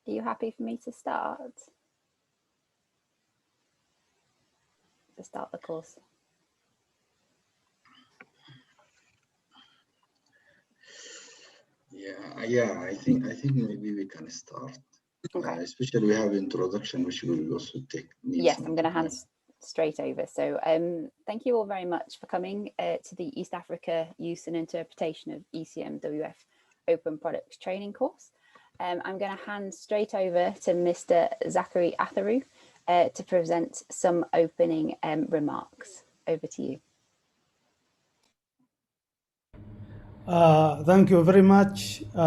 Are you happy for me to start? To start the course. Yeah. I think maybe we can start. Okay. Especially we have introduction, which will also take. Yes, I'm going to hand straight over. So thank you all very much for coming to the East Africa Use and Interpretation of Ecmwf Open Products Training course. I'm going to hand straight over to Mr. Zachary Atharu to present some opening remarks. Over to you. Thank you very much. May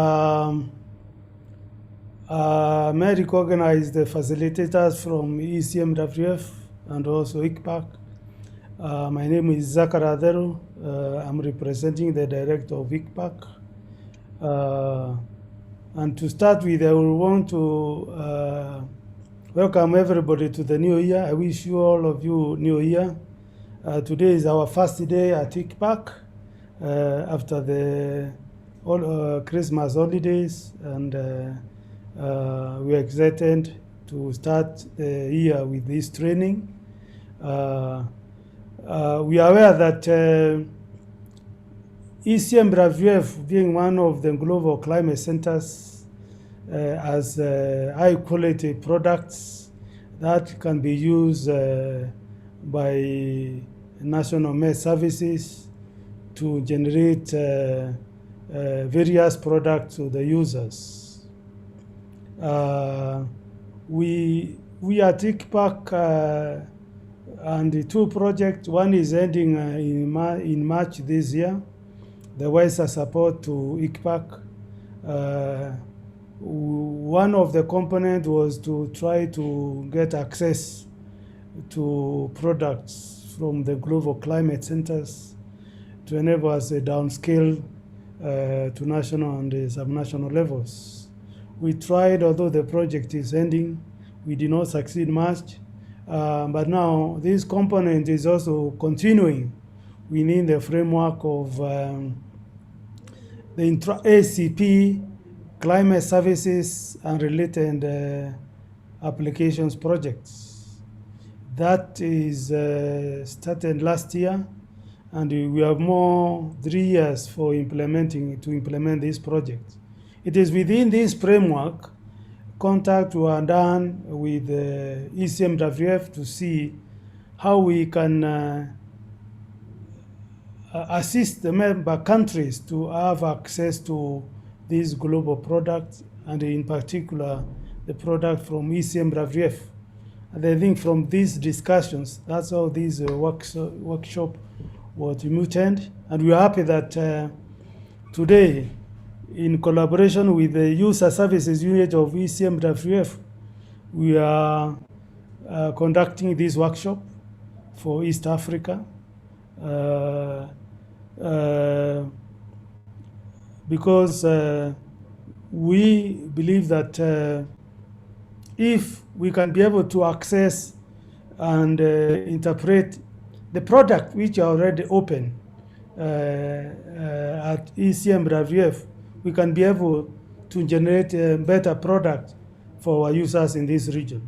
I recognize the facilitators from Ecmwf and also ICPAC. My name is Zachary Atharu. I'm representing the director of ICPAC. And to start with, I will want to welcome everybody to the new year. I wish you all of you new year. Today is our first day at ICPAC after the Christmas holidays, and we are excited to start the year with this training. We are aware that Ecmwf, being one of the global climate centers, has high quality products that can be used by national med services to generate various products to the users. We at ICPAC and the two projects, one is ending in March this year. The WISA support to ICPAC. One of the components was to try to get access to products from the global climate centers to enable us a downscale to national and subnational levels. We tried, although the project is ending, we did not succeed much. But now this component is also continuing within the framework of the ACP climate services and related applications projects. That is started last year, and we have more 3 years for implement this project. It is within this framework contact were done with Ecmwf to see how we can assist the member countries to have access to these global products, and in particular the product from Ecmwf. And I think from these discussions, that's how this workshop was muted, and we are happy that today, in collaboration with the User Services Unit of Ecmwf, we are conducting this workshop for East Africa because we believe that if we can be able to access and interpret the product which are already open at Ecmwf, we can be able to generate a better product for our users in this region.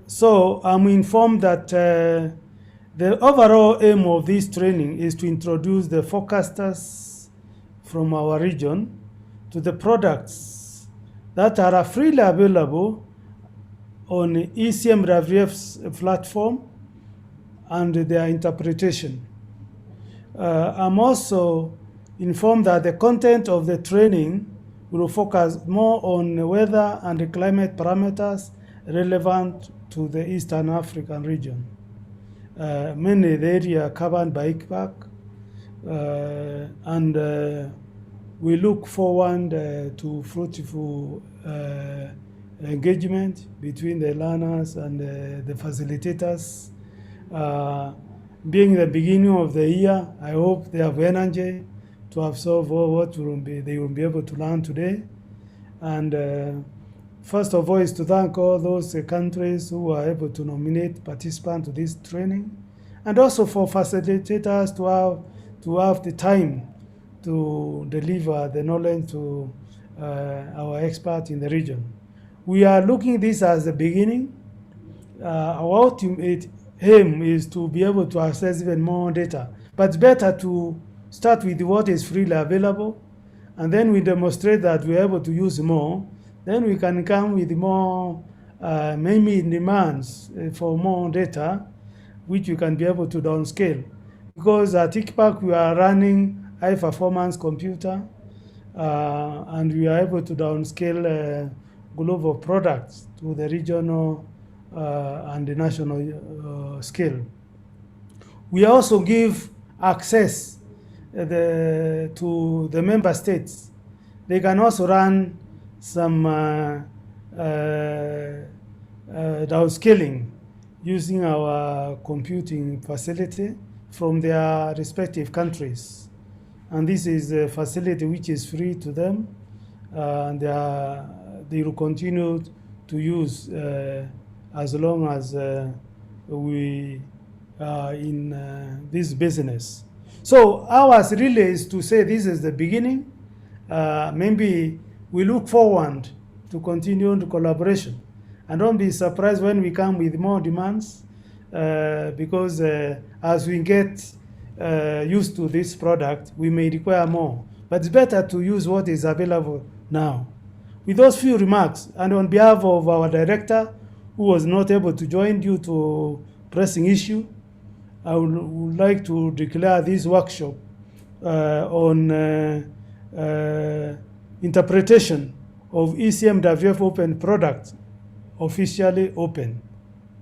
So I'm informed that the overall aim of this training is to introduce the forecasters from our region to the products that are freely available on Ecmwf's platform and their interpretation. I'm also informed that the content of the training will focus more on weather and climate parameters relevant to the Eastern African region. Mainly the area covered by ICPAC, and we look forward to fruitful engagement between the learners and the facilitators. Being the beginning of the year, I hope they have energy to absorb what they will be able to learn today. And first of all is to thank all those countries who are able to nominate participants to this training, and also for facilitators to have the time to deliver the knowledge to our expert in the region. We are looking this as the beginning. Our ultimate aim is to be able to access even more data, but it's better to start with what is freely available, and then we demonstrate that we're able to use more. Then we can come with more maybe demands for more data, which we can be able to downscale. Because at ICPAC we are running high performance computer, and we are able to downscale global products to the regional and the national scale. We also give access to the member states. They can also run some downscaling using our computing facility from their respective countries. And this is a facility which is free to them, and they will continue to use as long as we are in this business. So ours really is to say this is the beginning. Maybe we look forward to continue the collaboration, and don't be surprised when we come with more demands, because as we get used to this product, we may require more. But it's better to use what is available now. With those few remarks, and on behalf of our director, who was not able to join due to pressing issue, I would like to declare this workshop on interpretation of ECMWF open product officially open.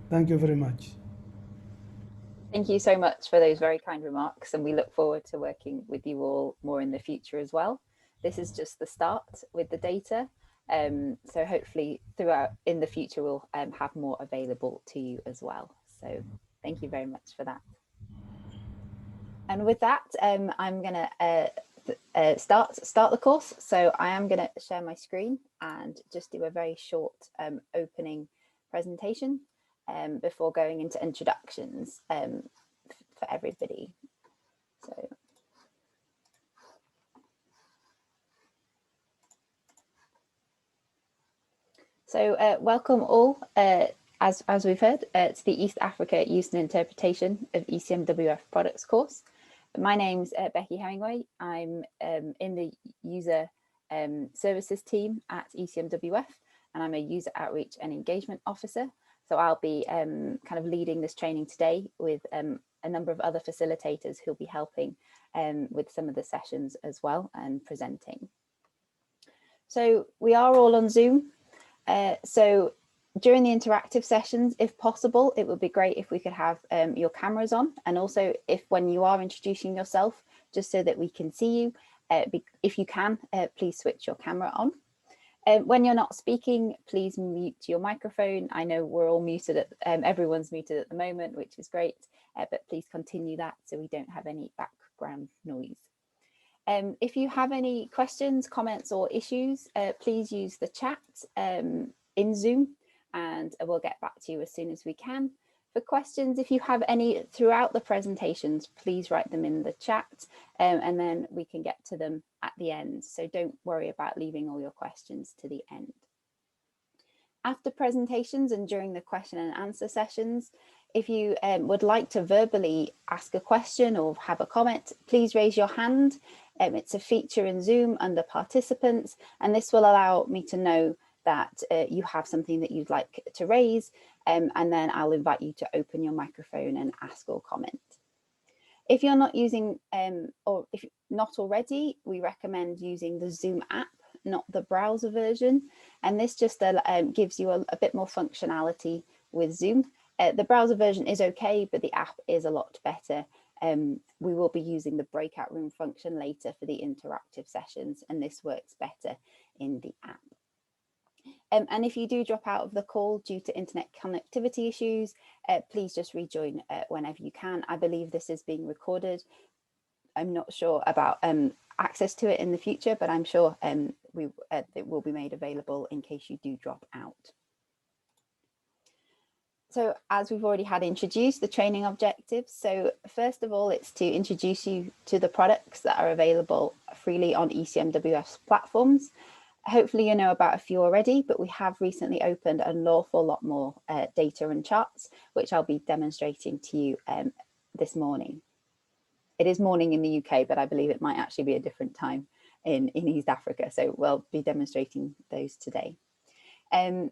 Thank you very much. Thank you so much for those very kind remarks, and we look forward to working with you all more in the future as well. This is just the start with the data, so hopefully throughout in the future we'll have more available to you as well. So thank you very much for that. And with that, I'm going to start the course. So I am going to share my screen and just do a very short opening presentation before going into introductions for everybody. So welcome all, as we've heard, to the East Africa Use and Interpretation of ECMWF Products course. My name's Becky Hemingway. I'm in the user services team at ECMWF, and I'm a user outreach and engagement officer. So I'll be kind of leading this training today with a number of other facilitators who'll be helping with some of the sessions as well and presenting. So we are all on Zoom. So during the interactive sessions, if possible, it would be great if we could have your cameras on, and also if when you are introducing yourself, just so that we can see you, if you can, please switch your camera on. When you're not speaking, please mute your microphone. I know we're all muted, everyone's muted at the moment, which is great, but please continue that so we don't have any background noise. If you have any questions, comments or issues, please use the chat in Zoom, and we'll get back to you as soon as we can. For questions, if you have any throughout the presentations, please write them in the chat, and then we can get to them at the end. So don't worry about leaving all your questions to the end. After presentations and during the question and answer sessions, if you would like to verbally ask a question or have a comment, please raise your hand. It's a feature in Zoom under participants, and this will allow me to know that you have something that you'd like to raise, and then I'll invite you to open your microphone and ask or comment. If you're not using, or if not already, we recommend using the Zoom app, not the browser version, and this just gives you a bit more functionality with Zoom. The browser version is okay, but the app is a lot better. We will be using the breakout room function later for the interactive sessions, and this works better in the app. And if you do drop out of the call due to internet connectivity issues, please just rejoin whenever you can. I believe this is being recorded. I'm not sure about access to it in the future, but I'm sure it will be made available in case you do drop out. So as we've already had introduced, the training objectives. So first of all, it's to introduce you to the products that are available freely on ECMWF's platforms. Hopefully you know about a few already, but we have recently opened an awful lot more data and charts, which I'll be demonstrating to you this morning. It is morning in the UK, but I believe it might actually be a different time in East Africa. So we'll be demonstrating those today. And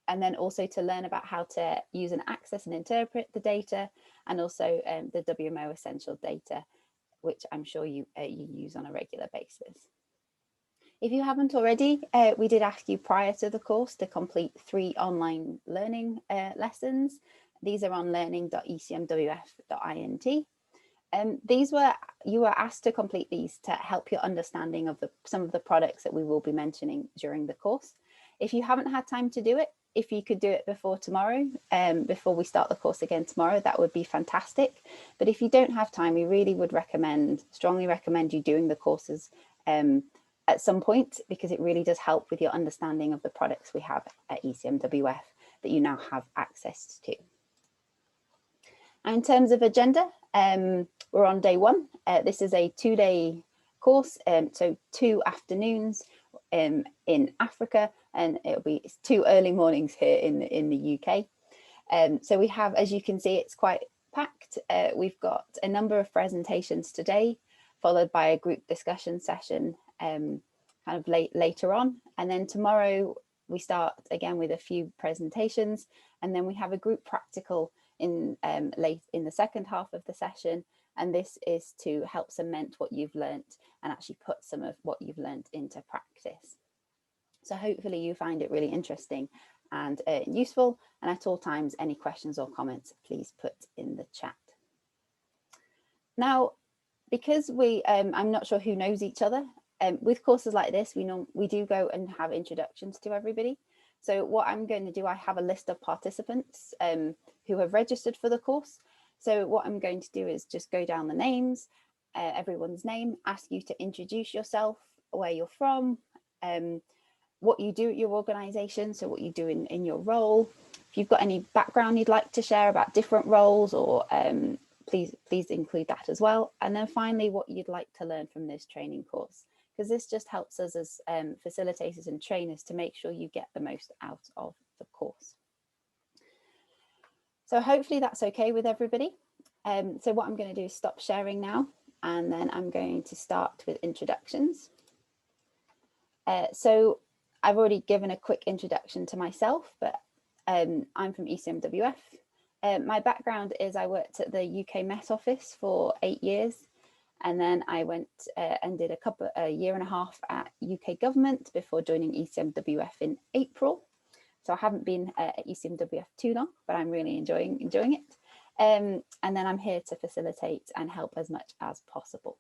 then also to learn about how to use and access and interpret the data, and also the WMO essential data, which I'm sure you use on a regular basis. If you haven't already, we did ask you prior to the course to complete 3 online learning lessons. These are on learning.ecmwf.int. You were asked to complete these to help your understanding of some of the products that we will be mentioning during the course. If you haven't had time to do it, if you could do it before tomorrow, before we start the course again tomorrow, that would be fantastic. But if you don't have time, we really would strongly recommend you doing the courses at some point, because it really does help with your understanding of the products we have at ECMWF that you now have access to. And in terms of agenda, we're on day 1. This is a 2-day course, so 2 afternoons in Africa, and it'll be 2 early mornings here in the UK. So we have, as you can see, it's quite packed. We've got a number of presentations today, followed by a group discussion session kind of later on. And then tomorrow we start again with a few presentations, and then we have a group practical in the second half of the session. And this is to help cement what you've learnt and actually put some of what you've learnt into practice. So hopefully you find it really interesting and useful. And at all times, any questions or comments, please put in the chat. Now, because I'm not sure who knows each other, with courses like this, we do go and have introductions to everybody. So what I'm going to do, I have a list of participants who have registered for the course. So what I'm going to do is just go down the names, everyone's name, ask you to introduce yourself, where you're from, what you do at your organization, so what you do in your role. If you've got any background you'd like to share about different roles, or please include that as well. And then finally, what you'd like to learn from this training course, because this just helps us as facilitators and trainers to make sure you get the most out of the course. So hopefully that's okay with everybody. So what I'm going to do is stop sharing now, and then I'm going to start with introductions. So I've already given a quick introduction to myself, but I'm from ECMWF. My background is I worked at the UK Met Office for 8 years, and then I went and did a year and a half at UK government before joining ECMWF in April. So I haven't been at ECMWF too long, but I'm really enjoying it. And then I'm here to facilitate and help as much as possible.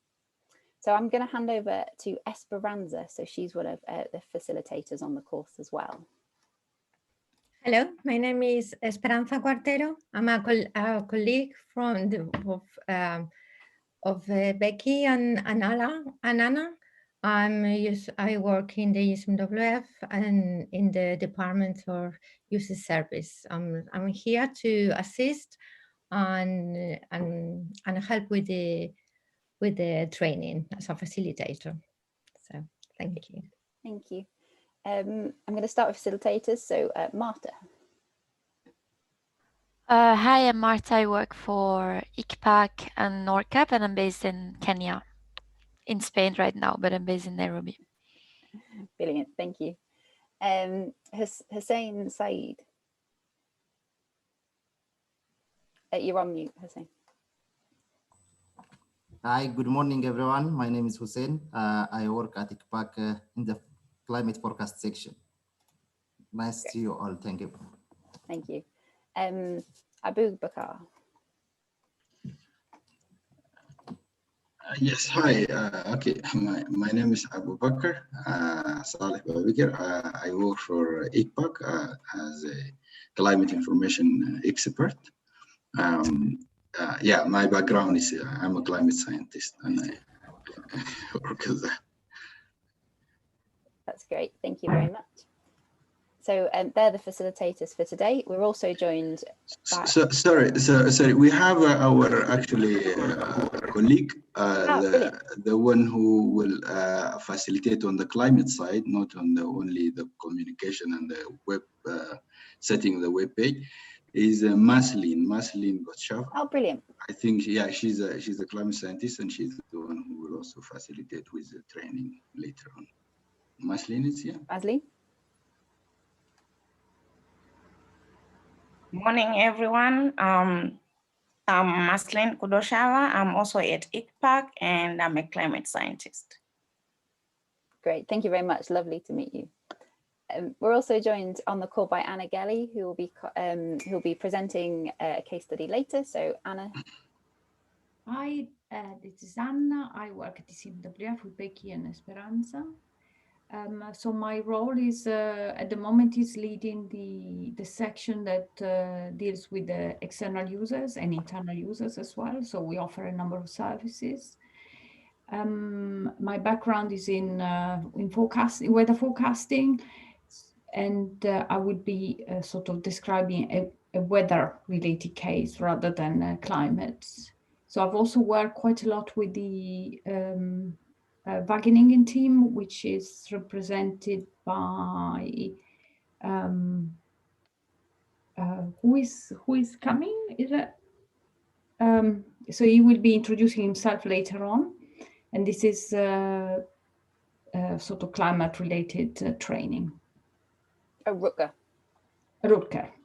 So I'm going to hand over to Esperanza. So she's one of the facilitators on the course as well. Hello, my name is Esperanza Cuartero. I'm a colleague of Becky and Anna. I work in the ECMWF and in the Department of User Service. I'm here to assist and help with the training as a facilitator. So thank you. Thank you. I'm going to start with facilitators. So Marta. Hi, I'm Marta. I work for ICPAC and NORCAP, and I'm based in Kenya, in Spain right now, but I'm based in Nairobi. Brilliant, thank you. Hussein Saeed. You're on mute, Hussein. Hi, good morning, everyone. My name is Hussein. I work at ICPAC in the climate forecast section. Nice to you all. Thank you. Thank you. Abu Bakar. Yes, hi. Okay, my name is Abu Bakr Saleh Babikir. I work for ICPAC as a climate information expert. Yeah, my background is I'm a climate scientist, and I work as that. That's great. Thank you very much. So they're the facilitators for today. We're also joined by... Sorry. We have our actually colleague, the one who will facilitate on the climate side, not on only the communication and the web setting the web page, is Maslin Gotshava. Oh, brilliant. I think, yeah, she's a climate scientist, and she's the one who will also facilitate with the training later on. Maslin is here. Maslin? Morning, everyone. I'm Maslin Kudoshava. I'm also at ICPAC, and I'm a climate scientist. Great, thank you very much. Lovely to meet you. We're also joined on the call by Anna Gelly, who will be presenting a case study later. So, Anna. Hi, this is Anna. I work at ICPAC with Becky and Esperanza. So my role is at the moment is leading the section that deals with the external users and internal users as well. So we offer a number of services. My background is in forecasting, weather forecasting, and I would be sort of describing a weather-related case rather than climate. So I've also worked quite a lot with the Wageningen team, which is represented by who is coming? Is it? So he will be introducing himself later on, and this is sort of climate-related training. Rutger,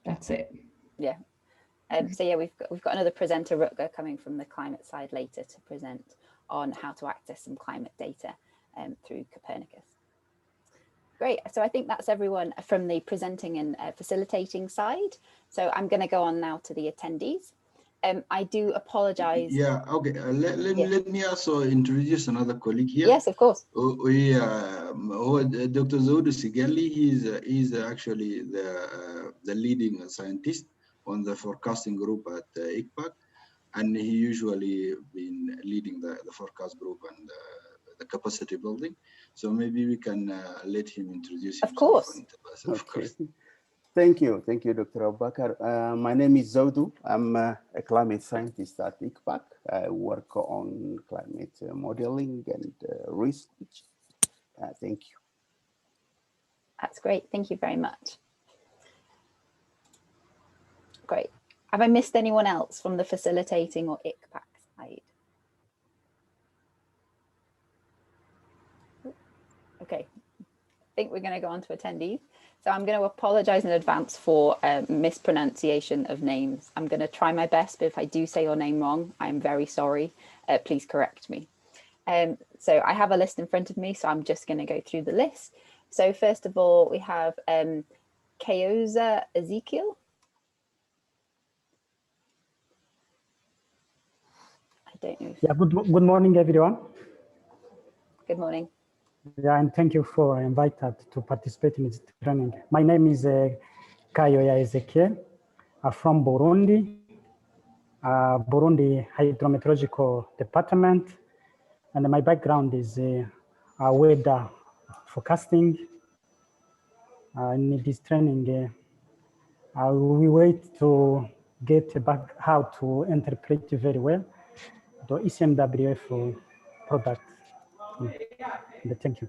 that's it. Yeah. So yeah, we've got another presenter, Rutger, coming from the climate side later to present on how to access some climate data through Copernicus. Great, so I think that's everyone from the presenting and facilitating side. So I'm going to go on now to the attendees. I do apologize. Yeah, okay, let me also introduce another colleague here. Yes, of course. Dr. Zoudu Sigali, he's actually the leading scientist on the forecasting group at ICPAC, and he usually been leading the forecast group and the capacity building. So maybe we can let him introduce himself. Of course. Of course. Thank you, Dr. Abubakar. My name is Zoudu. I'm a climate scientist at ICPAC. I work on climate modeling and research. Thank you. That's great. Thank you very much. Great. Have I missed anyone else from the facilitating or ICPAC side? Okay, I think we're going to go on to attendees. So I'm going to apologize in advance for mispronunciation of names. I'm going to try my best, but if I do say your name wrong, I'm very sorry. Please correct me. So I have a list in front of me, so I'm just going to go through the list. So first of all, we have Keoza Ezekiel. I don't know. Yeah, good morning, everyone. Good morning. Yeah, and thank you for inviting to participate in this training. My name is Kayoya Ezekiel. I'm from Burundi, Burundi Hydrometeorological Department, and my background is weather forecasting. In this training, we wait to get back how to interpret very well the ECMWF product. Thank you.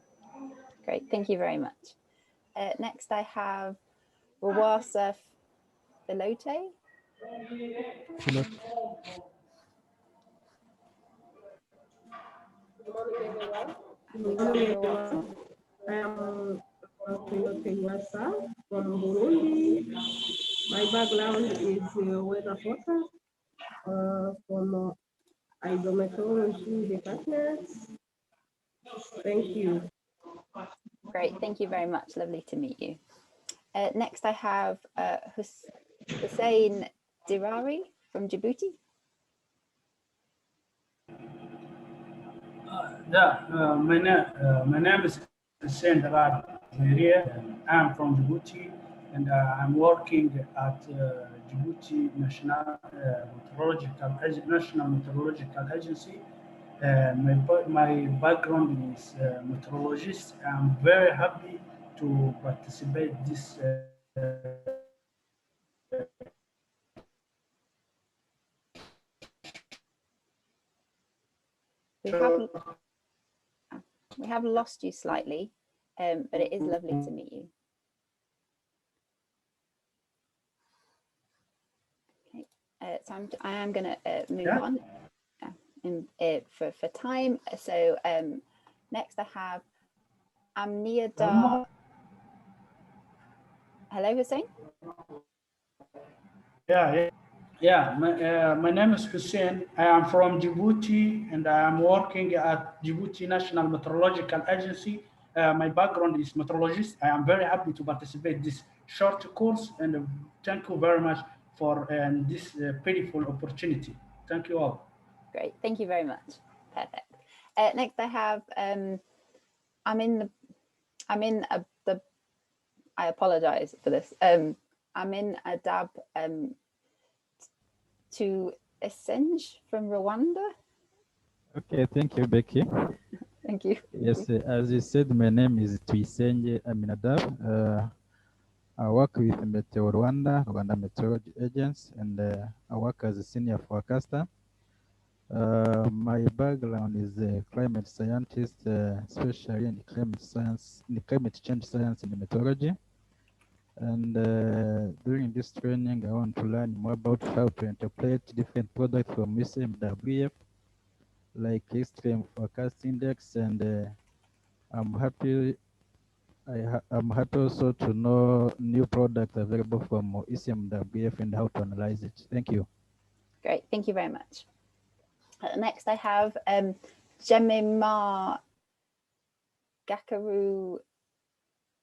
Great, thank you very much. Next, I have Rawasa Filote. Good morning, everyone. I am Filote Wasa from Burundi. My background is weather forecast from hydrometeorology department. Thank you. Great, thank you very much. Lovely to meet you. Next, I have Hussein Dirari from Djibouti. My name is Hussein Dirari. I'm from Djibouti, and I'm working at Djibouti National Meteorological Agency. My background is meteorologist. I'm very happy to participate this we have lost you slightly, but it is lovely to meet you. Okay, so I am going to move on for time. So next I have Amniyada. Hello, Hussein. My name is Hussein. I am from Djibouti and I am working at Djibouti National Meteorological Agency. My background is meteorologist. I am very happy to participate in this short course and thank you very much for this beautiful opportunity. Thank you all. Great, thank you very much. Perfect. Next I have, I apologize for this. Amin Adab to Essenge from Rwanda. Okay, thank you, Becky. Thank you. Yes, as you said, my name is Tuisenje Aminadab. I work with Meteo Rwanda Meteorology Agents, and I work as a senior forecaster. My background is a climate scientist, especially in climate science, in climate change science and meteorology. And during this training, I want to learn more about how to interpret different products from Ecmwf, like extreme forecast index, and I'm happy also to know new products available from Ecmwf and how to analyze it. Thank you. Great, thank you very much. Next, I have Jemima Gakaru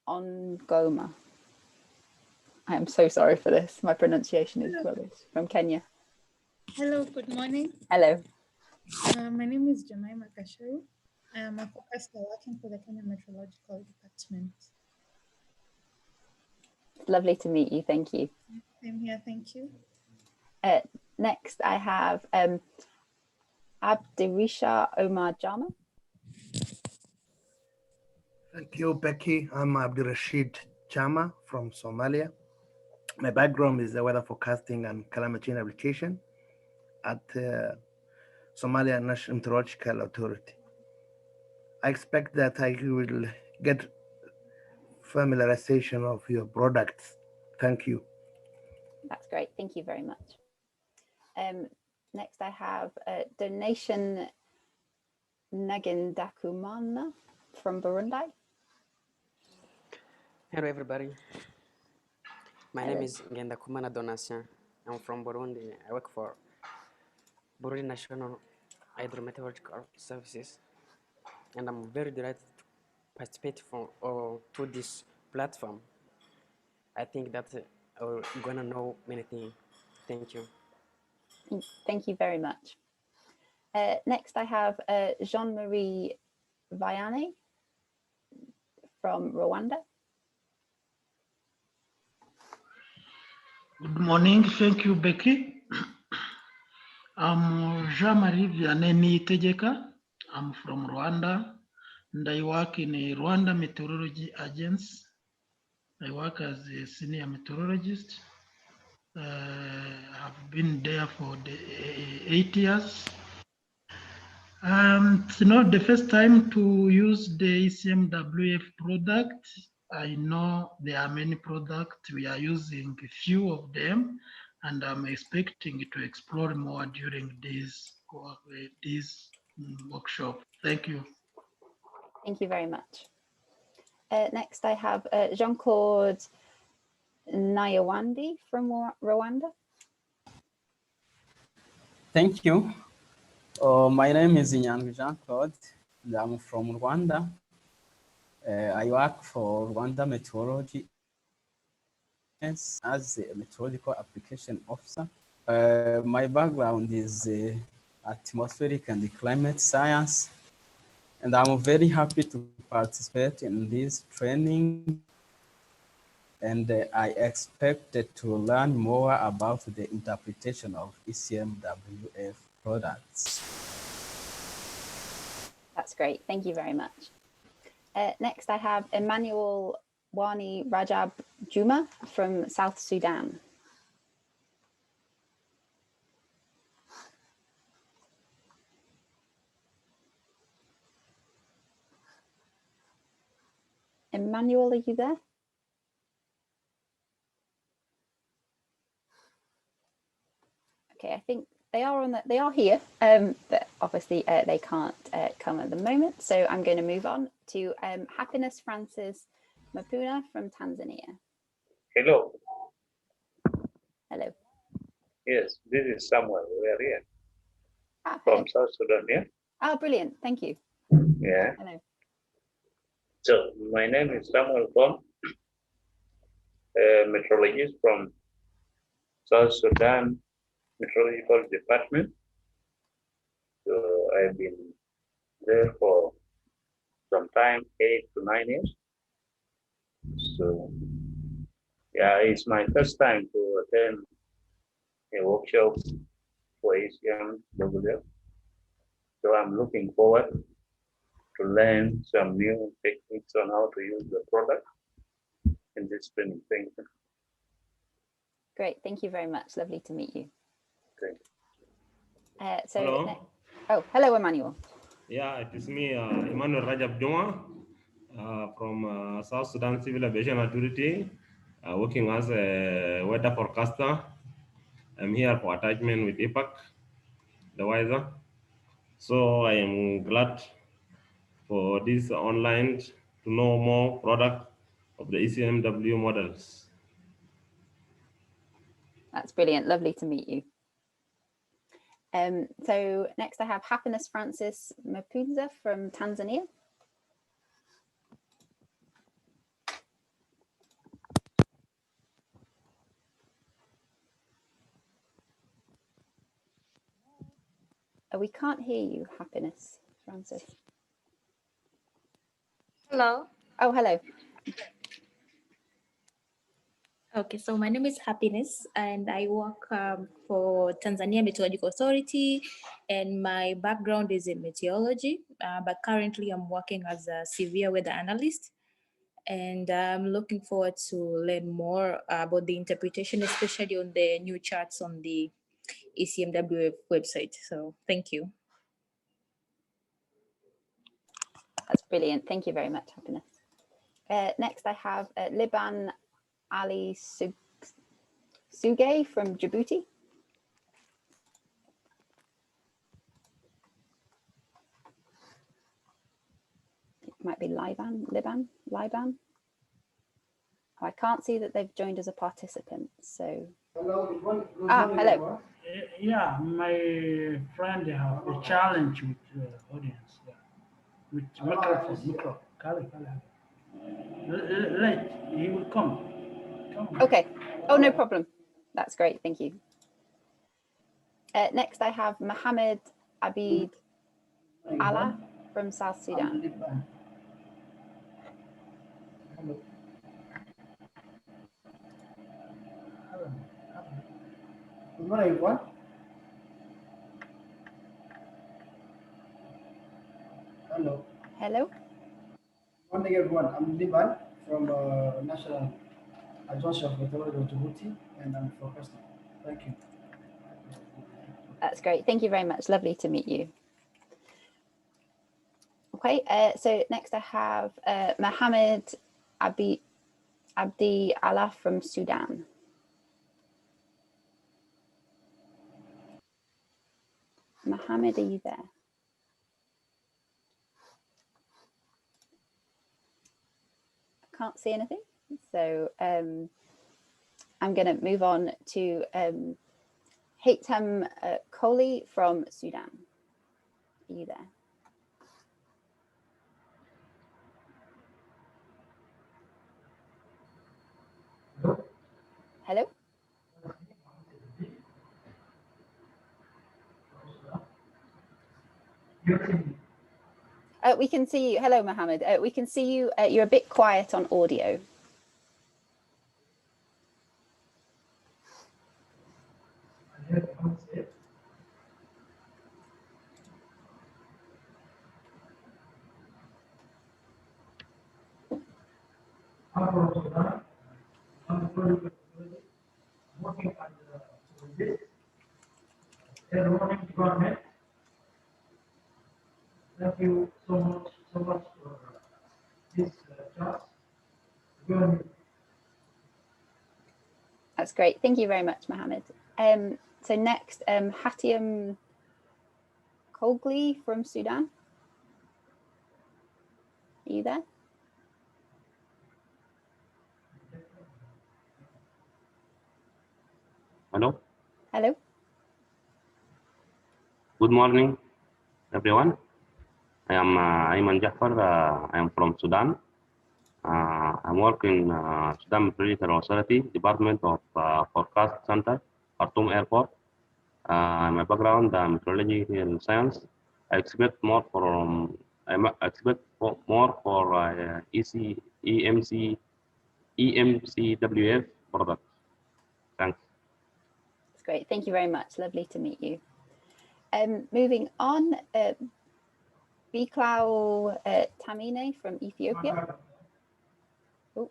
Ongoma. I am so sorry for this. My pronunciation is rubbish. From Kenya. Hello, good morning. Hello. My name is Jemima Gakaru. I am a forecaster working for the Kenya Meteorological Department. It's lovely to meet you. Thank you. Same here. Thank you. Next, I have Abdirisha Omar Jama. Thank you, Becky. I'm Abdirashid Chama from Somalia. My background is the weather forecasting and climate change application at Somalia National Meteorological Authority. I expect that I will get familiarization of your products. Thank you. That's great. Thank you very much. Next, I have Donation Nagendakumana from Burundi. Hello, everybody. My name is Ngendakumana Donation. I'm from Burundi. I work for Burundi National Hydrometeorological Services, and I'm very delighted to participate to this platform. I think that we're gonna know many things. Thank you. Thank you very much. Next, I have Jean-Marie Vianney from Rwanda. Good morning. Thank you, Becky. I'm Jean-Marie Vianney Tejeka. I'm from Rwanda, and I work in a Rwanda Meteorology Agency. I work as a senior meteorologist. I've been there for 8 years. It's not the first time to use the Ecmwf product. I know there are many products. We are using a few of them, and I'm expecting to explore more during this workshop. Thank you. Thank you very much. Next, I have Jean-Claude Nyawandi from Rwanda. Thank you. My name is Jean-Claude, and I'm from Rwanda. I work for Rwanda Meteorology as a meteorological application officer. My background is atmospheric and climate science, and I'm very happy to participate in this training. And I expected to learn more about the interpretation of Ecmwf products. That's great. Thank you very much. Next, I have Emmanuel Wani Rajab Juma from South Sudan. Emmanuel, are you there? Okay, I think they are they are here, but obviously they can't come at the moment. So I'm going to move on to Happiness Francis Mapuna from Tanzania. Hello. Hello. Yes, this is Samuel. We are here hello. from South Sudan. Yeah. Oh, brilliant! Thank you. Yeah. Hello. So my name is Samuel from meteorologist from South Sudan Meteorological Department. So I've been there for some time, 8 to 9 years. So yeah, it's my first time to attend a workshop for ECMWF. So I'm looking forward to learn some new techniques on how to use the product in this training. Thank you. Great, thank you very much. Lovely to meet you. Great. Hello. Oh, hello, Emmanuel. Yeah, it is me, Emmanuel Rajab Juma, from South Sudan Civil Aviation Authority, working as a weather forecaster. I'm here for attachment with ICPAC, the WISA. So I am glad for this online to know more product of the ECMW models. That's brilliant. Lovely to meet you. So next I have Happiness Francis Mapunzer from Tanzania. Oh, we can't hear you, Happiness Francis. Hello. Oh, hello. Okay, so my name is Happiness and I work for Tanzania Meteorological Authority, and my background is in meteorology, but currently I'm working as a severe weather analyst, and I'm looking forward to learn more about the interpretation, especially on the new charts on the ECMWF website. So thank you. That's brilliant. Thank you very much, Happiness. Next I have Liban Ali Sugay from Djibouti. It might be Liban. Oh, I can't see that they've joined as a participant. So, Hello. Hello. Yeah, my friend have a challenge with the audience. Yeah. With microphone. Late, he will come. Okay. Oh, no problem. That's great. Thank you. Next, I have Mohammed Abid Allah from South Sudan. Good morning, everyone. Hello. Hello. Good morning, everyone. I'm Liban from National Agency of Meteorology of Djibouti, and I'm forecasting. Thank you. That's great. Thank you very much. Lovely to meet you. Okay, so next I have Mohammed Abdi Allah from Sudan. Mohammed, are you there? I can't see anything. So I'm going to move on to Haytham Kohli from Sudan. Are you there? Hello? We can see you. Hello, Mohammed. We can see you. You're a bit quiet on audio. from Sudan. I'm working at this enrollment department. Thank you so much for this chance. That's great. Thank you very much, Mohammed. So next, Hatiam Kogli from Sudan. Are you there? Hello. Hello. Good morning, everyone. I am Ayman Jafar. I am from Sudan. I'm working Sudan Meteorological Authority, Department of Forecast Center, Khartoum Airport. My background, meteorological science. I expect more from. More for EMCWF products. Thanks. That's great. Thank you very much. Lovely to meet you. Moving on, Biklau Tamine from Ethiopia. Oh.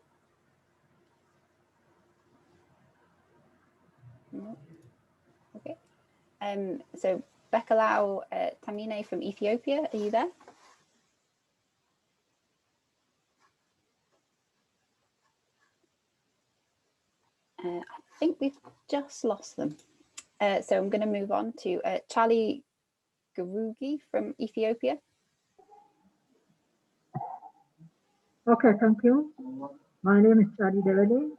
No. Okay. So Bekalau Tamine from Ethiopia, are you there? I think we've just lost them. So I'm going to move on to Charlie Garugi from Ethiopia. Okay, thank you. My name is Charlie Devele.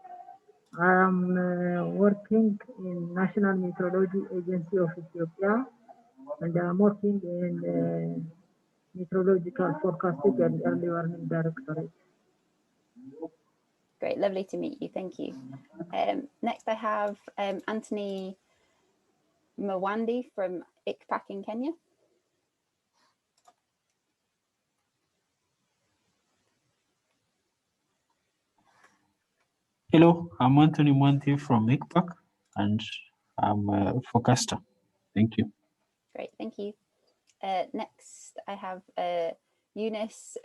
I am working in National Meteorology Agency of Ethiopia, and I'm working in Meteorological Forecasting and Early Warning Directorate. Great, lovely to meet you. Thank you. Next, I have Anthony Mwandi from ICPAC in Kenya. Hello, I'm Anthony Mwandi from ICPAC, and I'm a forecaster. Thank you. Great, thank you. Next, I have Eunice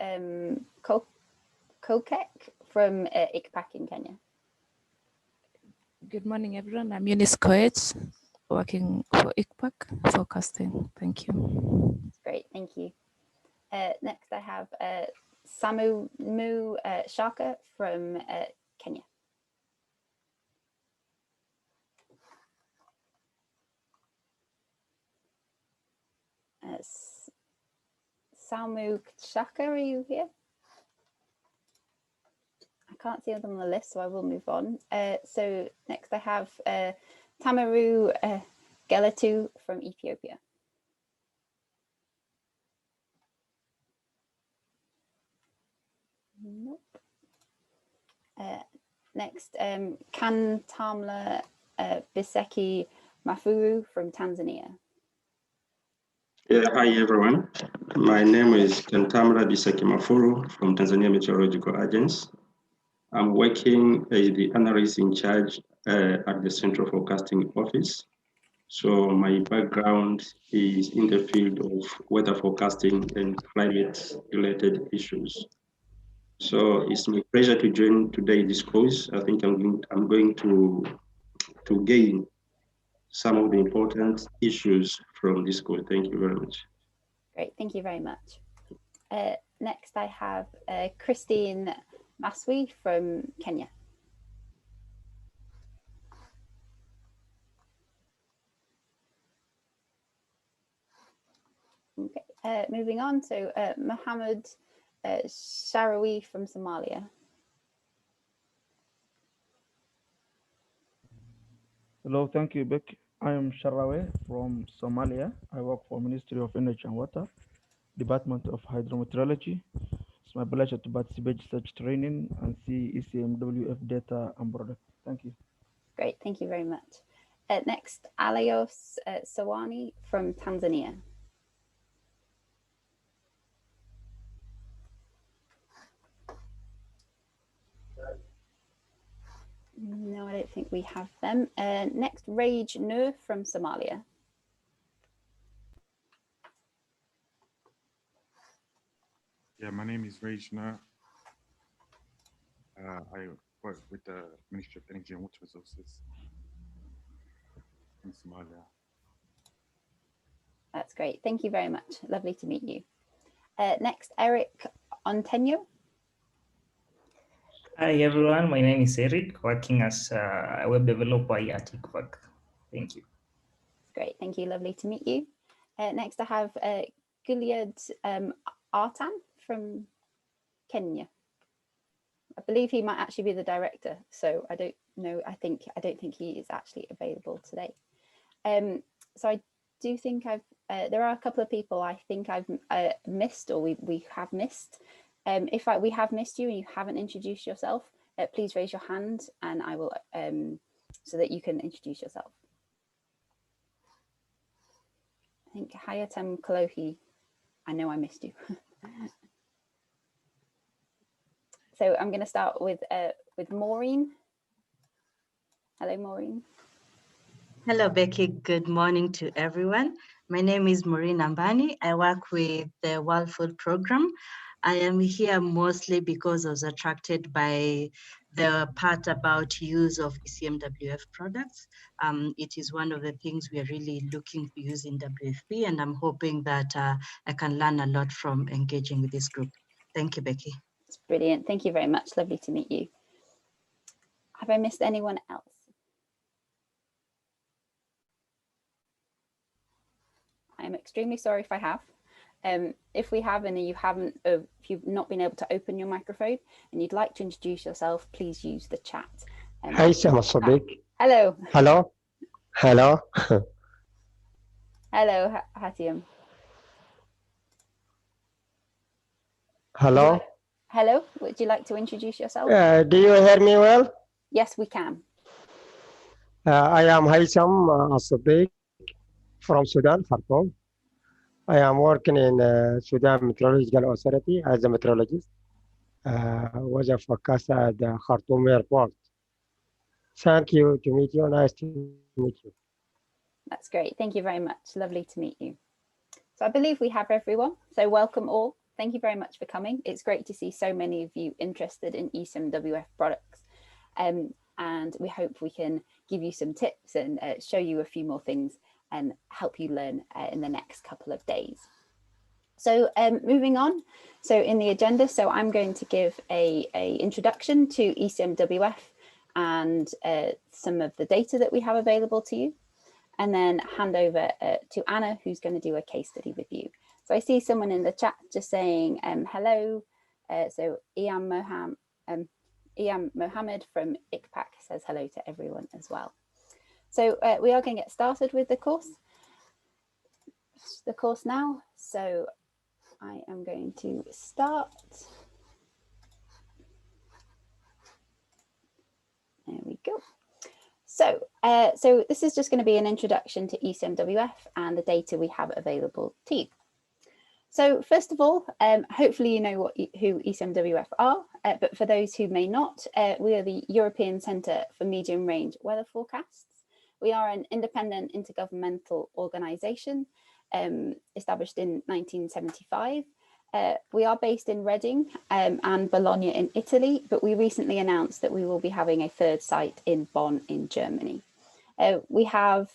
Kokek from ICPAC in Kenya. Good morning, everyone. I'm Eunice Koech, working for ICPAC forecasting. Thank you. Great, thank you. Next, I have Samu Shaka from Kenya. Samu Shaka, are you here? I can't see them on the list, so I will move on. So next I have Tamaru Gelatu from Ethiopia. Nope. Next, Kantamla Biseki Mafuru from Tanzania. Yeah, hi everyone. My name is Kantamla Biseki Mafuru from Tanzania Meteorological Agency. I'm working as the analyst in charge at the Central Forecasting Office. So my background is in the field of weather forecasting and climate-related issues. So it's my pleasure to join today's discourse. I think I'm going to gain some of the important issues from this call. Thank you very much. Great, thank you very much. Next, I have Christine Maswi from Kenya. Okay, moving on, so Mohammed Sharawi from Somalia. Hello, thank you, Beck. I am Sharawi from Somalia. I work for Ministry of Energy and Water, Department of Hydrometeorology. It's my pleasure to participate in such training and see ECMWF data and products. Thank you. Great, thank you very much. Next, Alios Sawani from Tanzania. No, I don't think we have them. Next, Rage Nur from Somalia. Yeah, my name is Rage Nur. I work with the Ministry of Energy and Water Resources in Somalia. That's great. Thank you very much. Lovely to meet you. Next, Eric Ontenyo. Hi everyone, my name is Eric, working as a web developer at ICPAC. Thank you. Great, thank you. Lovely to meet you. Next, I have Gilead Artan from Kenya. I believe he might actually be the director, so I don't know. I don't think he is actually available today. So I do think there are a couple of people I think I've missed, or we have missed. If we have missed you and you haven't introduced yourself, please raise your hand and I will, so that you can introduce yourself. I think Hayatem Kalohi, I know I missed you. So I'm going to start with Maureen. Hello, Maureen. Hello, Becky. Good morning to everyone. My name is Maureen Ambani. I work with the World Food Program. I am here mostly because I was attracted by the part about use of ECMWF products. It is one of the things we are really looking to use in WFP, and I'm hoping that I can learn a lot from engaging with this group. Thank you, Becky. It's brilliant. Thank you very much. Lovely to meet you. Have I missed anyone else? I am extremely sorry if I have. If we have and you haven't, if you've not been able to open your microphone and you'd like to introduce yourself, please use the chat. Hi, Sadiq. Hello. Hello. Hello. Hello, Hatiam. Hello. Hello. Would you like to introduce yourself? Do you hear me well? Yes, we can. I am Haitham Sadiq from Sudan, Khartoum. I am working in Sudan Meteorological Authority as a meteorologist. Was a forecaster at the Khartoum Airport. Thank you to meet you. Nice to meet you. That's great. Thank you very much. Lovely to meet you. So I believe we have everyone. So welcome all. Thank you very much for coming. It's great to see so many of you interested in ECMWF products. And we hope we can give you some tips and show you a few more things and help you learn in the next couple of days. So moving on, so in the agenda, so I'm going to give a introduction to ECMWF and some of the data that we have available to you, and then hand over to Anna, who's going to do a case study with you. So I see someone in the chat just saying hello. So Iam Mohammed from ICPAC says hello to everyone as well. So we are going to get started with the course now. So I am going to start. There we go. So, so this is just going to be an introduction to ECMWF and the data we have available to you. So first of all, hopefully you know who ECMWF are, but for those who may not, we are the European Centre for Medium Range Weather Forecasts. We are an independent intergovernmental organisation established in 1975. We are based in Reading and Bologna in Italy, but we recently announced that we will be having a third site in Bonn in Germany. We have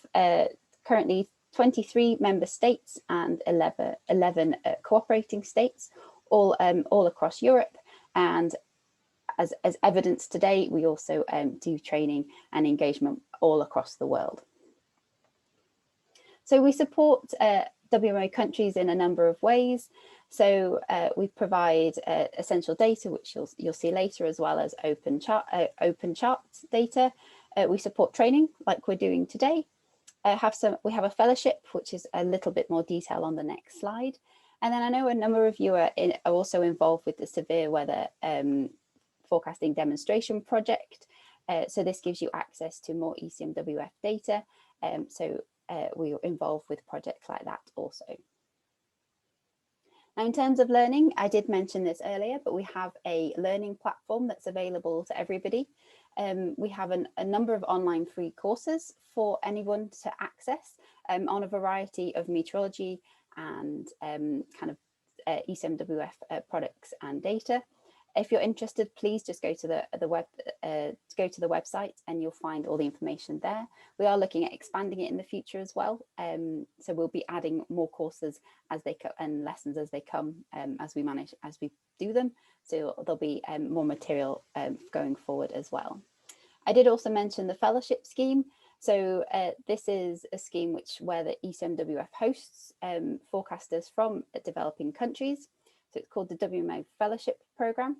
currently 23 member states and 11 cooperating states, all across Europe. And as evidenced today, we also do training and engagement all across the world. So we support WMO countries in a number of ways. So we provide essential data, which you'll see later, as well as open charts data. We support training like we're doing today. We have a fellowship, which is a little bit more detail on the next slide. And then I know a number of you are also involved with the severe weather forecasting demonstration project. So this gives you access to more ECMWF data. So we are involved with projects like that also. Now, in terms of learning, I did mention this earlier, but we have a learning platform that's available to everybody. We have a number of online free courses for anyone to access on a variety of meteorology and kind of ECMWF products and data. If you're interested, please just go to the website and you'll find all the information there. We are looking at expanding it in the future as well. So we'll be adding more courses as they and lessons as they come, as we do them. So there'll be more material going forward as well. I did also mention the fellowship scheme. So this is a scheme where the ECMWF hosts forecasters from developing countries. So it's called the WMO Fellowship Program.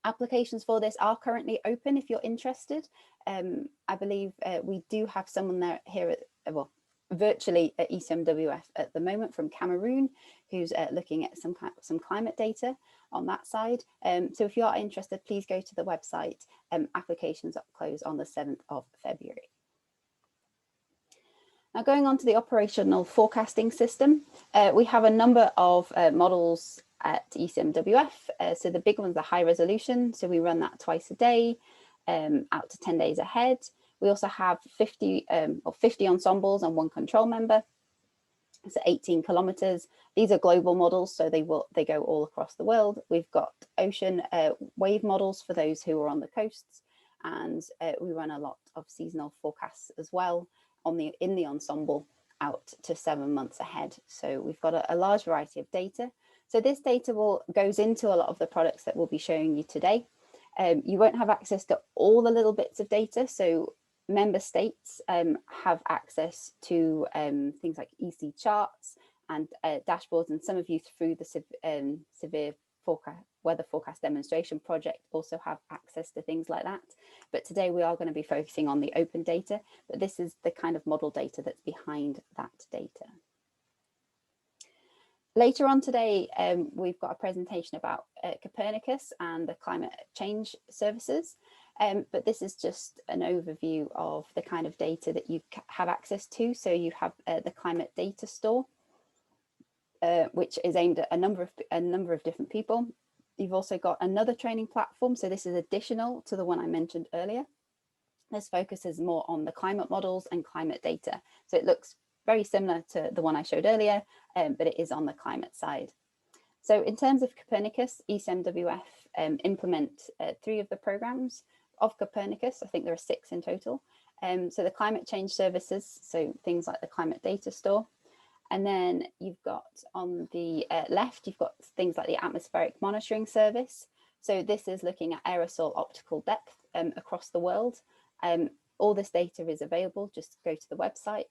Applications for this are currently open if you're interested. I believe we do have someone there here virtually at ECMWF at the moment from Cameroon, who's looking at some climate data on that side. So if you are interested, please go to the website. Applications close on the 7th of February. Now going on to the operational forecasting system, we have a number of models at ECMWF. So the big ones are high resolution. So we run that twice a day, out to 10 days ahead. We also have 50 ensembles and 1 control member. So 18 kilometers. These are global models, so they go all across the world. We've got ocean wave models for those who are on the coasts, and we run a lot of seasonal forecasts as well in the ensemble out to 7 months ahead. So we've got a large variety of data. So this data goes into a lot of the products that we'll be showing you today. You won't have access to all the little bits of data. So member states have access to things like EC charts and dashboards, and some of you through the severe weather forecast demonstration project also have access to things like that. But today we are going to be focusing on the open data, but this is the kind of model data that's behind that data. Later on today, we've got a presentation about Copernicus and the climate change services. But this is just an overview of the kind of data that you have access to. So you have the climate data store, which is aimed at a number of different people. You've also got another training platform. So this is additional to the one I mentioned earlier. This focuses more on the climate models and climate data. So it looks very similar to the one I showed earlier, but it is on the climate side. So in terms of Copernicus, ECMWF implement 3 of the programs of Copernicus. I think there are 6 in total. So the climate change services, so things like the climate data store. And then you've got on the left, you've got things like the atmospheric monitoring service. So this is looking at aerosol optical depth across the world. All this data is available, just go to the website.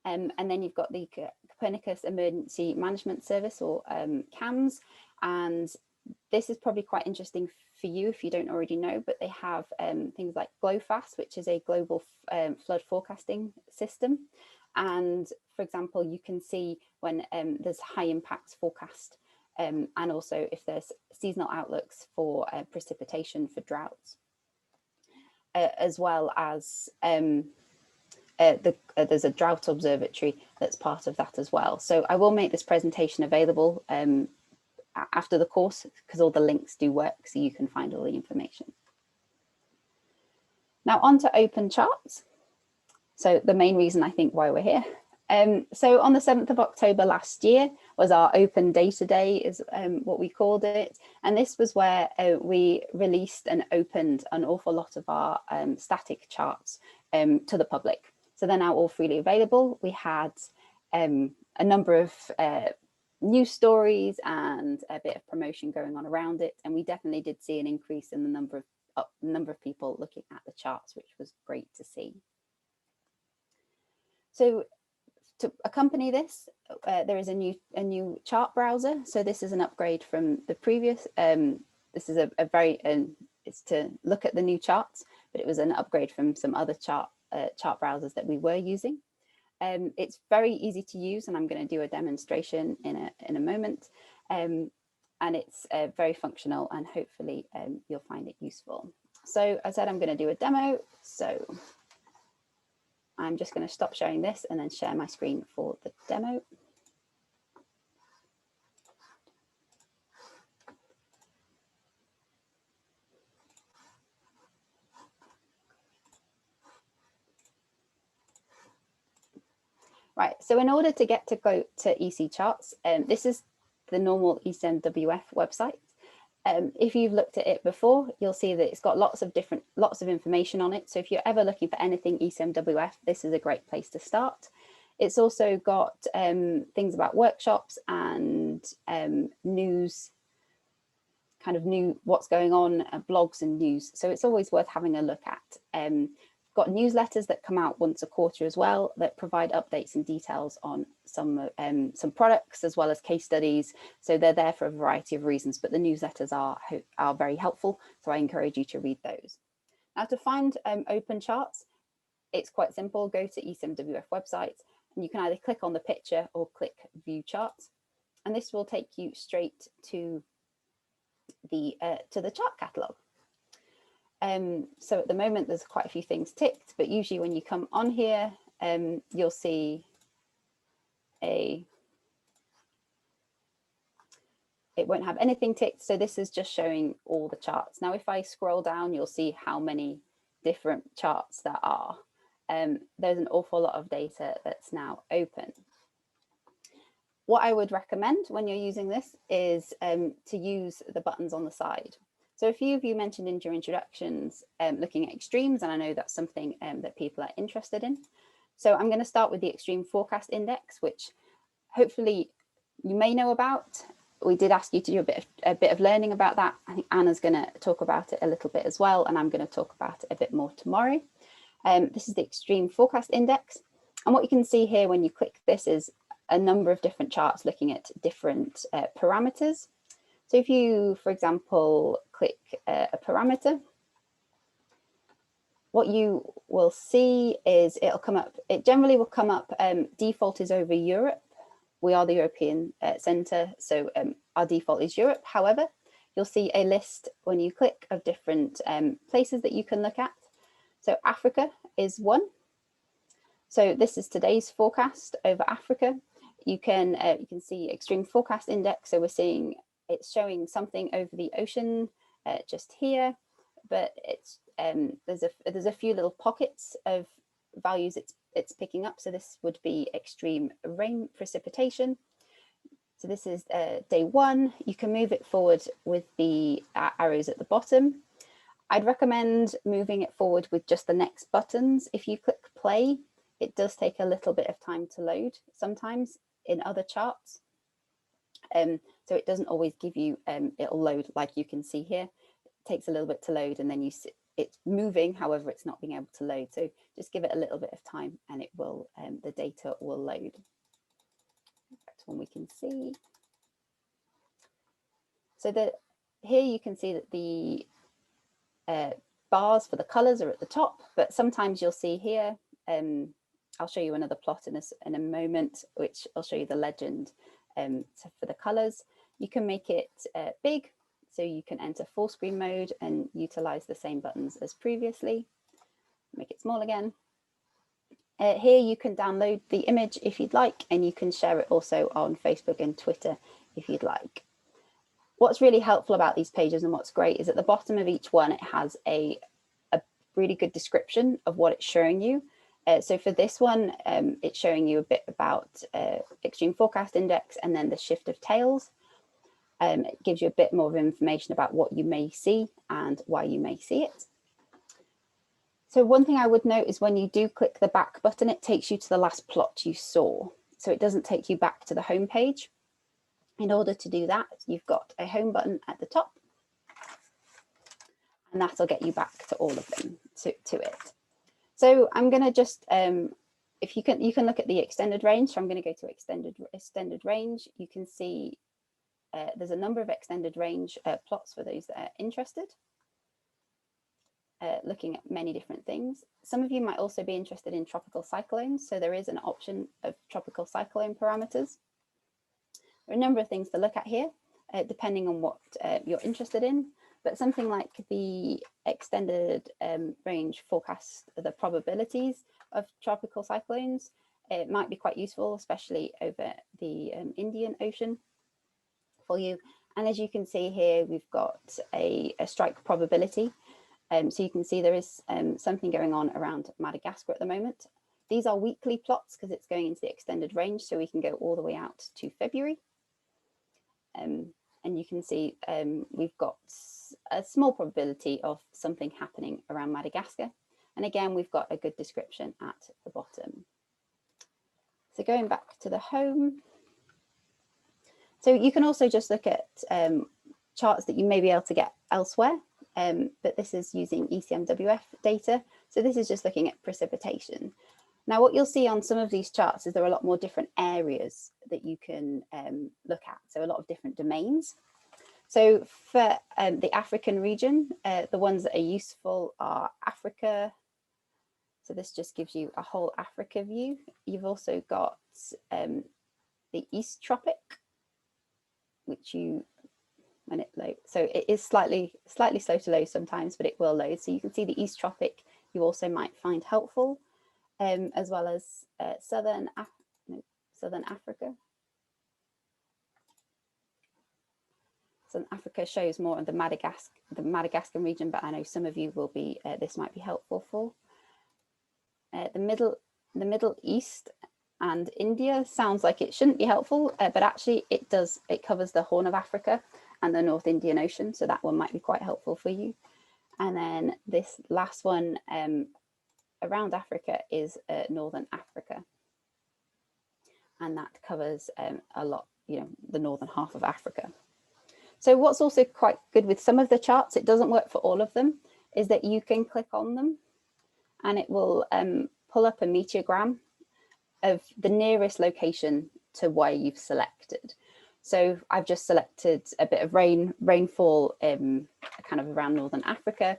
And then you've got the Copernicus Emergency Management Service, or CAMS. And this is probably quite interesting for you if you don't already know, but they have things like GLOFAST, which is a global flood forecasting system. And for example, you can see when there's high impacts forecast, and also if there's seasonal outlooks for precipitation for droughts, as well as there's a drought observatory that's part of that as well. So I will make this presentation available after the course, because all the links do work, so you can find all the information. Now on to open charts. So the main reason I think why we're here. So on the 7th of October last year was our Open Data Day, is what we called it. And this was where we released and opened an awful lot of our static charts to the public. So they're now all freely available. We had a number of news stories and a bit of promotion going on around it. And we definitely did see an increase in the number of people looking at the charts, which was great to see. So to accompany this, there is a new chart browser. So this is an upgrade from the previous. This is it's to look at the new charts, but it was an upgrade from some other chart browsers that we were using. It's very easy to use, and I'm going to do a demonstration in a moment. And it's very functional, and hopefully you'll find it useful. So I said I'm going to do a demo. So I'm just going to stop sharing this and then share my screen for the demo. Right, so in order to go to EC charts, this is the normal ECMWF website. If you've looked at it before, you'll see that it's got lots of information on it. So if you're ever looking for anything ECMWF, this is a great place to start. It's also got things about workshops and news, what's going on, blogs and news. So it's always worth having a look at. Got newsletters that come out once a quarter as well that provide updates and details on some products as well as case studies. So they're there for a variety of reasons, but the newsletters are very helpful. So I encourage you to read those. Now to find open charts, it's quite simple. Go to ECMWF website and you can either click on the picture or click view charts. And this will take you straight to the chart catalog. So at the moment, there's quite a few things ticked, but usually when you come on here, you'll see it won't have anything ticked. So this is just showing all the charts. Now, if I scroll down, you'll see how many different charts there are. There's an awful lot of data that's now open. What I would recommend when you're using this is to use the buttons on the side. So a few of you mentioned in your introductions looking at extremes, and I know that's something that people are interested in. So I'm going to start with the Extreme Forecast Index, which hopefully you may know about. We did ask you to do a bit of learning about that. I think Anna's going to talk about it a little bit as well, and I'm going to talk about it a bit more tomorrow. This is the Extreme Forecast Index. And what you can see here when you click this is a number of different charts looking at different parameters. So if you, for example, click a parameter, what you will see is it'll come up, it generally will come up, default is over Europe. We are the European Centre, so our default is Europe. However, you'll see a list when you click of different places that you can look at. So Africa is one. So this is today's forecast over Africa. You can see Extreme Forecast Index. So we're seeing it's showing something over the ocean just here, but it's there's a few little pockets of values it's picking up. So this would be extreme rain precipitation. So this is day one. You can move it forward with the arrows at the bottom. I'd recommend moving it forward with just the next buttons. If you click play, it does take a little bit of time to load sometimes in other charts. So it doesn't always give you, it'll load like you can see here. It takes a little bit to load and then you see it's moving, however, it's not being able to load. So just give it a little bit of time and it will, the data will load. That's one we can see. So here you can see that the bars for the colors are at the top, but sometimes you'll see here, I'll show you another plot in a moment, which I'll show you the legend. So for the colors, you can make it big, so you can enter full screen mode and utilize the same buttons as previously. Make it small again. Here you can download the image if you'd like, and you can share it also on Facebook and Twitter if you'd like. What's really helpful about these pages and what's great is at the bottom of each one, it has a really good description of what it's showing you. So for this one, it's showing you a bit about Extreme Forecast Index and then the shift of tails. It gives you a bit more of information about what you may see and why you may see it. So one thing I would note is when you do click the back button, it takes you to the last plot you saw. So it doesn't take you back to the home page. In order to do that, you've got a home button at the top, and that'll get you back to all of them, to it. So I'm going to just, if you can look at the extended range. So I'm going to go to extended range. You can see there's a number of extended range plots for those that are interested, looking at many different things. Some of you might also be interested in tropical cyclones. So there is an option of tropical cyclone parameters. There are a number of things to look at here, depending on what you're interested in. But something like the extended range forecast, the probabilities of tropical cyclones, it might be quite useful, especially over the Indian Ocean for you. And as you can see here, we've got a strike probability. So you can see there is something going on around Madagascar at the moment. These are weekly plots because it's going into the extended range, so we can go all the way out to February. And you can see we've got a small probability of something happening around Madagascar. And again, we've got a good description at the bottom. So going back to the home. So you can also just look at charts that you may be able to get elsewhere, but this is using ECMWF data. So this is just looking at precipitation. Now, what you'll see on some of these charts is there are a lot more different areas that you can look at. So a lot of different domains. So for the African region, the ones that are useful are Africa. So this just gives you a whole Africa view. You've also got the East Tropic, which when it loads, so it is slightly slow to load sometimes, but it will load. So you can see the East Tropic you also might find helpful, as well as Southern Africa. Southern Africa shows more of the Madagascar region, but I know some of you will be, this might be helpful for. The Middle East and India sounds like it shouldn't be helpful, but actually it does. It covers the Horn of Africa and the North Indian Ocean, so that one might be quite helpful for you. And then this last one around Africa is Northern Africa, and that covers a lot, the northern half of Africa. So what's also quite good with some of the charts, it doesn't work for all of them, is that you can click on them and it will pull up a meteogram of the nearest location to where you've selected. So I've just selected a bit of rainfall kind of around Northern Africa.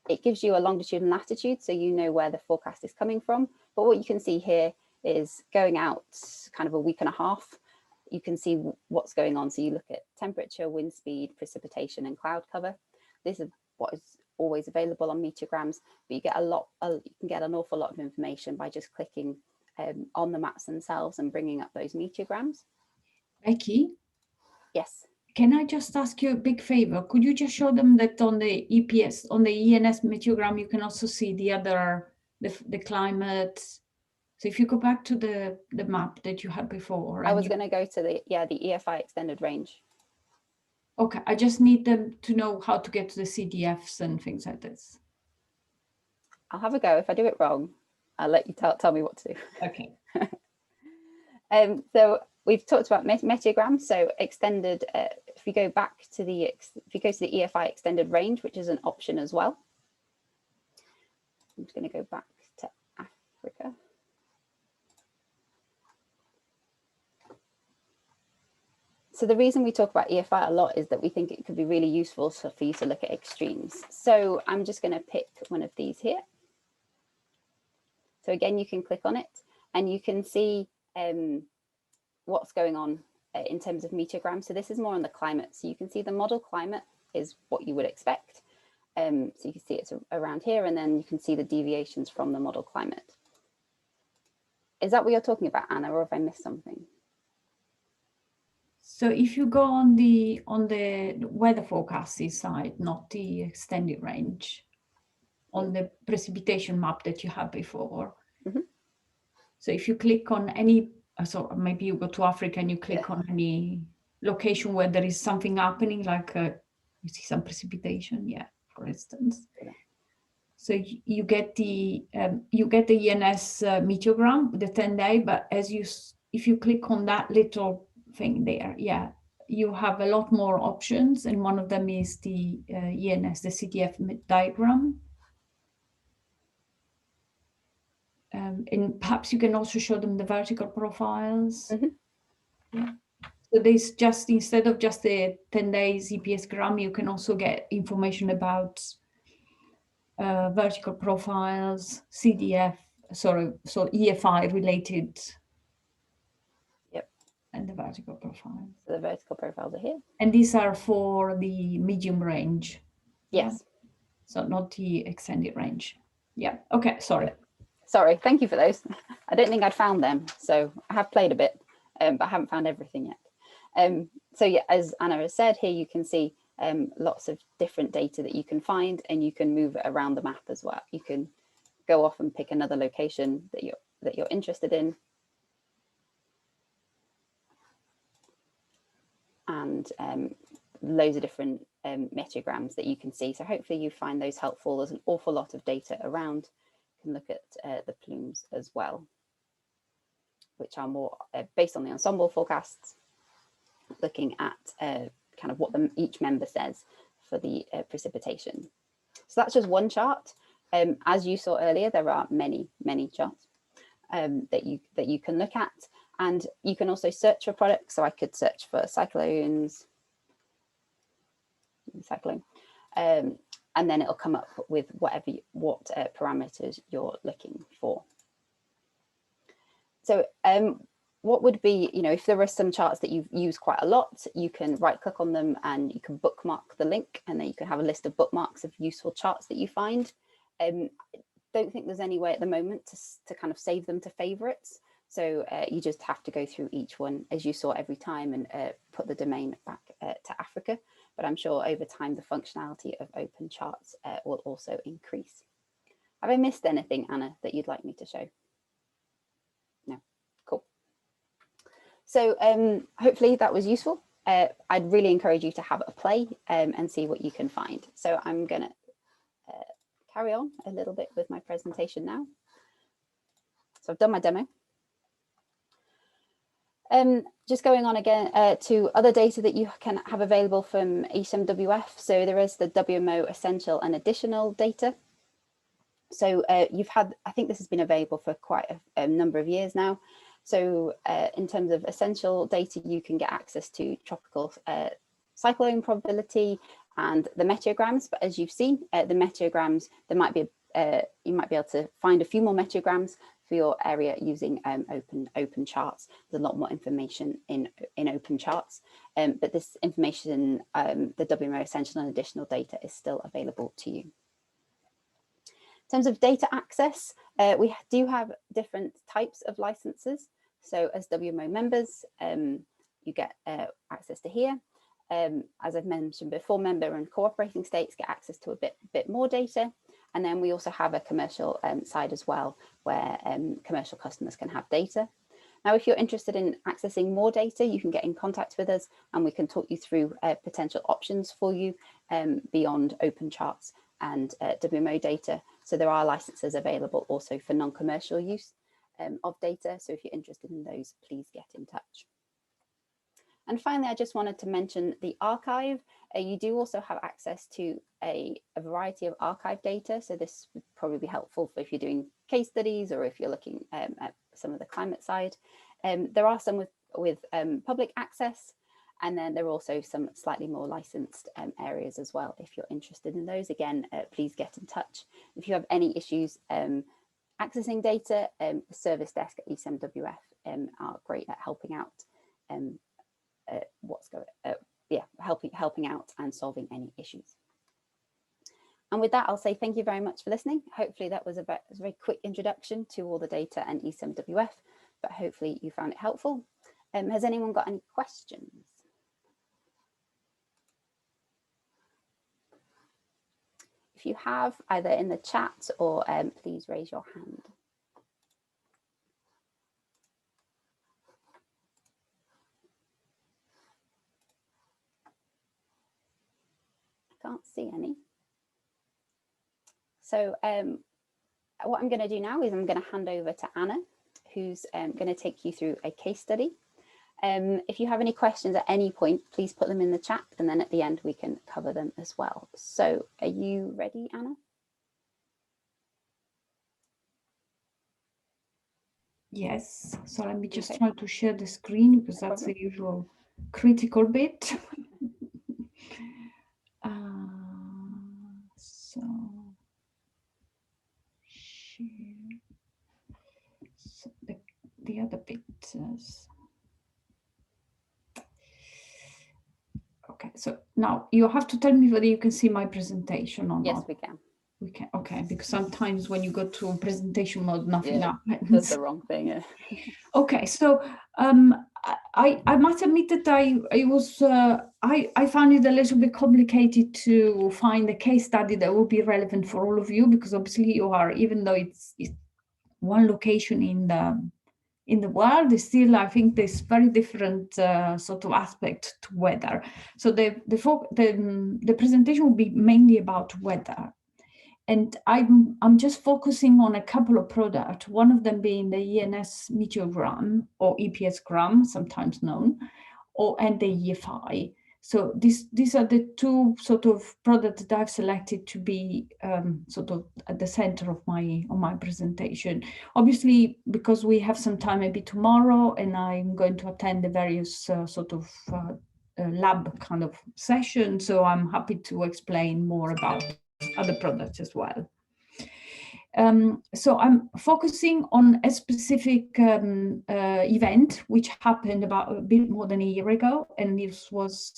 It gives you a longitude and latitude, so you know where the forecast is coming from. But what you can see here is going out kind of a week and a half. You can see what's going on. So you look at temperature, wind speed, precipitation, and cloud cover. This is what is always available on meteograms, but you get you can get an awful lot of information by just clicking on the maps themselves and bringing up those meteograms. Becky? Yes. Can I just ask you a big favor? Could you just show them that on the EPS, on the ENS meteogram, you can also see the other, the climate. So if you go back to the map that you had before. I was going to go to the EFI extended range. Okay, I just need them to know how to get to the CDFs and things like this. I'll have a go. If I do it wrong, I'll let you tell me what to do. Okay. So we've talked about meteograms. So extended, if you go back to the EFI extended range, which is an option as well. I'm just going to go back to Africa. So the reason we talk about EFI a lot is that we think it could be really useful for you to look at extremes. So I'm just going to pick one of these here. So again, you can click on it and you can see what's going on in terms of meteograms. So this is more on the climate. So you can see the model climate is what you would expect. So you can see it's around here, and then you can see the deviations from the model climate. Is that what you're talking about, Anna, or have I missed something? So if you go on the weather forecasting side, not the extended range, on the precipitation map that you had before. Mm-hmm. So if you click on any, so maybe you go to Africa and you click on any location where there is something happening, like you see some precipitation, for instance. Yeah. So you get the ENS meteogram, the 10-day, but if you click on that little thing there, you have a lot more options, and one of them is the ENS, the CDF diagram. And perhaps you can also show them the vertical profiles. Mm-hmm. Yeah. So there's just, instead of just the 10 days EPS gram, you can also get information about vertical profiles, CDF, so EFI related. Yep. And the vertical profiles. So the vertical profiles are here. And these are for the medium range. Yes. So not the extended range. Yeah. Okay. Sorry. Sorry. Thank you for those. I don't think I'd found them. So I have played a bit, but I haven't found everything yet. So yeah, as Anna has said, here you can see lots of different data that you can find, and you can move it around the map as well. You can go off and pick another location that you're interested in. And and loads of different meteograms that you can see. So hopefully you find those helpful. There's an awful lot of data around. You can look at the plumes as well, which are more based on the ensemble forecasts, looking at kind of what each member says for the precipitation. So that's just one chart. As you saw earlier, there are many charts that you can look at, and you can also search for products. So I could search for cyclone, and then it'll come up with what parameters you're looking for. So what would be, if there are some charts that you've used quite a lot, you can right click on them and you can bookmark the link, and then you can have a list of bookmarks of useful charts that you find. Don't think there's any way at the moment to kind of save them to favorites. So you just have to go through each one as you saw every time and put the domain back to Africa. But I'm sure over time, the functionality of open charts will also increase. Have I missed anything, Anna, that you'd like me to show? No, cool. So hopefully that was useful. I'd really encourage you to have a play and see what you can find. So I'm gonna carry on a little bit with my presentation now. So I've done my demo. Just going on again to other data that you can have available from Ecmwf. So there is the WMO essential and additional data. So you've had, I think this has been available for quite a number of years now. So in terms of essential data, you can get access to tropical cyclone probability and the meteograms. But as you've seen, the meteograms, there might be you might be able to find a few more meteograms for your area using open charts. There's a lot more information in open charts, but this information, the WMO essential and additional data, is still available to you. In terms of data access, we do have different types of licenses. So as WMO members, you get access to here. As I've mentioned before, member and cooperating states get access to a bit more data. And then we also have a commercial side as well, where commercial customers can have data. Now, if you're interested in accessing more data, you can get in contact with us and we can talk you through potential options for you beyond open charts and WMO data. So there are licenses available also for non-commercial use of data. So if you're interested in those, please get in touch. And finally, I just wanted to mention the archive. You do also have access to a variety of archive data. So this would probably be helpful for if you're doing case studies or if you're looking at some of the climate side. There are some with public access, and then there are also some slightly more licensed areas as well. If you're interested in those, again, please get in touch. If you have any issues accessing data, the service desk at Ecmwf are great at helping out. Helping out and solving any issues. And with that, I'll say thank you very much for listening. Hopefully that was a very quick introduction to all the data and Ecmwf, but hopefully you found it helpful. Has anyone got any questions? If you have, either in the chat or please raise your hand. Can't see any. So what I'm going to do now is I'm going to hand over to Anna, who's going to take you through a case study. If you have any questions at any point, please put them in the chat, and then at the end we can cover them as well. So are you ready, Anna? Yes, so let me just try to share the screen because that's the usual critical bit. So share. So the other bit is okay. So now you have to tell me whether you can see my presentation or not. Yes, we can. We can. Okay, because sometimes when you go to presentation mode, nothing happens. That's the wrong thing. Yeah. Okay, so I must admit that I found it a little bit complicated to find a case study that would be relevant for all of you, because obviously you are, even though it's one location in in the world. Is still, I think, there's very different sort of aspect to weather. So the presentation will be mainly about weather. And I'm just focusing on a couple of products, one of them being the ENS meteogram or EPS gram, sometimes known, and the EFI. So these are the two sort of products that I've selected to be sort of at the center of my presentation. Obviously, because we have some time maybe tomorrow, and I'm going to attend the various sort of lab kind of sessions, so I'm happy to explain more about other products as well. So I'm focusing on a specific event which happened about a bit more than a year ago, and this was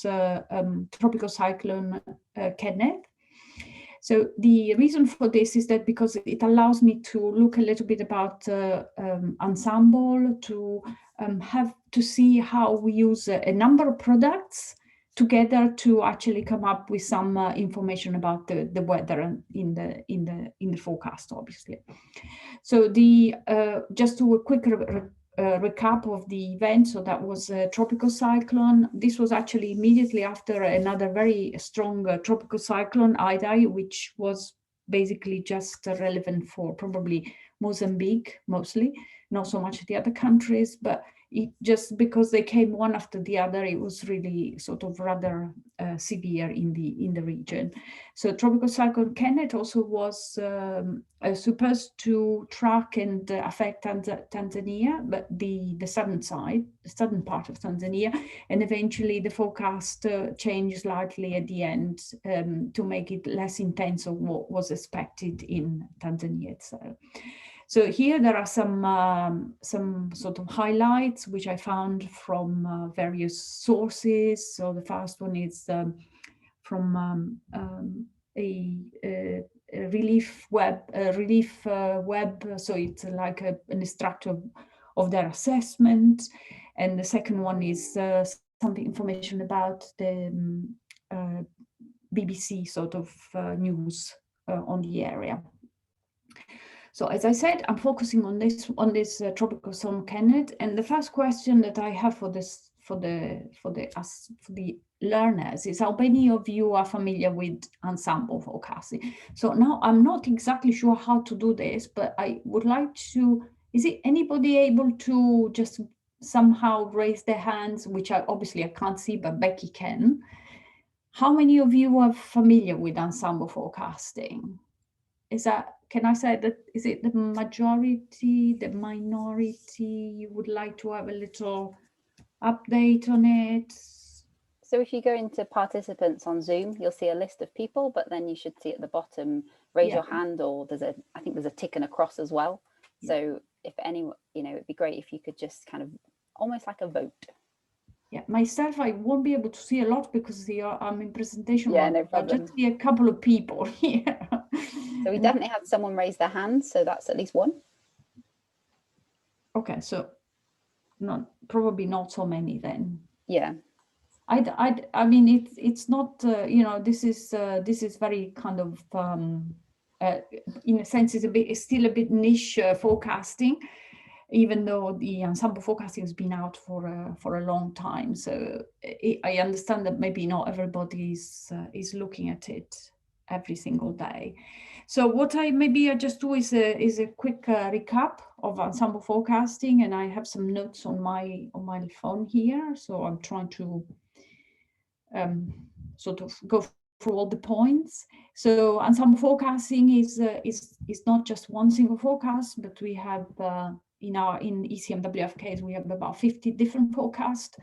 tropical cyclone Kenneth. So the reason for this is that because it allows me to look a little bit about Ensemble, to have to see how we use a number of products together to actually come up with some information about the weather in the forecast, obviously. So just to a quick recap of the event. So that was a tropical cyclone. This was actually immediately after another very strong tropical cyclone, Idai, which was basically just relevant for probably Mozambique mostly, not so much the other countries, but it just because they came one after the other, it was really sort of rather severe in the region. So tropical cyclone Kenneth also was supposed to track and affect Tanzania, but the southern side, the southern part of Tanzania, and eventually the forecast changed slightly at the end to make it less intense of what was expected in Tanzania itself. So here there are some sort of highlights which I found from various sources. So the first one is from a relief web. So it's like an extract of their assessment, and the second one is something information about the BBC sort of news on the area. So as I said, I'm focusing on this tropical storm Kenneth, and the first question that I have for the learners is how many of you are familiar with Ensemble Forecasting? So now I'm not exactly sure how to do this, but I would like to. Is it anybody able to just somehow raise their hands, which I can't see, but Becky can. How many of you are familiar with Ensemble Forecasting? Can I say that, is it the majority, the minority? You would like to have a little update on it? So if you go into participants on Zoom, you'll see a list of people, but then you should see at the bottom, raise your hand, or I think there's a tick and a cross as well. So if anyone, it'd be great if you could just kind of, almost like a vote. Yeah, myself, I won't be able to see a lot because I'm in presentation mode. No problem. I'll just see a couple of people here. So we definitely had someone raise their hand, so that's at least one. Okay, so probably not so many then. Yeah. I mean, it's not, this is very kind of, in a sense, it's still a bit niche forecasting, even though the Ensemble Forecasting has been out for a long time. So I understand that maybe not everybody is looking at it every single day. So what I just do is a quick recap of Ensemble Forecasting, and I have some notes on my phone here. So I'm trying to sort of go through all the points. So Ensemble Forecasting is not just one single forecast, but we have in ECMWF case, we have about 50 different forecasts,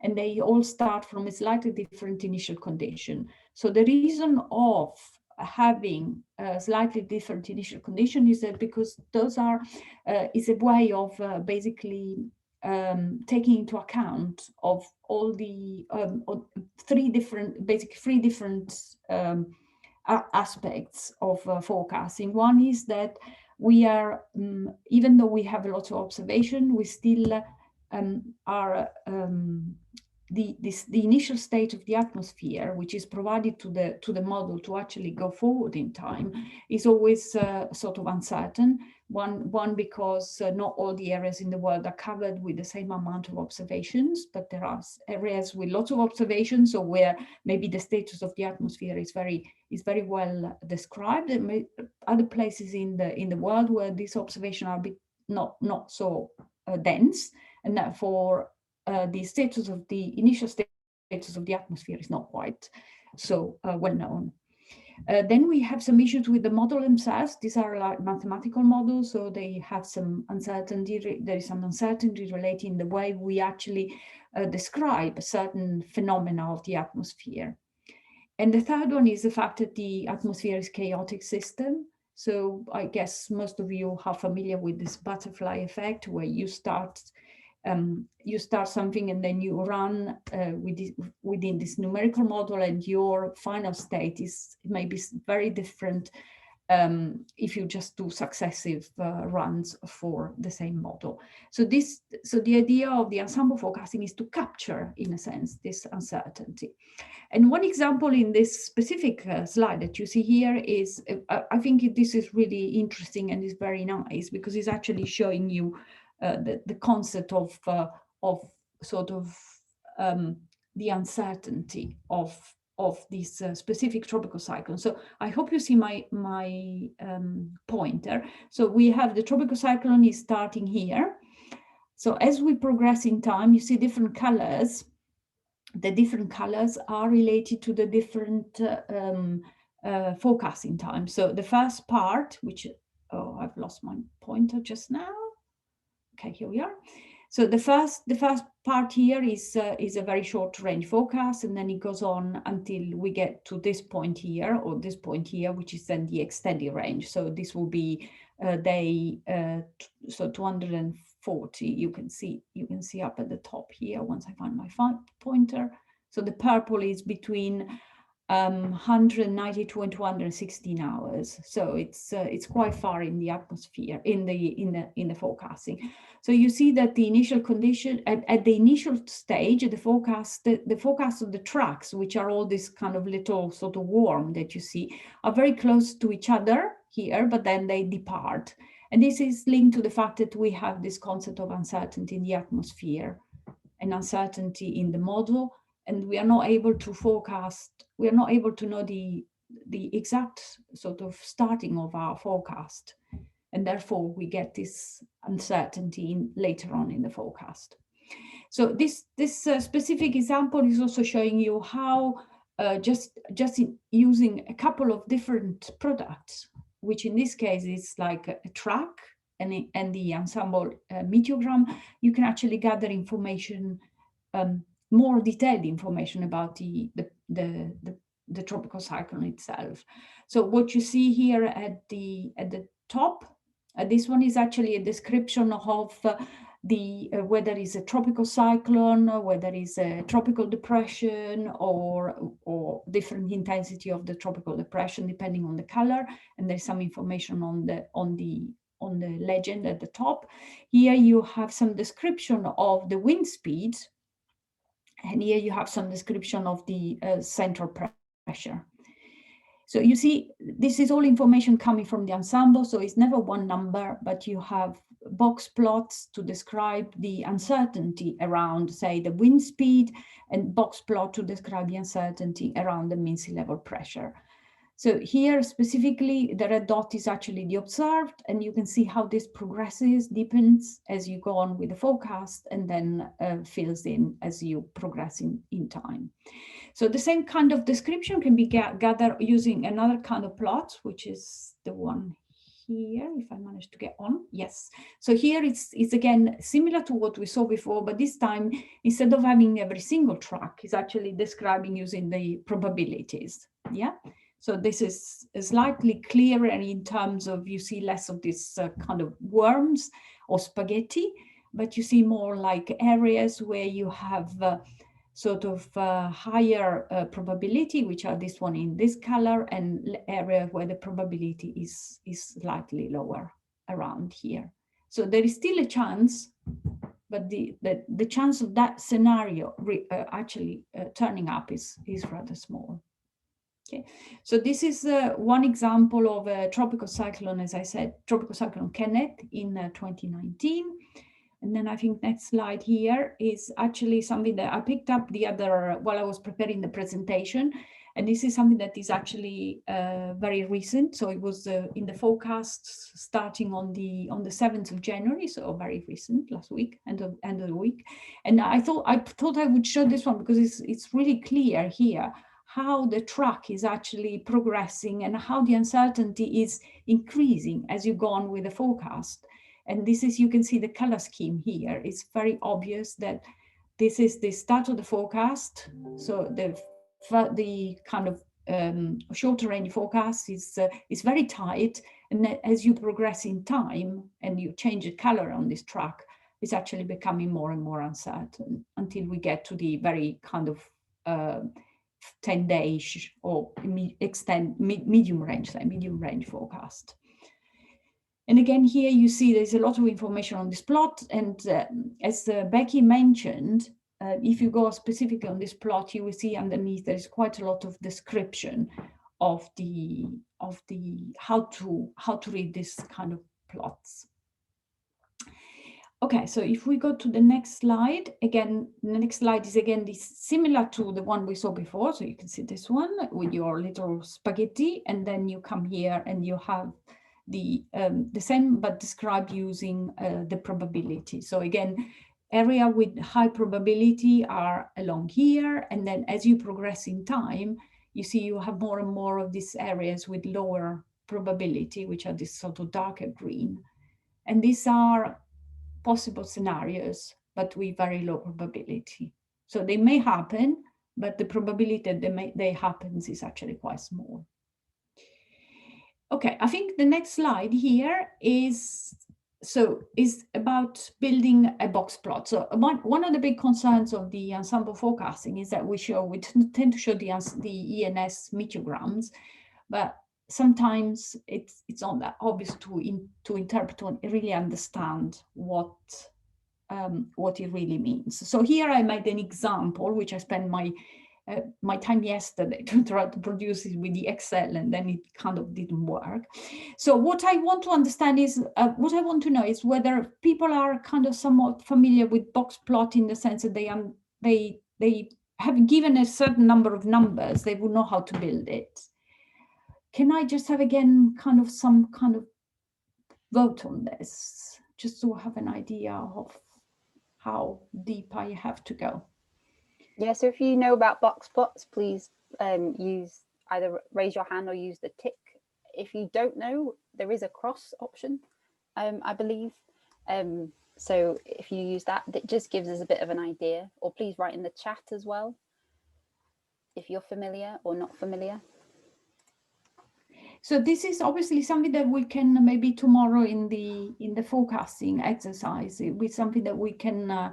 and they all start from a slightly different initial condition. So the reason of having a slightly different initial condition is that because those is a way of basically taking into account of all the three different aspects of forecasting. One is that we are, even though we have a lot of observation, we still are the initial state of the atmosphere, which is provided to the model to actually go forward in time, is always sort of uncertain. One because not all the areas in the world are covered with the same amount of observations, but there are areas with lots of observations, or where maybe the status of the atmosphere is very well described. And other places in the world where these observations are not so dense, and therefore the status of the initial status of the atmosphere is not quite so well known. Then we have some issues with the model themselves. These are like mathematical models, so they have some uncertainty. There is some uncertainty relating the way we actually describe certain phenomena of the atmosphere. And the third one is the fact that the atmosphere is a chaotic system. So I guess most of you are familiar with this butterfly effect, where you start something and then you run within this numerical model, and your final state is maybe very different if you just do successive runs for the same model. So the idea of the ensemble forecasting is to capture, in a sense, this uncertainty. And one example in this specific slide that you see here is, I think this is really interesting and is very nice, because it's actually showing you the concept of sort of the uncertainty of this specific tropical cyclone. So I hope you see my pointer. So we have the tropical cyclone is starting here. So as we progress in time, you see different colors. The different colors are related to the different forecasting time. So the first part, which, oh, I've lost my pointer just now. Okay, here we are. So the first part here is a very short range forecast, and then it goes on until we get to this point here, or this point here, which is then the extended range. So this will be day so 240. You can see up at the top here once I find my pointer. So the purple is between 192 and 216 hours. So it's quite far in the atmosphere, in the forecasting. So you see that the initial condition at the initial stage, the forecast of the tracks, which are all this kind of little sort of worm that you see, are very close to each other here, but then they depart. And this is linked to the fact that we have this concept of uncertainty in the atmosphere and uncertainty in the model, and we are not able to forecast, we are not able to know the exact sort of starting of our forecast. And therefore we get this uncertainty later on in the forecast. So this specific example is also showing you how just in using a couple of different products, which in this case is like a track and the ensemble meteogram, you can actually gather information, more detailed information about the tropical cyclone itself. So what you see here at the top, this one is actually a description of whether it's a tropical cyclone, whether it's a tropical depression, or different intensity of the tropical depression depending on the color. And there's some information on the legend at the top. Here you have some description of the wind speeds, and here you have some description of the central pressure. So you see, this is all information coming from the ensemble, so it's never one number, but you have box plots to describe the uncertainty around, say, the wind speed, and box plot to describe the uncertainty around the mean sea level pressure. So here specifically, the red dot is actually the observed, and you can see how this progresses, deepens as you go on with the forecast, and then fills in as you progress in time. So the same kind of description can be gathered using another kind of plot, which is the one here, if I manage to get on. Yes. So here it's again similar to what we saw before, but this time, instead of having every single track, it's actually describing using the probabilities. Yeah. So this is slightly clearer in terms of, you see less of this kind of worms or spaghetti, but you see more like areas where you have sort of higher probability, which are this one in this color, and area where the probability is slightly lower around here. So there is still a chance, but the chance of that scenario actually turning up is rather small. Okay, so this is one example of a tropical cyclone, as I said, tropical cyclone Kenneth in 2019. And then I think next slide here is actually something that I picked up the other, while I was preparing the presentation. And this is something that is actually very recent. So it was in the forecasts starting on the 7th of January, so very recent, last week, end of the week. And I thought I would show this one because it's really clear here how the track is actually progressing and how the uncertainty is increasing as you go on with the forecast. And this is, you can see the color scheme here. It's very obvious that this is the start of the forecast. So the kind of shorter range forecast is very tight. And as you progress in time and you change the color on this track, it's actually becoming more and more uncertain until we get to the very kind of 10-day-ish or medium range forecast. And again, here you see there's a lot of information on this plot. And as Becky mentioned, if you go specifically on this plot, you will see underneath there is quite a lot of description of the how to read this kind of plots. Okay, so if we go to the next slide, again, the next slide is again similar to the one we saw before. So you can see this one with your little spaghetti, and then you come here and you have the same but described using the probability. So again, area with high probability are along here, and then as you progress in time, you see you have more and more of these areas with lower probability, which are this sort of darker green. And these are possible scenarios, but with very low probability. So they may happen, but the probability that they happens is actually quite small. Okay, I think the next slide here is about building a box plot. So one of the big concerns of the ensemble forecasting is that we tend to show the ENS meteograms, but sometimes it's not that obvious to interpret and really understand what it really means. So here I made an example, which I spent my time yesterday to try to produce it with the Excel, and then it kind of didn't work. So what I want to understand is, what I want to know is whether people are kind of somewhat familiar with box plot in the sense that they have given a certain number of numbers, they would know how to build it. Can I just have again kind of some kind of vote on this, just to have an idea of how deep I have to go? Yeah, so if you know about box plots, please use either raise your hand or use the tick. If you don't know, there is a cross option, I believe. So if you use that, that just gives us a bit of an idea. Or please write in the chat as well, if you're familiar or not familiar. So this is obviously something that we can maybe tomorrow in the forecasting exercise with something that we can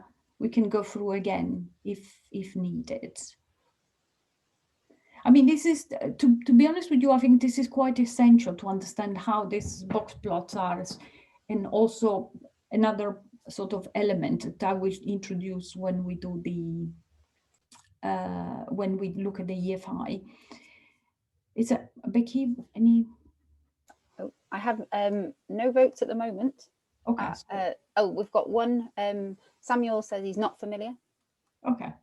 go through again if needed. I mean, this is to be honest with you, I think this is quite essential to understand how these box plots are, and also another sort of element that I will introduce when we do when we look at the EFI. Is it Becky? Any? Oh, I have no votes at the moment. Okay. Oh, we've got one. Samuel says he's not familiar. Okay.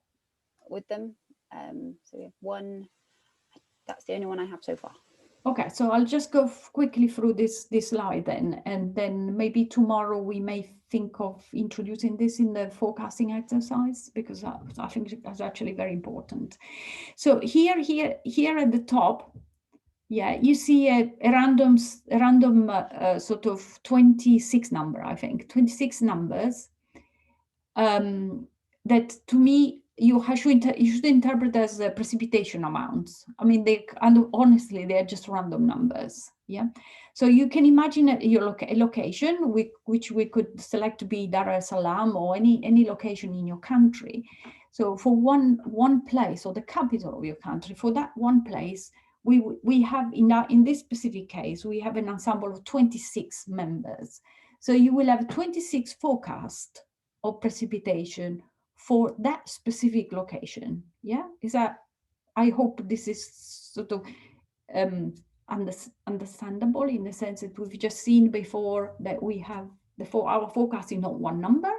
With them. So we have one. That's the only one I have so far. Okay, so I'll just go quickly through this slide then, and then maybe tomorrow we may think of introducing this in the forecasting exercise, because I think that's actually very important. So here at the top, yeah, you see a random sort of 26 number, I think, 26 numbers that to me, you should interpret as precipitation amounts. I mean, honestly, they're just random numbers. Yeah. So you can imagine a location which we could select to be Dar es Salaam or any location in your country. So for one place, or the capital of your country, for that one place, we have in this specific case, we have an ensemble of 26 members. So you will have 26 forecast of precipitation for that specific location. Yeah, is that I hope this is sort of understandable in the sense that we've just seen before that we have our forecast is not one number,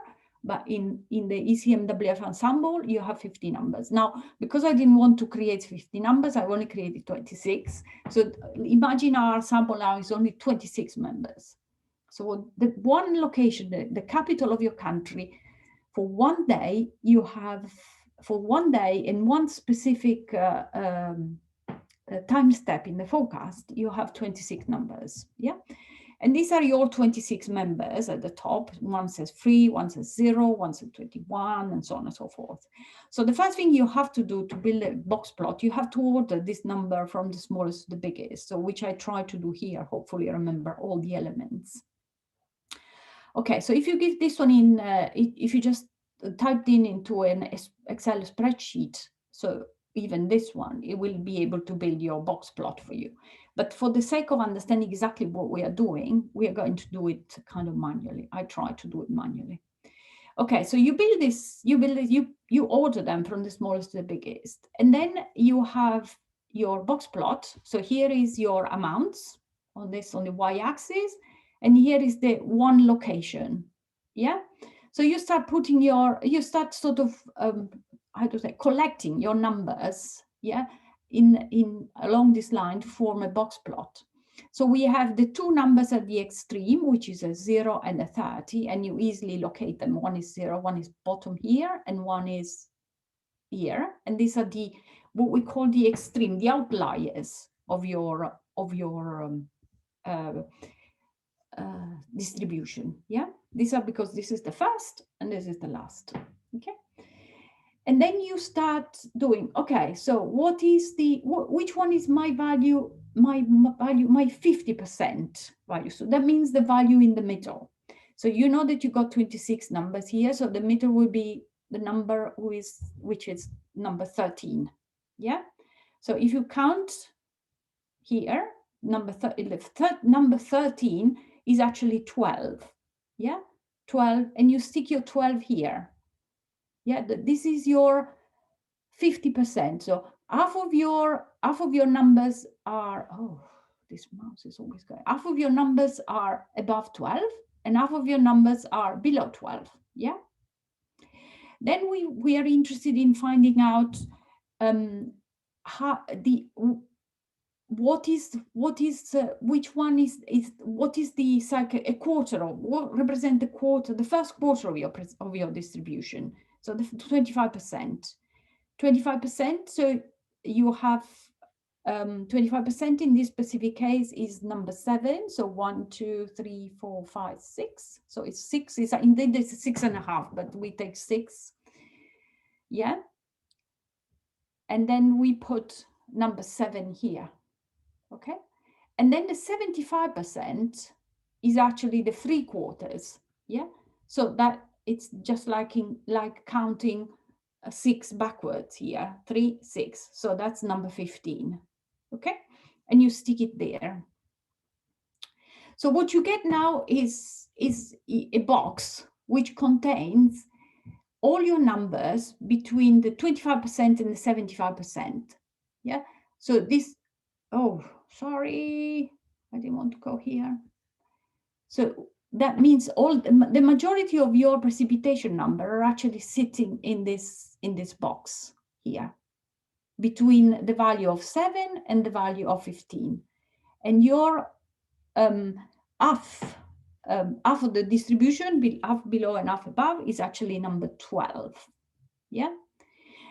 but in the ECMWF ensemble, you have 50 numbers. Now, because I didn't want to create 50 numbers, I only created 26. So imagine our sample now is only 26 members. So the one location, the capital of your country, for one day, you have, for one day in one specific time step in the forecast, you have 26 numbers, yeah? And these are your 26 members at the top. One says 3, one says 0, one says 21, and so on and so forth. So the first thing you have to do to build a box plot, you have to order this number from the smallest to the biggest, so which I try to do here. Hopefully remember all the elements. Okay, so if you give this one in, if you just typed into an Excel spreadsheet, so even this one, it will be able to build your box plot for you. But for the sake of understanding exactly what we are doing, we are going to do it kind of manually. I try to do it manually. Okay, so you build this, you order them from the smallest to the biggest. And then you have your box plot. So here is your amounts on this, on the y-axis. And here is the one location, yeah? So you start putting you start sort of, how to say, collecting your numbers, yeah, along this line to form a box plot. So we have the two numbers at the extreme, which is a 0 and a 30, and you easily locate them. One is 0, one is bottom here, and one is here. And these are what we call the extreme, the outliers of your distribution, yeah? These are because this is the first and this is the last, okay? And then you start doing, okay, so what is which one is my value, my 50% value? So that means the value in the middle. So you know that you got 26 numbers here, so the middle will be the number which is number 13, yeah? So if you count here, number 13 is actually 12, yeah? 12, and you stick your 12 here. Yeah, this is your 50%. So half of your numbers are, oh, this mouse is always going. Half of your numbers are above 12 and half of your numbers are below 12, yeah? Then we are interested in finding out what is the cycle, a quarter of, what represent the quarter, the first quarter of your distribution. So the 25%. 25%, so you have 25% in this specific case is number 7. So 1, 2, 3, 4, 5, 6. So it's 6, indeed it's 6.5, but we take 6. Yeah. And then we put number 7 here. Okay. And then the 75% is actually the 3/4. Yeah. So that it's just like counting 6 backwards here, 3, 6. So that's number 15. Okay. And you stick it there. So what you get now is a box which contains all your numbers between the 25% and the 75%. Yeah. So this, oh, sorry, I didn't want to go here. So that means the majority of your precipitation number are actually sitting in this box here, between the value of 7 and the value of 15. And your half of the distribution, half below and half above, is actually number 12. Yeah.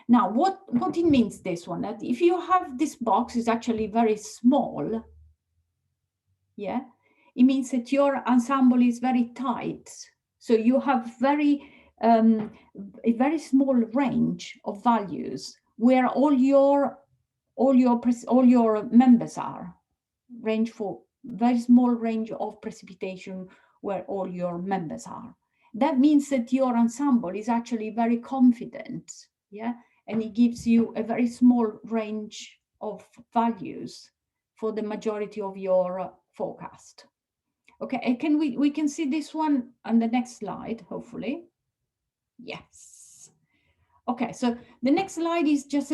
Now, what it means, this one, that if you have this box is actually very small, yeah, it means that your ensemble is very tight. So you have a very small range of values where all your members are. Range for very small range of precipitation where all your members are. That means that your ensemble is actually very confident, yeah, and it gives you a very small range of values for the majority of your forecast. Okay, and we can see this one on the next slide, hopefully. Yes. Okay, so the next slide is just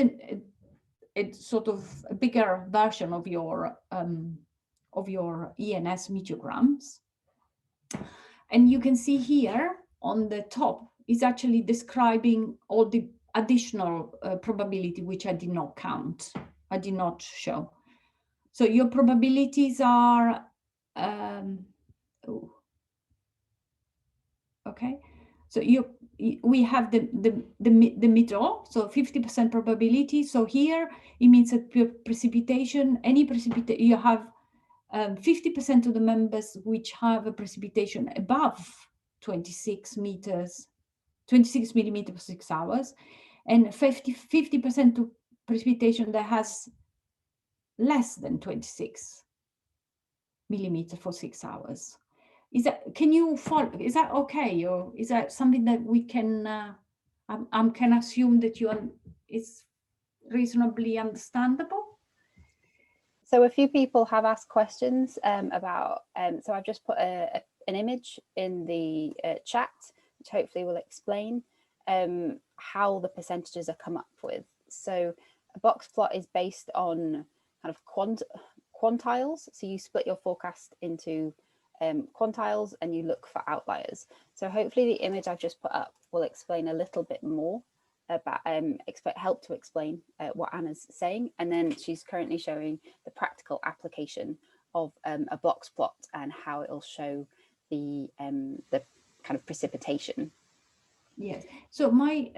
it's sort of a bigger version of your ENS meteograms. And you can see here on the top is actually describing all the additional probability, which I did not count, I did not show. So your probabilities are, okay. So we have the middle, so 50% probability. So here it means that precipitation, any precipitation, you have 50% of the members which have a precipitation above 26 millimeters per 6 hours, and 50% to precipitation that has less than 26 millimeters for 6 hours. Is that, can you follow, is that okay, or is that something that we can, I can assume that it's reasonably understandable? So a few people have asked questions about, so I've just put an image in the chat, which hopefully will explain how the percentages are come up with. So a box plot is based on kind of quantiles. So you split your forecast into quantiles and you look for outliers. So hopefully the image I've just put up will explain a little bit more about, help to explain what Anna's saying. And then she's currently showing the practical application of a box plot and how it will show the kind of precipitation. Yes. So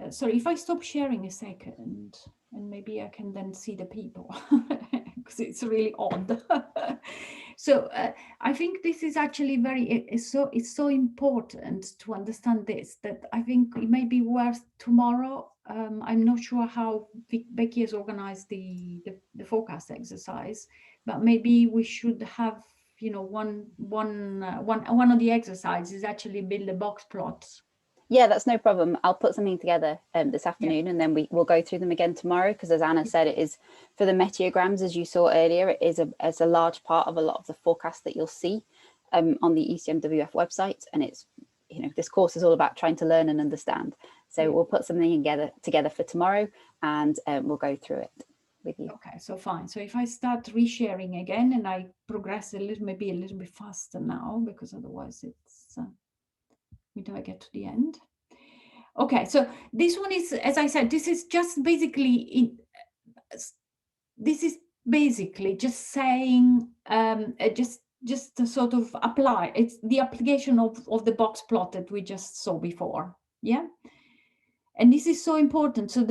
sorry, if I stop sharing a second, and maybe I can then see the people, because it's really odd. So I think this is actually it's so important to understand this, that I think it may be worth tomorrow. I'm not sure how Becky has organized the forecast exercise, but maybe we should have, you know, one of the exercises actually build a box plot. Yeah, that's no problem. I'll put something together this afternoon, and then we'll go through them again tomorrow, because as Anna said, it is for the meteograms, as you saw earlier, it is a large part of a lot of the forecast that you'll see on the ECMWF website. And it's, you know, this course is all about trying to learn and understand. So we'll put something together for tomorrow, and we'll go through it with you. Okay, so fine. So if I start resharing again and I progress maybe a little bit faster now, because otherwise it's we never get to the end. Okay, so this one is, as I said, this is just basically just saying, just to sort of apply. It's the application of the box plot that we just saw before. Yeah. And this is so important. So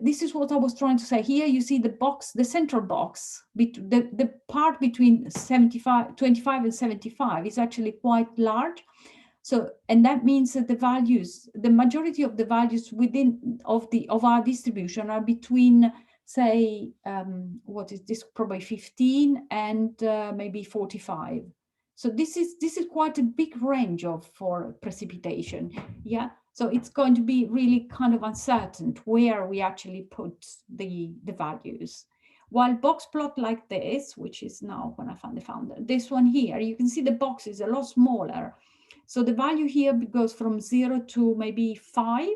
this is what I was trying to say. Here you see the box, the central box, the part between 25 and 75 is actually quite large. So, and that means that the majority of the values of our distribution are between, say, what is this? Probably 15 and maybe 45. So this is quite a big range for precipitation. Yeah. So it's going to be really kind of uncertain where we actually put the values. While box plot like this, which is now when I found this one here, you can see the box is a lot smaller. So the value here goes from 0 to maybe 5,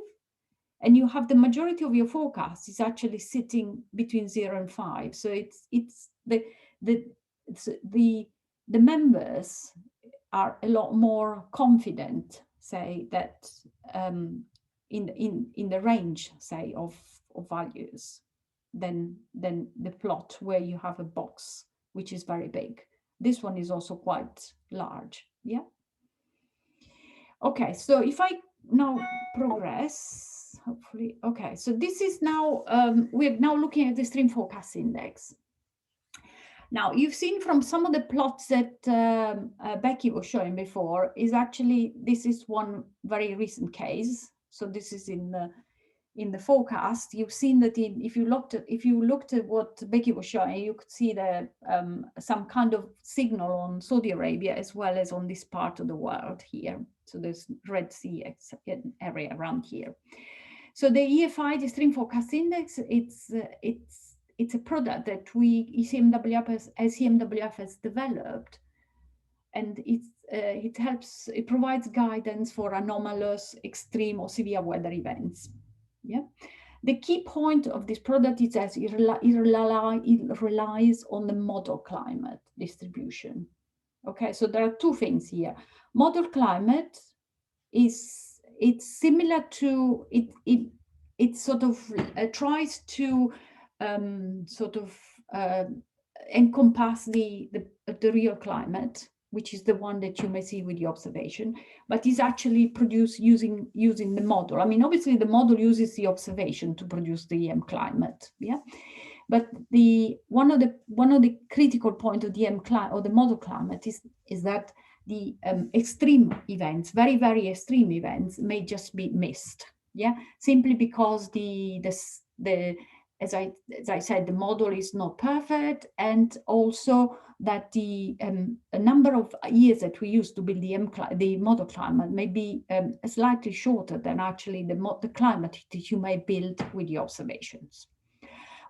and you have the majority of your forecast is actually sitting between 0 and 5. So it's the members are a lot more confident, say, that in the range, say, of values than the plot where you have a box which is very big. This one is also quite large. Yeah. Okay, so if I now progress, hopefully, okay, so this is now, we're now looking at the stream forecast index. Now, you've seen from some of the plots that Becky was showing before, this is one very recent case. So this is in the forecast. You've seen that if you looked at what Becky was showing, you could see some kind of signal on Saudi Arabia as well as on this part of the world here. So there's Red Sea area around here. So the EFI, the Stream Forecast Index, it's a product that ECMWF has developed, and it provides guidance for anomalous, extreme, or severe weather events. Yeah. The key point of this product is that it relies on the model climate distribution. Okay, so there are two things here. Model climate it's similar to it sort of tries to encompass the real climate, which is the one that you may see with the observation, but is actually produced using the model. I mean, obviously the model uses the observation to produce the EM climate, yeah. But one of the critical points of the EM climate or the model climate is that the extreme events, very, very extreme events, may just be missed, yeah, simply because as I said, the model is not perfect, and also that the a number of years that we use to build the model climate may be slightly shorter than actually the climate that you may build with the observations.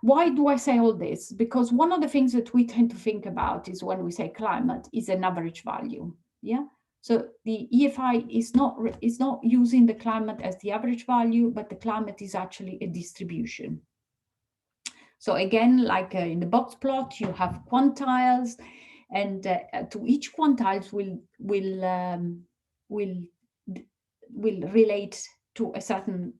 Why do I say all this? Because one of the things that we tend to think about is when we say climate is an average value, yeah? So the EFI is not using the climate as the average value, but the climate is actually a distribution. So again, like in the box plot, you have quantiles, and to each quantiles will relate to a certain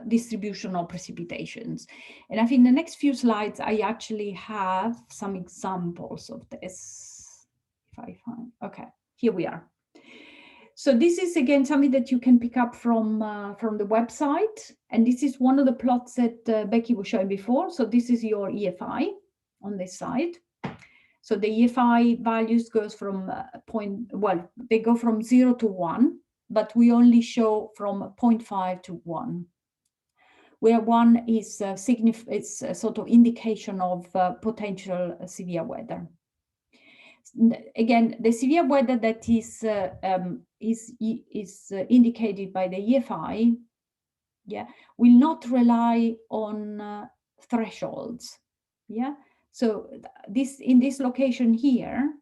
distribution of precipitations. And I think the next few slides, I actually have some examples of this. If I find, okay, here we are. So this is again something that you can pick up from the website, and this is one of the plots that Becky was showing before. So this is your EFI on this side. So the EFI values goes from they go from 0 to 1, but we only show from 0.5 to 1, where 1 is it's a sort of indication of potential severe weather. Again, the severe weather that is indicated by the EFI, yeah, will not rely on thresholds, yeah. So in this location here,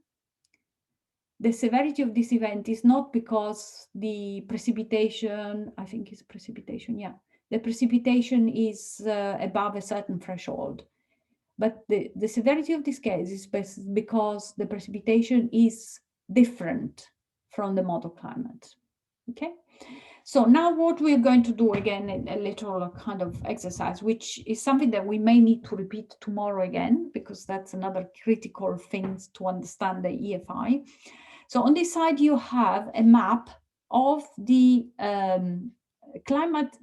the severity of this event is not because the precipitation, I think it's precipitation, yeah, the precipitation is above a certain threshold. But the severity of this case is because the precipitation is different from the model climate, okay? So now what we're going to do again, a little kind of exercise, which is something that we may need to repeat tomorrow again, because that's another critical thing to understand the EFI. So on this side, you have a map of the climate,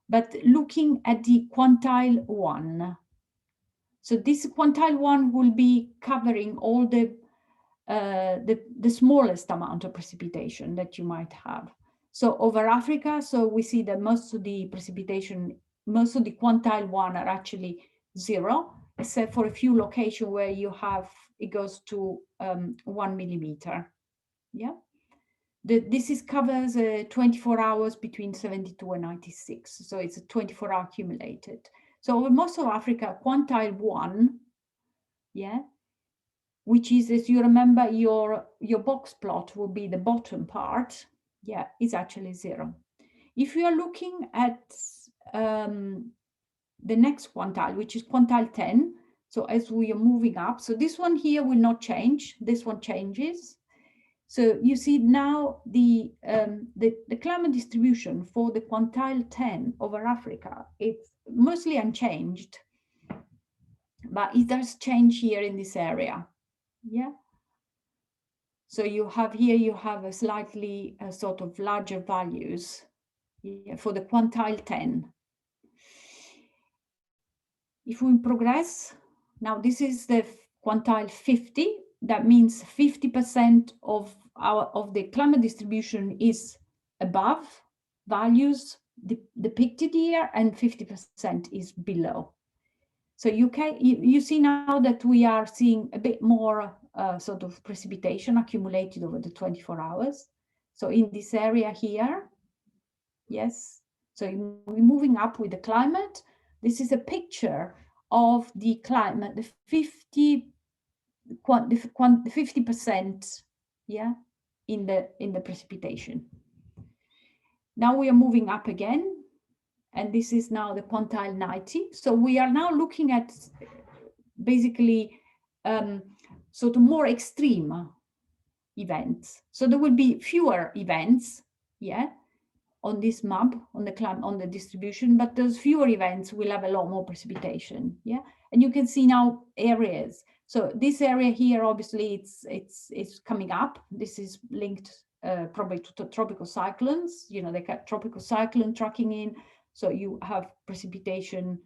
but looking at the quantile 1. So this quantile 1 will be covering all the smallest amount of precipitation that you might have. So over Africa, so we see that most of the precipitation, most of the quantile 1 are actually 0, except for a few locations where you have, it goes to 1 millimeter, yeah? This covers 24 hours between 72 and 96. So it's a 24-hour accumulated. So over most of Africa, quantile 1, yeah, which is, as you remember, your box plot will be the bottom part, yeah, is actually 0. If you are looking at the next quantile, which is quantile 10, so as we are moving up, so this one here will not change, this one changes. So you see now the climate distribution for the quantile 10 over Africa, it's mostly unchanged, but it does change here in this area, yeah. So you have here, you have a slightly sort of larger values, yeah, for the quantile 10. If we progress, now this is the quantile 50. That means 50% of the climate distribution is above values depicted here, and 50% is below. So you see now that we are seeing a bit more sort of precipitation accumulated over the 24 hours. So in this area here, yes. So we're moving up with the climate. This is a picture of the climate, the 50%, yeah, in the precipitation. Now we are moving up again, And this is now the quantile 90. So we are now looking at basically sort of more extreme events. So there will be fewer events, yeah, on this map, on the distribution, but those fewer events will have a lot more precipitation, yeah. And you can see now areas. So this area here, obviously, it's coming up. This is linked probably to tropical cyclones. You know, they got tropical cyclone tracking in, so you have precipitation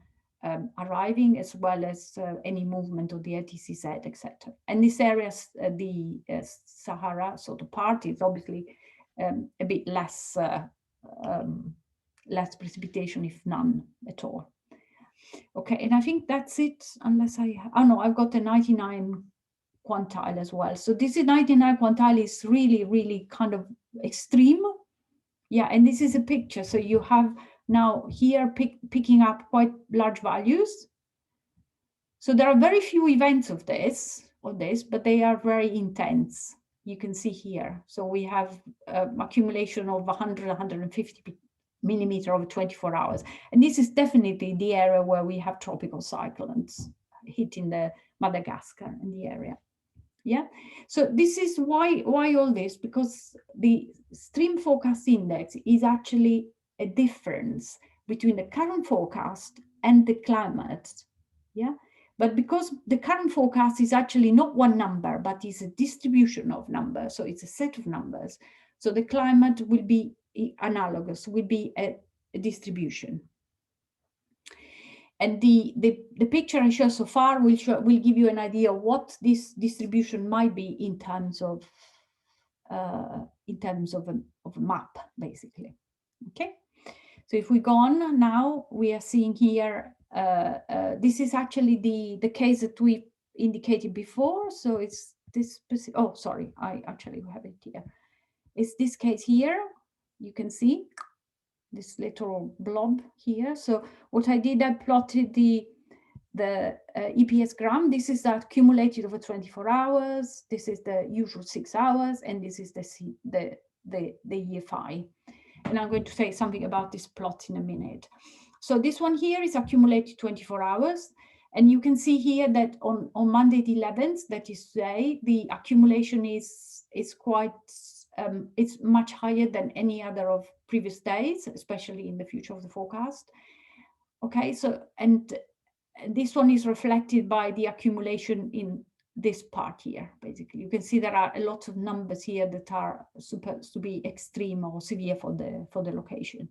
arriving, as well as any movement of the LTCZ, etc. And this area, the Sahara sort of part, is obviously a bit less less precipitation, if none at all. Okay, and I think that's it, unless oh no, I've got a 99 quantile as well. So this is 99 quantile is really, really kind of extreme. Yeah, and this is a picture. So you have now here picking up quite large values. So there are very few events of this, but they are very intense. You can see here. So we have accumulation of 100, 150 millimeter over 24 hours. And this is definitely the area where we have tropical cyclones hitting the Madagascar in the area. Yeah, so this is why all this, because the stream forecast index is actually a difference between the current forecast and the climate. Yeah, but because the current forecast is actually not one number, but is a distribution of numbers, so it's a set of numbers. So the climate will be analogous, will be a distribution. And the picture I show so far will give you an idea of what this distribution might be in terms of a map, basically. Okay, so if we go on now, we are seeing here. This is actually the case that we indicated before. So it's this specific. Oh, sorry, I actually have it here. It's this case here. You can see this little blob here. So what I did, I plotted the EPS gram. This is that accumulated over 24 hours. This is the usual 6 hours, and this is the EFI. And I'm going to say something about this plot in a minute. So this one here is accumulated 24 hours. And you can see here that on Monday the 11th, that is today, the accumulation is quite it's much higher than any other of previous days, especially in the future of the forecast. Okay, so, and this one is reflected by the accumulation in this part here, basically. You can see there are a lot of numbers here that are supposed to be extreme or severe for the location.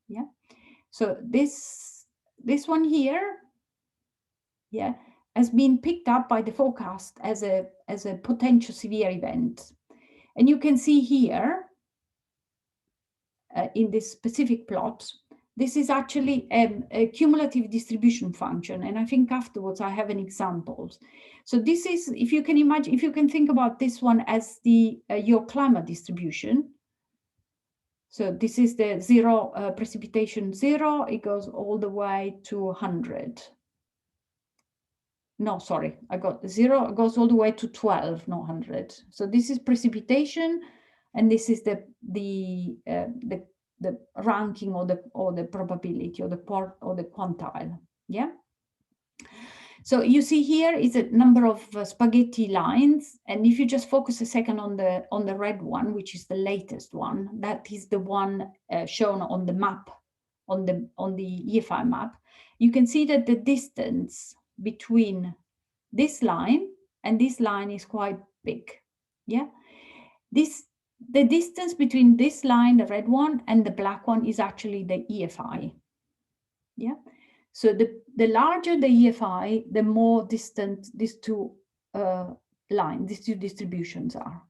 Yeah, so this one here, yeah, has been picked up by the forecast as a potential severe event. And you can see here in this specific plot, this is actually a cumulative distribution function. And I think afterwards I have an example. So this is, if you can imagine, if you can think about this one as your climate distribution. So this is the zero precipitation 0, it goes all the way to 100. No, sorry, I got 0, it goes all the way to 12, not 100. So this is precipitation, and this is the ranking or the probability or the quantile. Yeah. So you see here is a number of spaghetti lines, and if you just focus a second on the red one, which is the latest one, that is the one shown on the map, on the EFI map. You can see that the distance between this line and this line is quite big. Yeah, the distance between this line, the red one, and the black one is actually the EFI. Yeah, so the larger the EFI, the more distant these two lines, these two distributions are.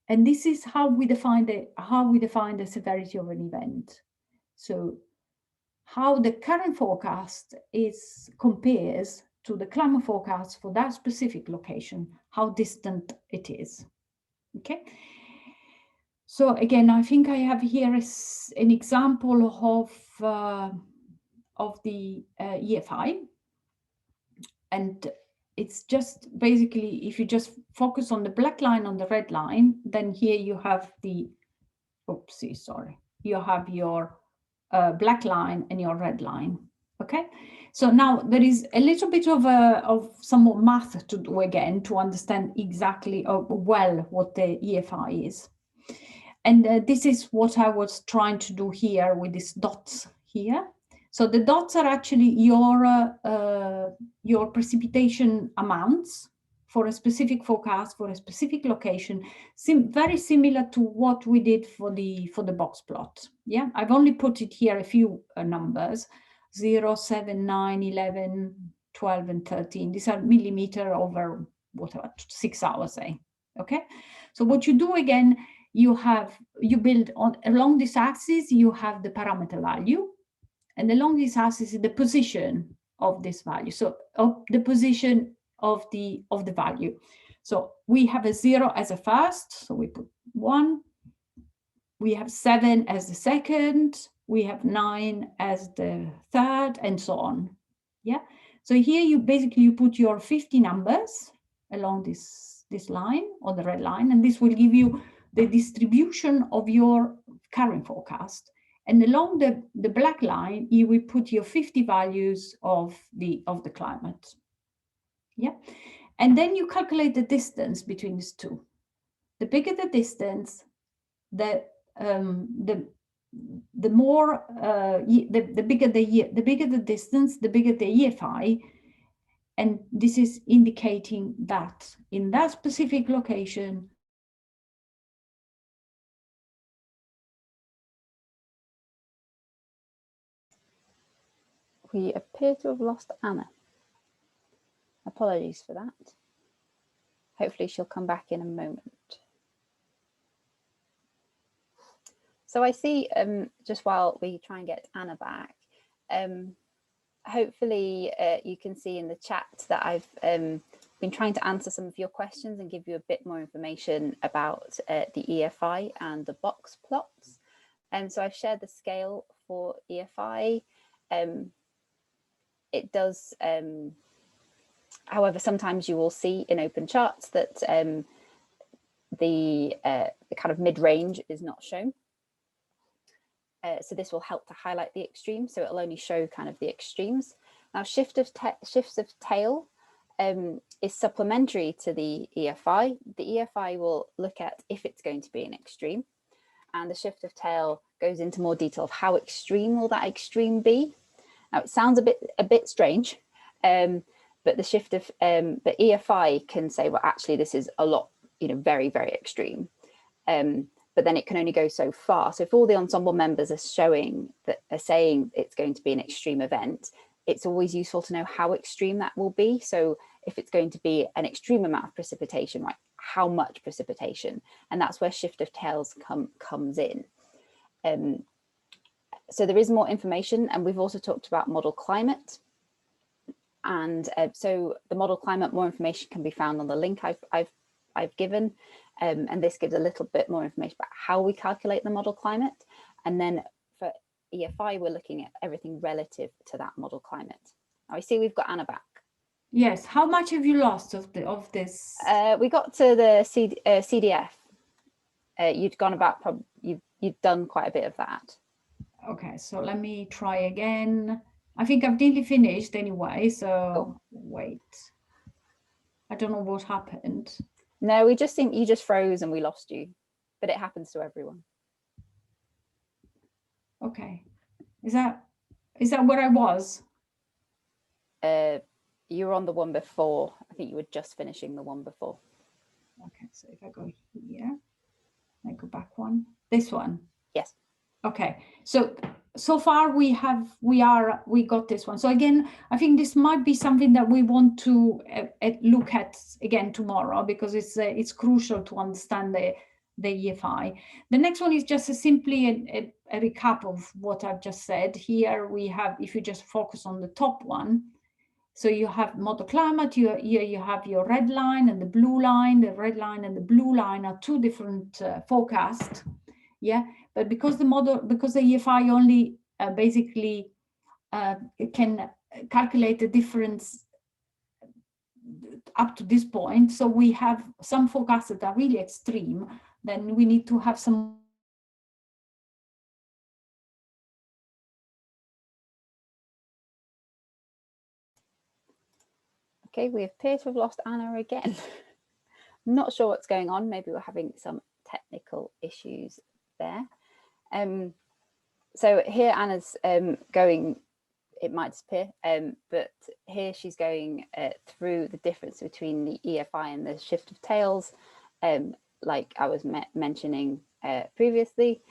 And this is how we define the severity of an event. So how the current forecast compares to the climate forecast for that specific location, how distant it is. Okay. So again, I think I have here an example of the EFI, and it's just basically, if you just focus on the black line on the red line, then here you have you have your black line and your red line. Okay, so now there is a little bit of some more math to do again to understand exactly well what the EFI is. And this is what I was trying to do here with these dots here. So the dots are actually your precipitation amounts for a specific forecast, for a specific location, very similar to what we did for the box plot. Yeah, I've only put it here a few numbers, 0, 7, 9, 11, 12, and 13. These are millimeter over whatever, 6 hours, say. Okay, so what you do again, you build along this axis, you have the parameter value, and along this axis is the position of this value. So of the position of the value. So we have a 0 as a first, so we put 1. We have 7 as the second. We have 9 as the third, and so on. Yeah. So here you put your 50 numbers along this line, or the red line, and this will give you the distribution of your current forecast. And along the black line, you will put your 50 values of the climate. Yeah, and then you calculate the distance between these two. The bigger the distance, the more the bigger the distance, the bigger the EFI, and this is indicating that in that specific location. We appear to have lost Anna. Apologies for that. Hopefully she'll come back in a moment. So I see, just while we try and get Anna back, hopefully you can see in the chat that I've been trying to answer some of your questions and give you a bit more information about the EFI and the box plots. And so I've shared the scale for EFI. It does, however, sometimes you will see in open charts that the kind of mid-range is not shown. So this will help to highlight the extremes. So it'll only show kind of the extremes. Now, shifts of tail is supplementary to the EFI. The EFI will look at if it's going to be an extreme, and the shift of tail goes into more detail of how extreme will that extreme be. Now, it sounds a bit strange, but the shift of the EFI can say, well, actually, this is a lot, very, very extreme. But then it can only go so far. So if all the ensemble members are saying it's going to be an extreme event, it's always useful to know how extreme that will be. So if it's going to be an extreme amount of precipitation, right, how much precipitation? And that's where shift of tails comes in. So there is more information, and we've also talked about model climate. And so the model climate, more information can be found on the link I've given. And this gives a little bit more information about how we calculate the model climate. And then for EFI, we're looking at everything relative to that model climate. Now I see we've got Anna back. Yes, how much have you lost of this? We got to the CDF. You'd gone about, you've done quite a bit of that. Okay, so let me try again. I think I've nearly finished anyway, so wait. I don't know what happened. No, we just think you just froze and we lost you, but it happens to everyone. Okay, is that where I was? You were on the one before. I think you were just finishing the one before. Okay, so if I go here, I go back one. This one. Yes. Okay, so far we got this one. So again, I think this might be something that we want to look at again tomorrow, because it's crucial to understand the EFI. The next one is just simply a recap of what I've just said. Here we have, if you just focus on the top one, so you have model climate, here you have your red line and the blue line. The red line and the blue line are two different forecasts. Yeah, but because the EFI only basically can calculate the difference up to this point, so we have some forecasts that are really extreme, then we need to have some Okay, we appear to have lost Anna again. Not sure what's going on. Maybe we're having some technical issues there. So here Anna's going, it might disappear, but here she's going through the difference between the EFI and the shift of tails, like I was mentioning previously.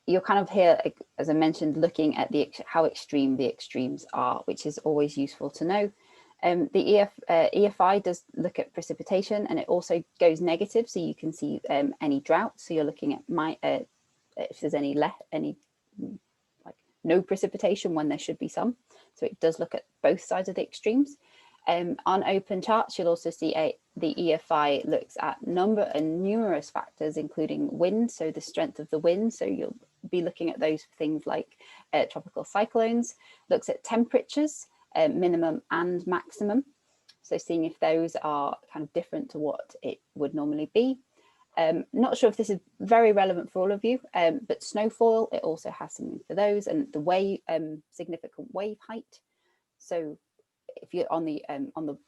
You're kind of here, as I mentioned, looking at how extreme the extremes are, which is always useful to know. The EFI does look at precipitation, and it also goes negative, so you can see any drought. So you're looking at if there's any like no precipitation when there should be some. So it does look at both sides of the extremes. On open charts, you'll also see the EFI looks at numerous factors, including wind, so the strength of the wind. So you'll be looking at those things like tropical cyclones, looks at temperatures, minimum and maximum. So seeing if those are kind of different to what it would normally be. Not sure if this is very relevant for all of you, but snowfall, it also has something for those, and the wave, significant wave height. So if you're on the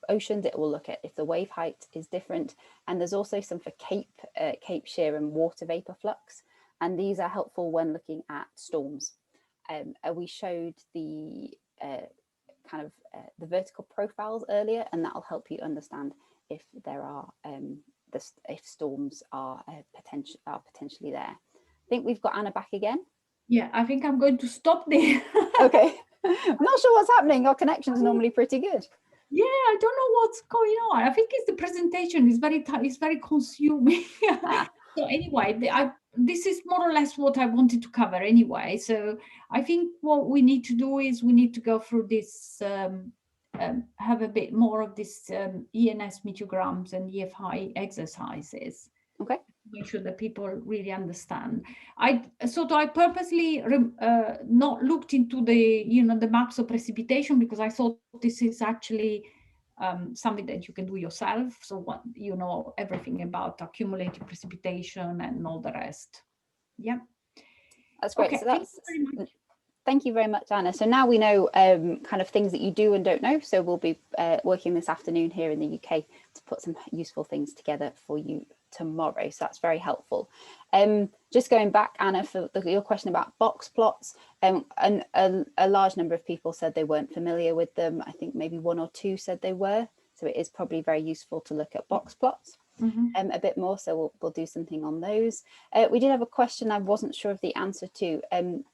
oceans, it will look at if the wave height is different. And there's also some for Cape shear and water vapor flux. And these are helpful when looking at storms. We showed the the vertical profiles earlier, and that will help you understand if there are if storms are potentially there. I think we've got Anna back again. Yeah, I think I'm going to stop there. Okay. I'm not sure what's happening. Our connection's normally pretty good. Yeah, I don't know what's going on. I think it's the presentation is very consuming. So anyway, this is more or less what I wanted to cover anyway. So I think what we need to do is we need to go through this, have a bit more of this ENS meteograms and EFI exercises. Okay. Make sure that people really understand. I purposely not looked into the the maps of precipitation, because I thought this is actually something that you can do yourself. So what everything about accumulated precipitation and all the rest. Yeah, that's great. Okay, So thank you very much, Anna. So now we know kind of things that you do and don't know. So we'll be working this afternoon here in the UK to put some useful things together for you tomorrow. So that's very helpful. Just going back, Anna, for your question about box plots, and a large number of people said they weren't familiar with them. I think maybe 1 or 2 said they were. So it is probably very useful to look at box plots. A bit more, so we'll do something on those. We did have a question I wasn't sure of the answer to.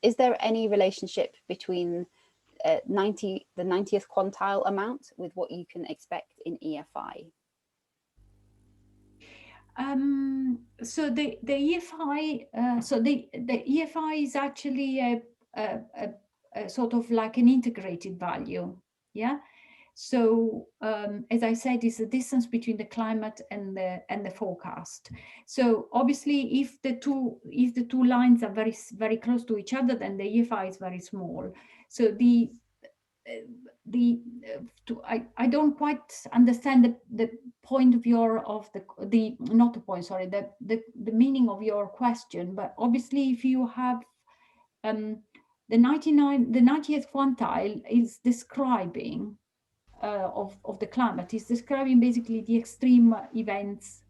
Is there any relationship between the 90th quantile amount with what you can expect in EFI? So the EFI, the EFI is actually a sort of like an integrated value, yeah. So as I said, it's the distance between the climate and the forecast. So obviously, if the two lines are very close to each other, then the EFI is very small. So I don't quite understand the point of not the point, sorry, the meaning of your question. But obviously, if you have the 90th quantile is describing of the climate, is describing basically the extreme events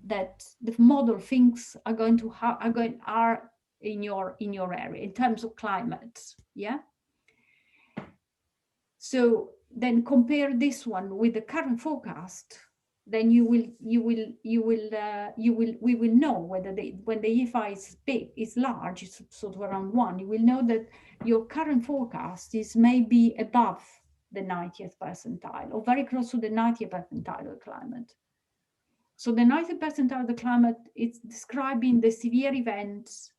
that the model thinks are in your area in terms of climate. Yeah. So then compare this one with the current forecast, then we will know whether when the EFI is large, it's sort of around 1, you will know that your current forecast is maybe above the 90th percentile or very close to the 90th percentile of the climate. So the 90th percentile of the climate is describing the severe events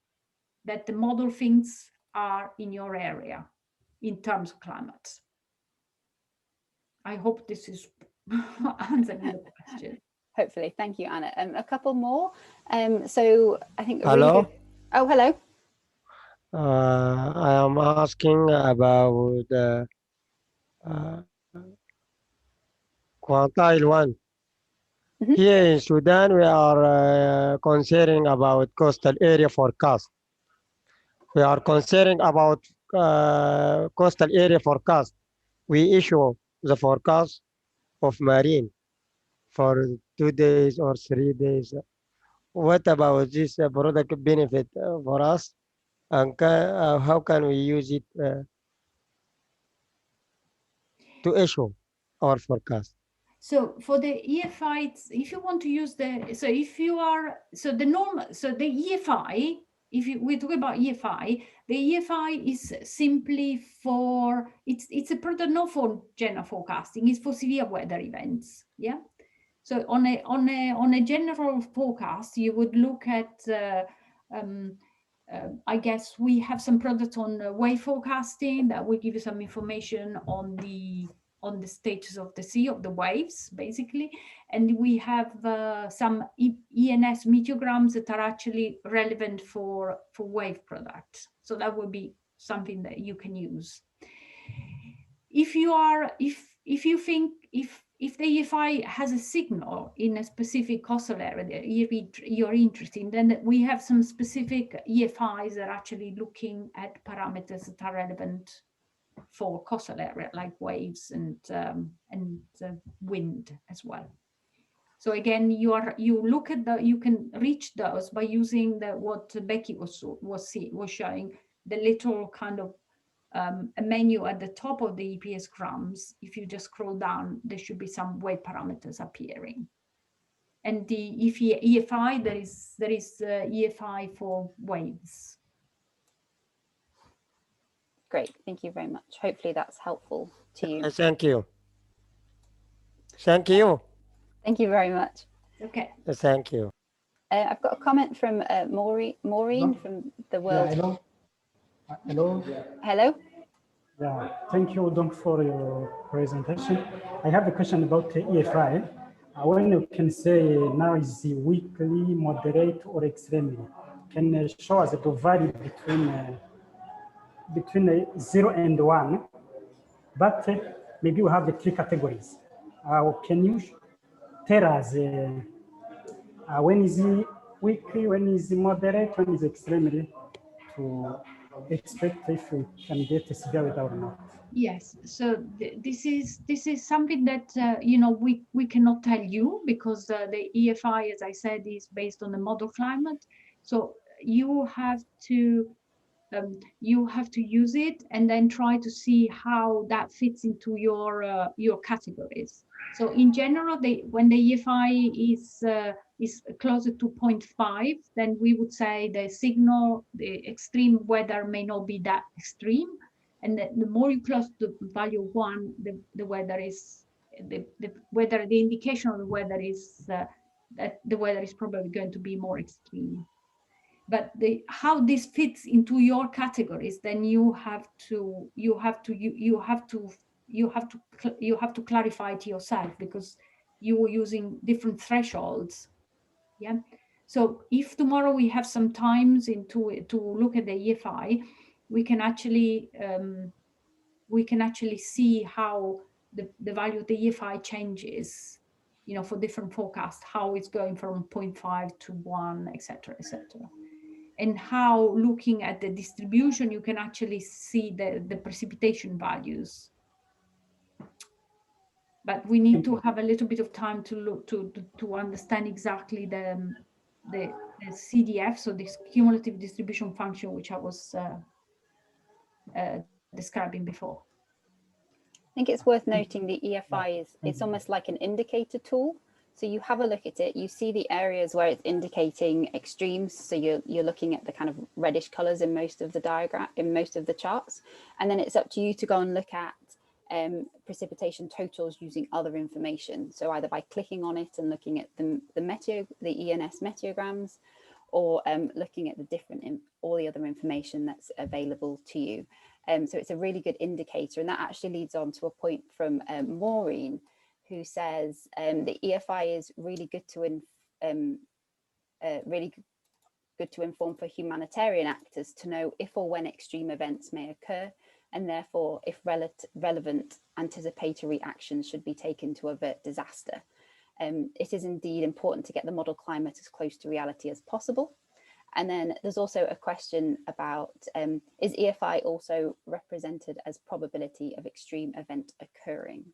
that the model thinks are in your area in terms of climate. I hope this is answering the question. Hopefully. Thank you, Anna. A couple more. So I think. Hello. Really good... Oh, hello. I am asking about quantile 1. Here in Sudan, we are considering about coastal area forecast. We are considering about coastal area forecast. We issue the forecast of marine for 2 days or 3 days. What about this product benefit for us, and how can we use it to issue our forecast? So for the EFI, if you want to use the, so if you are, so the normal, so the EFI, we talk about EFI, the EFI is simply for, it's a product not for general forecasting, it's for severe weather events, yeah? So on a general forecast, you would look at, I guess we have some products on wave forecasting that will give you some information on the status of the sea, of the waves, basically. And we have some ENS meteograms that are actually relevant for wave products. So that would be something that you can use. If you think, if the EFI has a signal in a specific coastal area that you're interested in, then we have some specific EFIs that are actually looking at parameters that are relevant for coastal area, like waves and wind as well. So again, you look at you can reach those by using what Becky was showing, the little kind of a menu at the top of the EPS grams. If you just scroll down, there should be some wave parameters appearing. And the EFI, there is EFI for waves. Great, thank you very much. Hopefully that's helpful to you. Thank you. Thank you. Thank you very much. Okay. Thank you. I've got a comment from Maureen from the World. Yeah, hello. Hello. Hello. Yeah, thank you, Don, for your presentation. I have a question about the EFI. When you can say now is the weekly, moderate, or extremely, can show us the value between 0 and 1, but maybe we have the 3 categories. Can you tell us when is the weekly, when is the moderate, when is extremely, to expect if we can get a severe weather or not? Yes, so this is something that we cannot tell you, because the EFI, as I said, is based on the model climate. So you have to use it and then try to see how that fits into your categories. So in general, when the EFI is closer to 0.5, then we would say the signal, the extreme weather may not be that extreme. And the more you close to the value of 1, the weather is the indication of the weather is that the weather is probably going to be more extreme. But how this fits into your categories, then you have to clarify it yourself, because you are using different thresholds. Yeah. So if tomorrow we have some times to look at the EFI, we can actually see how the value of the EFI changes, for different forecasts, how it's going from 0.5 to 1, etc., etc. And how, looking at the distribution, you can actually see the precipitation values. But we need to have a little bit of time to look to understand exactly the CDF, so this cumulative distribution function, which I was describing before. I think it's worth noting the EFI it's almost like an indicator tool. So you have a look at it, you see the areas where it's indicating extremes. So you're looking at the kind of reddish colors in most of the diagram, in most of the charts. And then it's up to you to go and look at precipitation totals using other information. So either by clicking on it and looking at the ENS meteograms, or looking at all the other information that's available to you. So it's a really good indicator. And that actually leads on to a point from Maureen, who says the EFI is really good to inform for humanitarian actors to know if or when extreme events may occur, and therefore if relevant anticipatory actions should be taken to avert disaster. It is indeed important to get the model climate as close to reality as possible. And then there's also a question about, is EFI also represented as probability of extreme event occurring?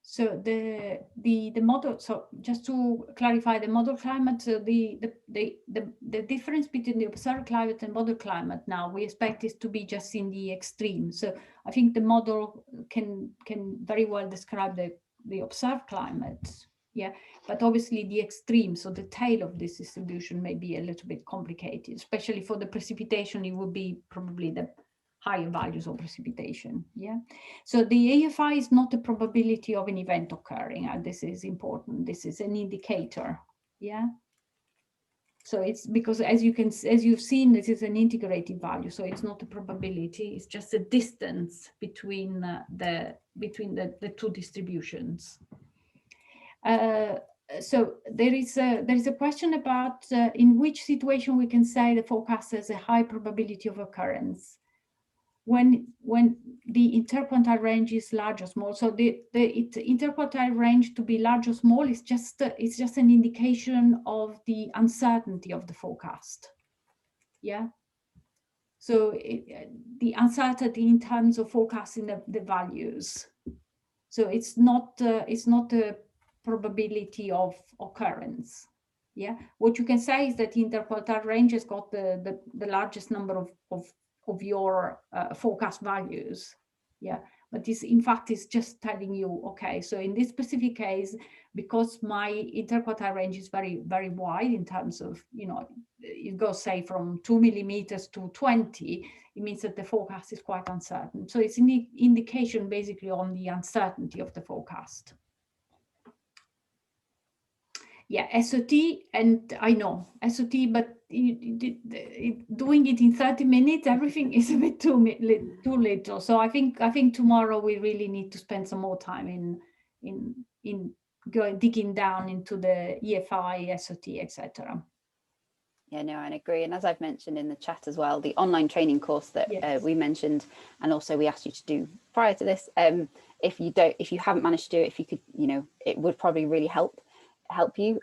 So the model, so just to clarify the model climate, so the difference between the observed climate and model climate now we expect is to be just in the extreme. So I think the model can very well describe the observed climate, yeah, but obviously the extreme, so the tail of this distribution may be a little bit complicated, especially for the precipitation. It would be probably the higher values of precipitation, yeah. So the AFI is not a probability of an event occurring, and this is important. This is an indicator, yeah. So it's because as you've seen, this is an integrated value, so it's not a probability. It's just a distance between the two distributions. So there is a question about in which situation we can say the forecast has a high probability of occurrence. When the interquartile range is large or small. So the interquartile range to be large or small is just an indication of the uncertainty of the forecast. Yeah. So the uncertainty in terms of forecasting the values. So it's not a probability of occurrence. Yeah. What you can say is that the interquartile range has got the largest number of your forecast values, yeah. But this, in fact, is just telling you, okay, so in this specific case, because my interquartile range is very, very wide in terms of, you know, it goes, say, from 2 millimeters to 20, it means that the forecast is quite uncertain. So it's an indication basically on the uncertainty of the forecast. Yeah, SOT, and I know SOT, but doing it in 30 minutes, everything is a bit too little. So I think tomorrow we really need to spend some more time in digging down into the EFI, SOT, etc. Yeah, no, I agree. And as I've mentioned in the chat as well, the online training course that we mentioned, and also we asked you to do prior to this, if you haven't managed to do it, if you could, you know, it would probably really help you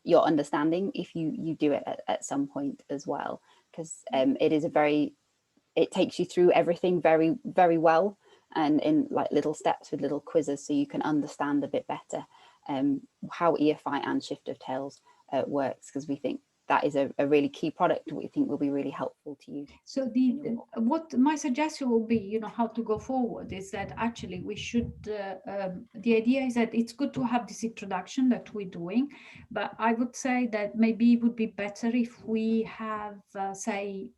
your understanding if you do it at some point as well, because it takes you through everything very, very well, and in like little steps with little quizzes, so you can understand a bit better how EFI and shift of tails works, because we think that is a really key product we think will be really helpful to you. So what my suggestion will be, you know, how to go forward is that actually we should, the idea is that it's good to have this introduction that we're doing, but I would say that maybe it would be better if we have, say,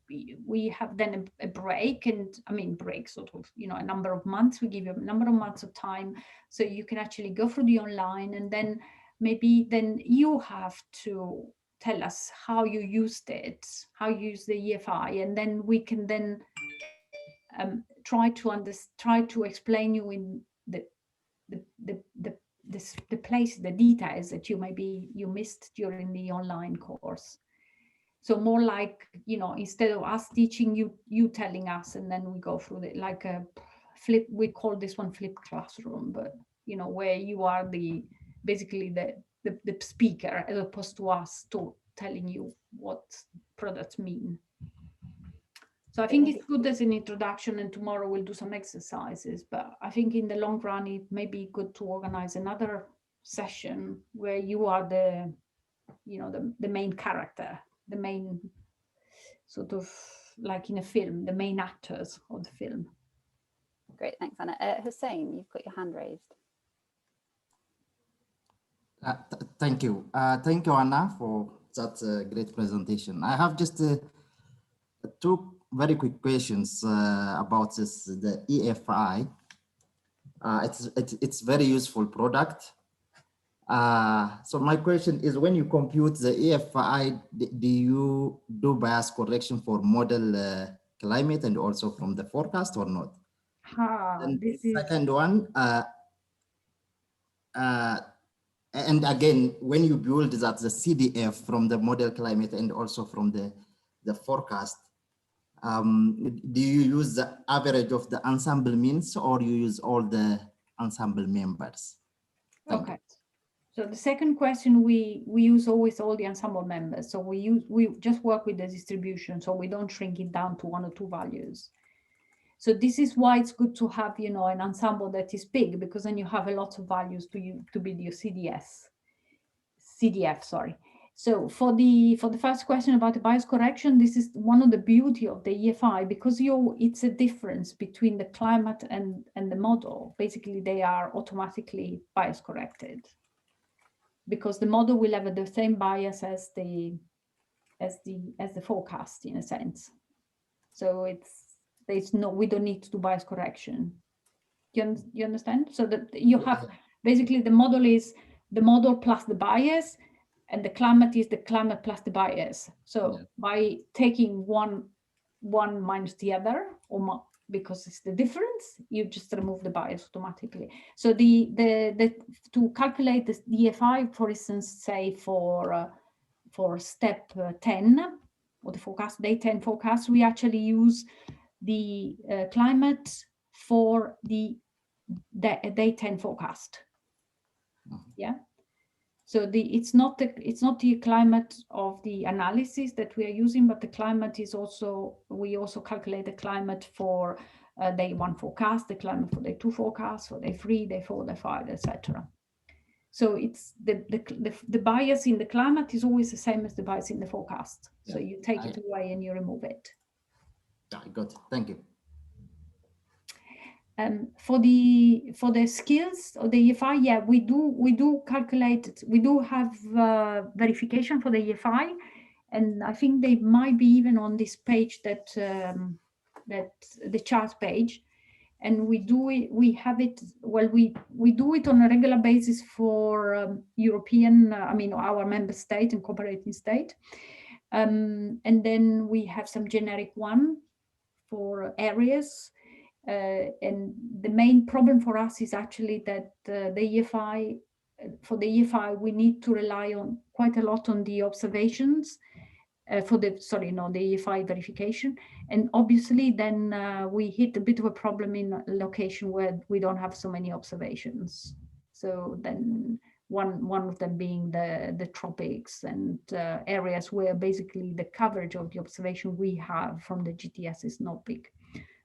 we have then a break, and I mean break sort of, you know, a number of months, we give you a number of months of time, so you can actually go through the online, and then maybe then you have to tell us how you used it, how you use the EFI, and then we can then try to explain you in the place, the details that you missed during the online course. So more like, you know, instead of us teaching you telling us, and then we go through it like a flip. We call this one flipped classroom, but you know, where you are basically the speaker, as opposed to us telling you what products mean. So I think it's good as an introduction, and tomorrow we'll do some exercises, but I think in the long run it may be good to organize another session where you are the main character, the main sort of like in a film, the main actors of the film. Great, thanks, Anna. Hussein, you've got your hand raised. Thank you. Thank you, Anna, for such a great presentation. I have just two very quick questions about the EFI. It's very useful product. So my question is, when you compute the EFI, do you do bias correction for model climate and also from the forecast or not? And the second one, and again, when you build that the CDF from the model climate and also from the forecast, do you use the average of the ensemble means, or you use all the ensemble members? Okay. So the second question, we use always all the ensemble members. So we just work with the distribution, so we don't shrink it down to one or two values. So this is why it's good to have, you know, an ensemble that is big, because then you have a lot of values to build your CDF, sorry. So for the first question about the bias correction, this is one of the beauty of the EFI, because it's a difference between the climate and the model. Basically, they are automatically bias corrected, because the model will have the same bias as the forecast, in a sense. So we don't need to do bias correction. You understand? So that you have basically the model is the model plus the bias, and the climate is the climate plus the bias. So by taking one minus the other, or because it's the difference, you just remove the bias automatically. So to calculate the EFI, for instance, say for step 10 or the forecast, day 10 forecast, we actually use the climate for the day 10 forecast. Yeah. So it's not the climate of the analysis that we are using, but the climate is also, we also calculate the climate for day 1 forecast, the climate for day 2 forecast, for day 3, day 4, day 5, etc. So it's the bias in the climate is always the same as the bias in the forecast. So you take it away and you remove it. I got it. Thank you. For the skills of the EFI, yeah, we do calculate it. We do have verification for the EFI, and I think they might be even on this page that the chart page. And we do it. We have it. Well, we do it on a regular basis for European. I mean, our member state and cooperating state, and then we have some generic one for areas. And the main problem for us is actually that the EFI, for the EFI, we need to rely on quite a lot on the observations for the EFI verification. And obviously then we hit a bit of a problem in a location where we don't have so many observations. So then one of them being the tropics and areas where basically the coverage of the observation we have from the GTS is not big.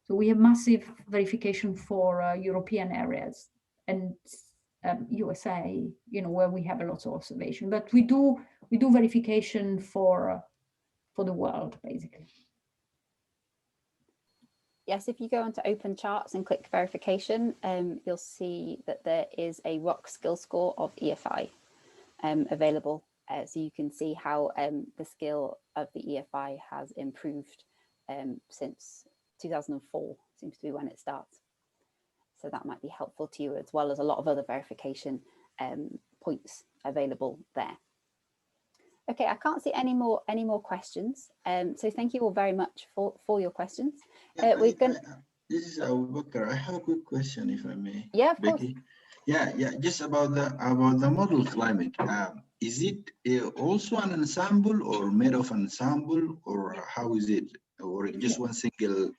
So we have massive verification for European areas and USA, you know, where we have a lot of observation. But we do verification for the world, basically. Yes, if you go onto Open Charts and click verification, you'll see that there is a ROC skill score of EFI available. So you can see how the skill of the EFI has improved since 2004 seems to be when it starts. So that might be helpful to you, as well as a lot of other verification points available there. Okay, I can't see any more questions. So thank you all very much for your questions. We're going. This is Abubakar. I have a quick question, if I may. Yeah, of Becky. course. Yeah, just about the model climate. Is it also an ensemble or made of ensemble, or how is it, or just one single?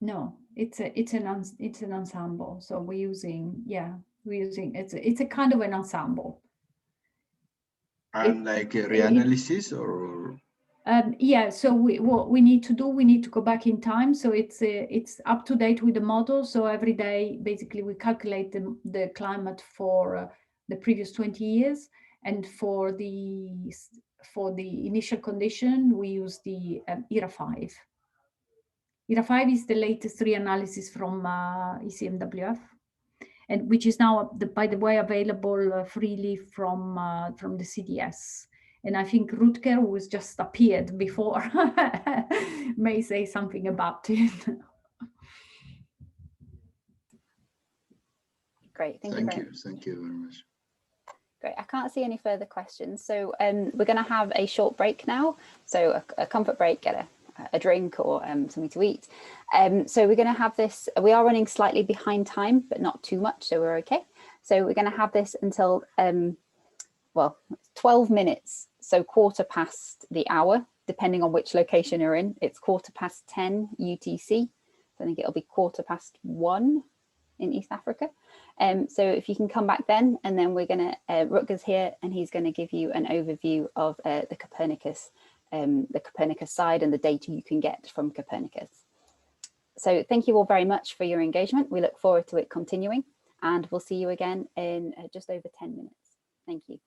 No, it's an ensemble. So we're using it's a kind of an ensemble. And like a reanalysis or? Yeah, so what we need to do, we need to go back in time. So it's up to date with the model. So every day, basically, we calculate the climate for the previous 20 years. And for the initial condition, we use the ERA 5. ERA 5 is the latest reanalysis from ECMWF, and which is now, by the way, available freely from the CDS. And I think Rutger, who has just appeared before, may say something about it. Great, thank you. Thank you very much. Great, I can't see any further questions. So we're going to have a short break now. So a comfort break, get a drink or something to eat. So we're going to have this, we are running slightly behind time, but not too much, so we're okay. So we're going to have this until, well, 12 minutes. So 1/4 the hour, depending on which location you're in. It's 10:15 UTC. So I think it'll be 1:15 in East Africa. So if you can come back then, and then we're going to, Rutger's here, and he's going to give you an overview of the Copernicus side and the data you can get from Copernicus. So thank you all very much for your engagement. We look forward to it continuing, and we'll see you again in just over 10 minutes. Thank you.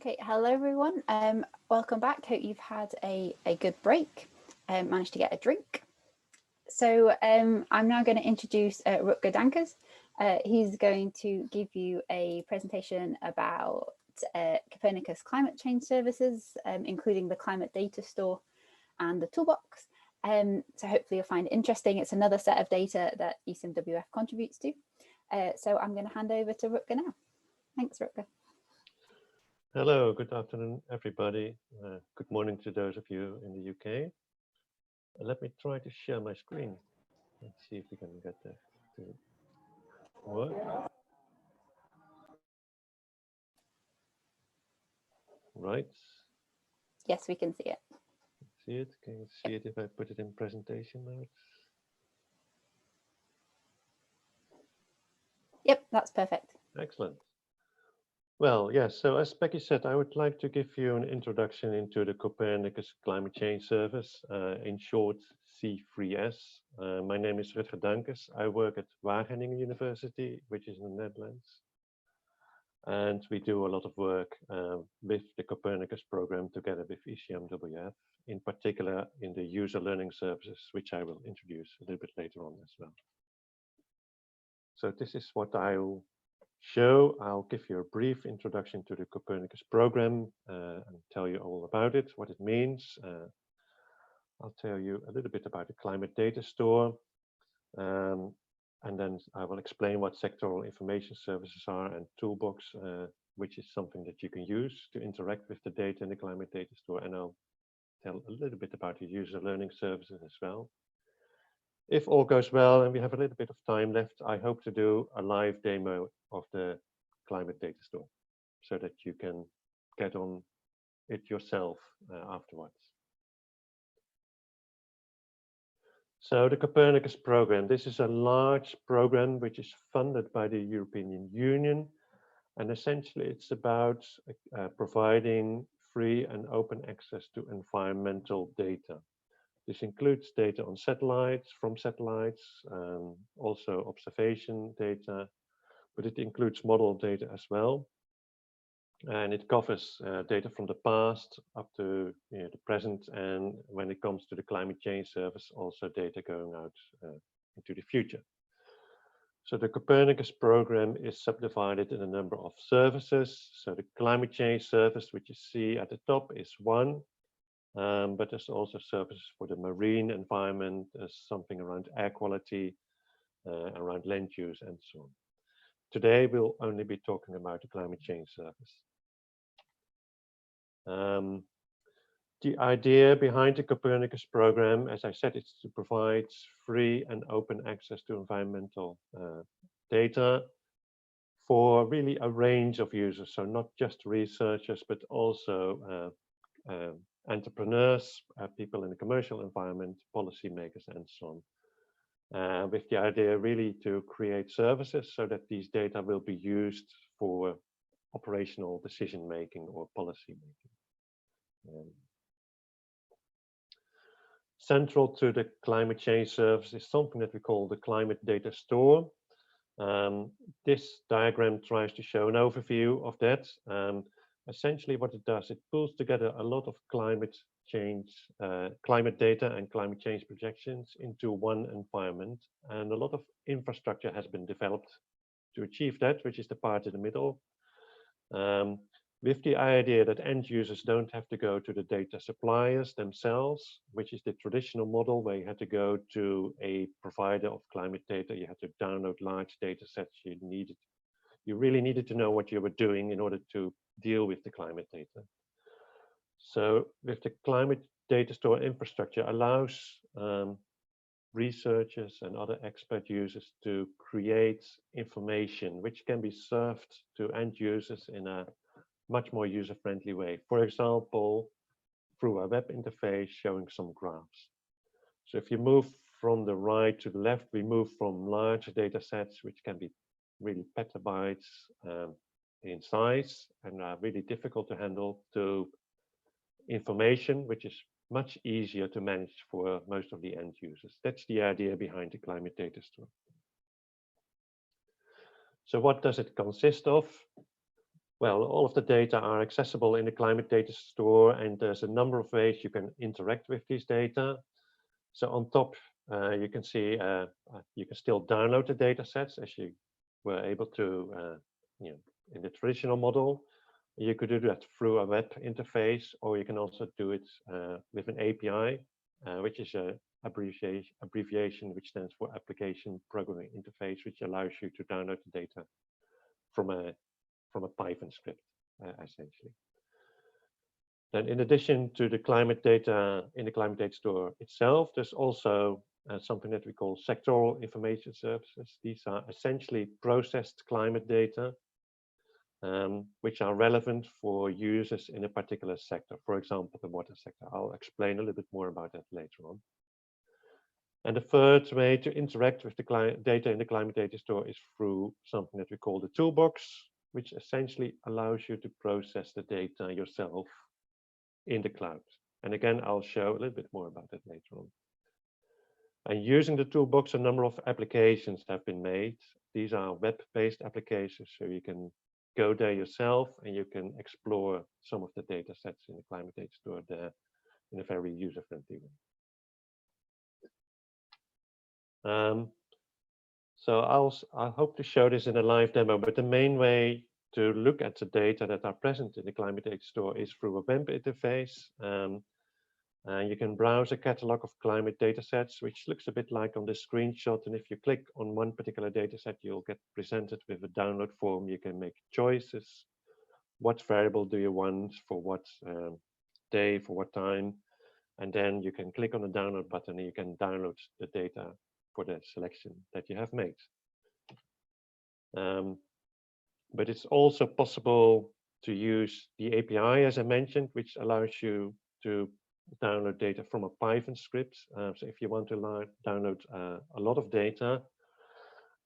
Okay, hello everyone. Welcome back. Hope you've had a good break, managed to get a drink. So I'm now going to introduce Rutger Dankers. He's going to give you a presentation about Copernicus climate change services, including the climate data store and the toolbox. So hopefully you'll find it interesting. It's another set of data that ECMWF contributes to. So I'm going to hand over to Rutger now. Thanks, Rutger. Hello, good afternoon, everybody. Good morning to those of you in the UK. Let me try to share my screen. Let's see if we can get that to work. Right. Yes, we can see it. See it? Can you see it if I put it in presentation mode? Yep, that's perfect. Excellent. Well, yes, so as Becky said, I would like to give you an introduction into the Copernicus Climate Change Service, in short, C3S. My name is Rutger Dankers. I work at Wageningen University, which is in the Netherlands. And we do a lot of work with the Copernicus program together with ECMWF, in particular in the user learning services, which I will introduce a little bit later on as well. So this is what I'll show. I'll give you a brief introduction to the Copernicus program and tell you all about it, what it means. I'll tell you a little bit about the climate data store. And then I will explain what sectoral information services are and Toolbox, which is something that you can use to interact with the data in the climate data store. And I'll tell a little bit about the user learning services as well. If all goes well and we have a little bit of time left, I hope to do a live demo of the climate data store so that you can get on it yourself afterwards. So the Copernicus program, this is a large program which is funded by the European Union. And essentially it's about providing free and open access to environmental data. This includes data on satellites, from satellites, also observation data, but it includes model data as well. And it covers data from the past up to the present, and when it comes to the climate change service, also data going out into the future. So the Copernicus program is subdivided in a number of services. So the climate change service, which you see at the top, is one. But there's also services for the marine environment, there's something around air quality, around land use, and so on. Today, we'll only be talking about the climate change service. The idea behind the Copernicus program, as I said, is to provide free and open access to environmental data for really a range of users. So not just researchers, but also entrepreneurs, people in the commercial environment, policymakers, and so on. With the idea really to create services so that these data will be used for operational decision making or policy making. Central to the climate change service is something that we call the climate data store. This diagram tries to show an overview of that. Essentially what it does, it pulls together a lot of climate change, climate data and climate change projections into one environment. And a lot of infrastructure has been developed to achieve that, which is the part in the middle. With the idea that end users don't have to go to the data suppliers themselves, which is the traditional model where you had to go to a provider of climate data, you had to download large data sets, you really needed to know what you were doing in order to deal with the climate data. So with the climate data store infrastructure allows researchers and other expert users to create information which can be served to end users in a much more user-friendly way. For example, through a web interface showing some graphs. So if you move from the right to the left, we move from large data sets, which can be really petabytes in size and are really difficult to handle, to information which is much easier to manage for most of the end users. That's the idea behind the climate data store. So what does it consist of? Well, all of the data are accessible in the climate data store, and there's a number of ways you can interact with these data. So on top, you can see you can still download the data sets as you were able to in the traditional model. You could do that through a web interface, or you can also do it with an API, which is a abbreviation which stands for Application Programming Interface, which allows you to download the data from a Python script, essentially. Then, in addition to the climate data in the climate data store itself, there's also something that we call sectoral information services. These are essentially processed climate data, which are relevant for users in a particular sector, for example, the water sector. I'll explain a little bit more about that later on. And the third way to interact with the data in the climate data store is through something that we call the Toolbox, which essentially allows you to process the data yourself in the cloud. And again, I'll show a little bit more about that later on. And using the Toolbox, a number of applications have been made. These are web-based applications, so you can go there yourself and you can explore some of the data sets in the climate data store there in a very user-friendly way. So I hope to show this in a live demo, but the main way to look at the data that are present in the climate data store is through a web interface. You can browse a catalog of climate data sets, which looks a bit like on this screenshot. And if you click on one particular data set, you'll get presented with a download form. You can make choices. What variable do you want, for what day, for what time? And then you can click on the download button and you can download the data for the selection that you have made. But it's also possible to use the API, as I mentioned, which allows you to download data from a Python script. So if you want to download a lot of data,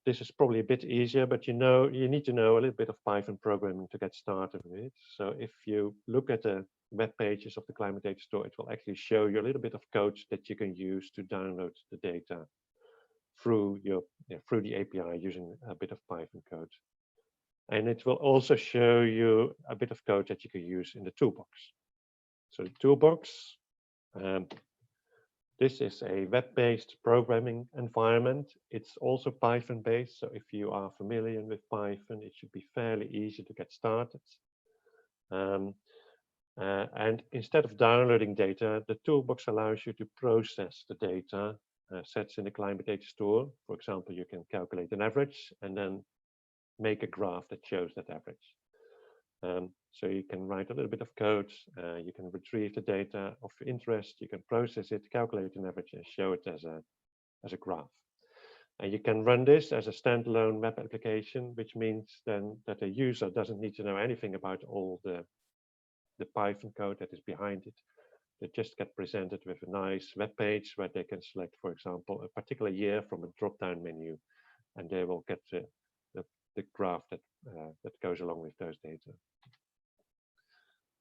this is probably a bit easier, but you need to know a little bit of Python programming to get started with it. So if you look at the web pages of the climate data store, it will actually show you a little bit of code that you can use to download the data through the API using a bit of Python code. And it will also show you a bit of code that you can use in the Toolbox. So the Toolbox, this is a web-based programming environment. It's also Python-based, so if you are familiar with Python, it should be fairly easy to get started. And instead of downloading data, the Toolbox allows you to process the data sets in the climate data store. For example, you can calculate an average and then make a graph that shows that average. So you can write a little bit of code, you can retrieve the data of interest, you can process it, calculate an average, and show it as a graph. And you can run this as a standalone web application, which means then that the user doesn't need to know anything about all the Python code that is behind it. They just get presented with a nice web page where they can select, for example, a particular year from a drop-down menu, and they will get the graph that goes along with those data.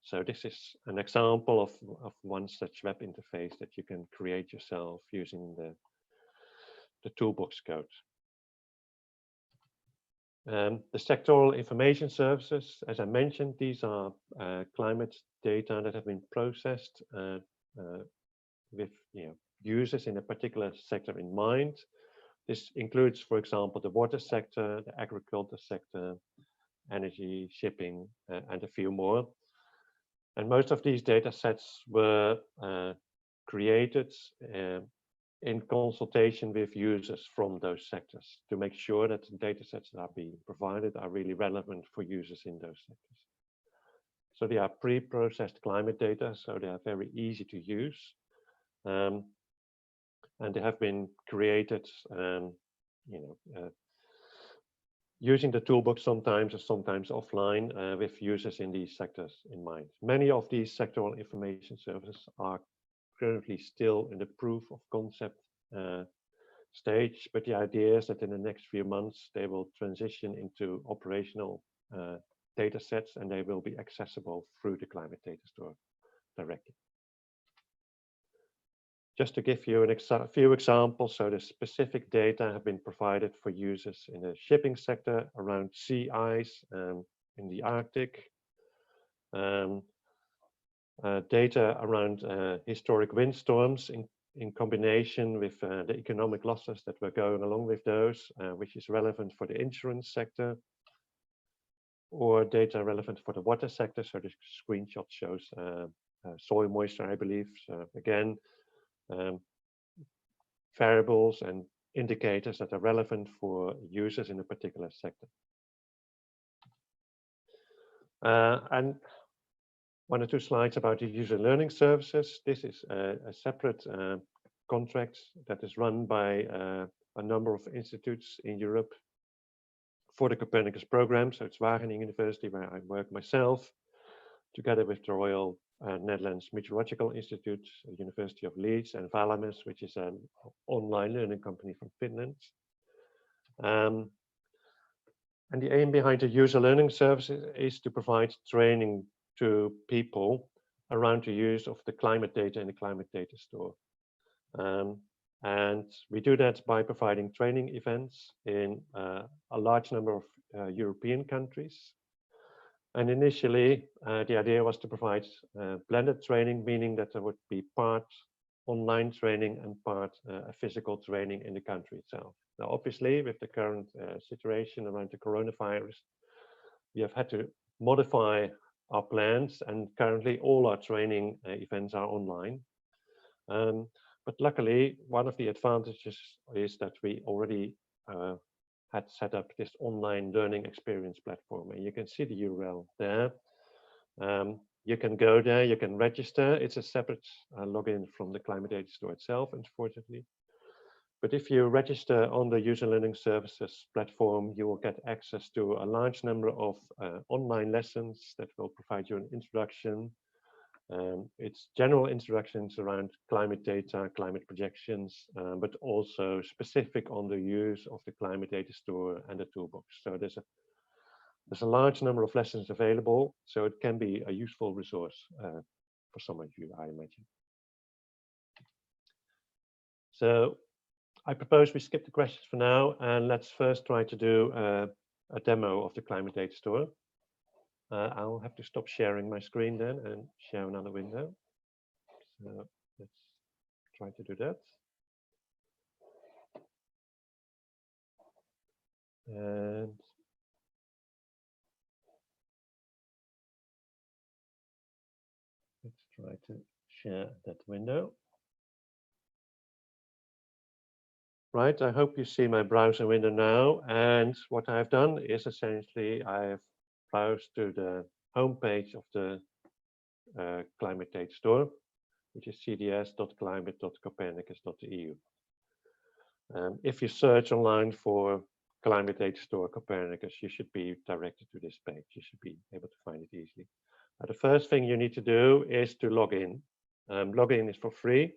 So this is an example of one such web interface that you can create yourself using the Toolbox code. The sectoral information services, as I mentioned, these are climate data that have been processed with users in a particular sector in mind. This includes, for example, the water sector, the agriculture sector, energy, shipping, and a few more. And most of these data sets were created in consultation with users from those sectors to make sure that the data sets that are being provided are really relevant for users in those sectors. So they are pre-processed climate data, so they are very easy to use. And they have been created, using the Toolbox sometimes or sometimes offline with users in these sectors in mind. Many of these sectoral information services are currently still in the proof of concept stage, but the idea is that in the next few months they will transition into operational data sets, and they will be accessible through the climate data store directly. Just to give you a few examples, so the specific data have been provided for users in the shipping sector around sea ice. in the Arctic, data around historic windstorms in combination with the economic losses that were going along with those, which is relevant for the insurance sector, or data relevant for the water sector. So this screenshot shows soil moisture, I believe. So again, variables and indicators that are relevant for users in a particular sector. And one or two slides about the user learning services. This is a separate contract that is run by a number of institutes in Europe for the Copernicus Program. So it's Wageningen University, where I work myself, together with the Royal Netherlands Meteorological Institute, University of Leeds, and Valamis, which is an online learning company from Finland. And the aim behind the user learning services is to provide training to people around the use of the climate data in the climate data store. And we do that by providing training events in a large number of European countries. And initially, the idea was to provide blended training, meaning that there would be part online training and part physical training in the country itself. Now, obviously, with the current situation around the coronavirus, we have had to modify our plans, and currently all our training events are online. But luckily, one of the advantages is that we already had set up this online learning experience platform, and you can see the URL there. You can go there, you can register. It's a separate login from the Climate Data Store itself, unfortunately. But if you register on the User Learning Services platform, you will get access to a large number of online lessons that will provide you an introduction. It's general introductions around climate data, climate projections, but also specific on the use of the Climate Data Store and the Toolbox. So there's a large number of lessons available, so it can be a useful resource for some of you, I imagine. So I propose we skip the questions for now, and let's first try to do a demo of the Climate Data Store. I'll have to stop sharing my screen then and share another window. So let's try to do that. And let's try to share that window. Right, I hope you see my browser window now. And what I've done is essentially I've browsed to the homepage of the Climate Data Store, which is cds.climate.copernicus.eu. If you search online for Climate Data Store Copernicus, you should be directed to this page. You should be able to find it easily. The first thing you need to do is to log in. Login is for free.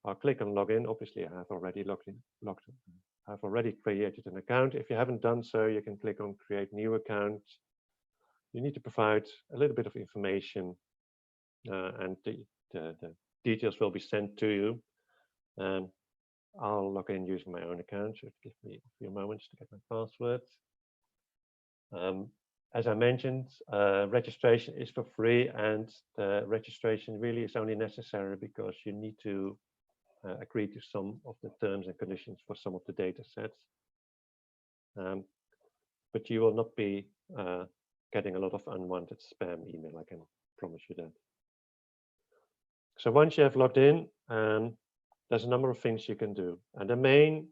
I'll click on login. Obviously, I have already I've already created an account. If you haven't done so, you can click on create new account. You need to provide a little bit of information, and the details will be sent to you. I'll log in using my own account. So give me a few moments to get my password. As I mentioned, registration is for free, and the registration really is only necessary because you need to agree to some of the terms and conditions for some of the data sets. But you will not be getting a lot of unwanted spam email, I can promise you that. So once you have logged in, there's a number of things you can do. And the main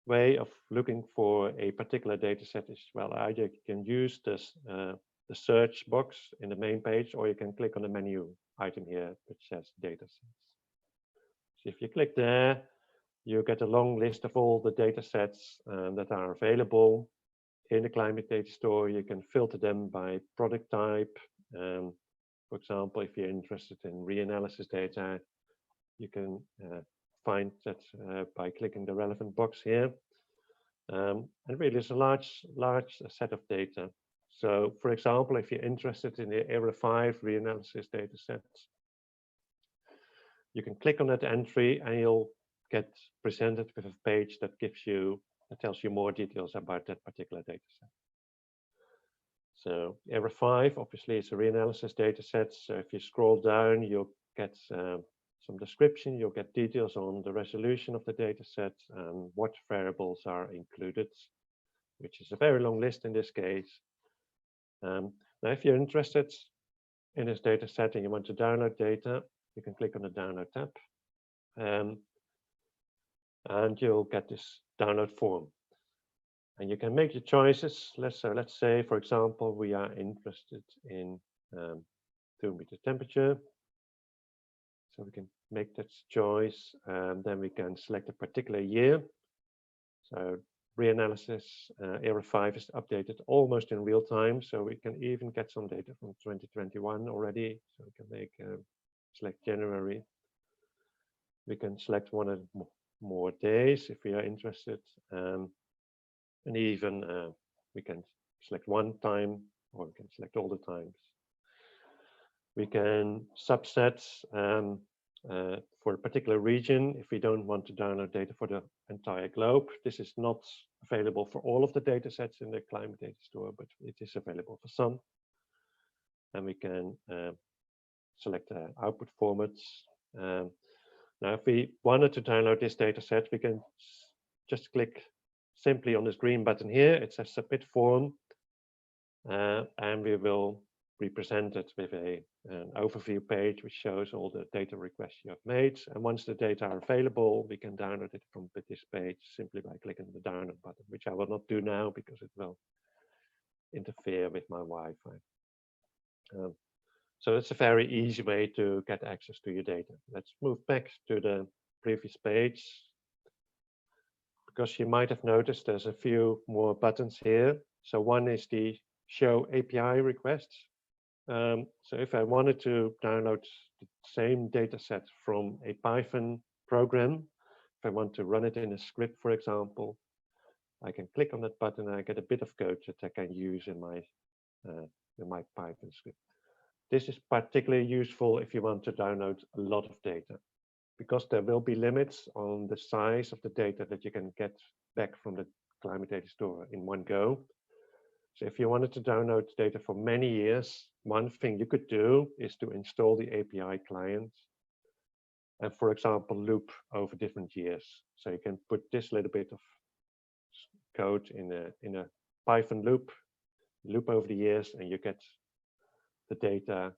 way of looking for a particular data set is, well, either you can use this, the search box in the main page, or you can click on the menu item here, which says data sets. So if you click there, you get a long list of all the data sets that are available in the Climate Data Store. You can filter them by product type. For example, if you're interested in reanalysis data, you can find that by clicking the relevant box here. And really, it's a large set of data. So, for example, if you're interested in the Area 5 reanalysis data sets, you can click on that entry and you'll get presented with a page that tells you more details about that particular data set. So error 5, obviously, is a reanalysis data set. So if you scroll down, you'll get some description, you'll get details on the resolution of the data set and what variables are included, which is a very long list in this case. Now, if you're interested in this data set and you want to download data, you can click on the download tab. And you'll get this download form. And you can make your choices. Let's say, for example, we are interested in 2-meter temperature. So we can make that choice, and then we can select a particular year. So reanalysis, error 5 is updated almost in real time. So we can even get some data from 2021 already. So we can make select January. We can select one or more days if we are interested. And even we can select one time, or we can select all the times. We can subset for a particular region if we don't want to download data for the entire globe. This is not available for all of the data sets in the Climate Data Store, but it is available for some. And we can select output formats. Now, if we wanted to download this data set, we can just click simply on this green button here. It says submit form, and we will represent it with an overview page which shows all the data requests you have made. And once the data are available, we can download it from this page simply by clicking the download button, which I will not do now because it will interfere with my Wi-Fi. So it's a very easy way to get access to your data. Let's move back to the previous page, because you might have noticed there's a few more buttons here. So one is the show API requests. So if I wanted to download the same data set from a Python program, if I want to run it in a script, for example, I can click on that button and I get a bit of code that I can use in my Python script. This is particularly useful if you want to download a lot of data, because there will be limits on the size of the data that you can get back from the Climate Data Store in one go. So if you wanted to download data for many years, one thing you could do is to install the API client and, for example, loop over different years. So you can put this little bit of code in a Python loop over the years, and you get the data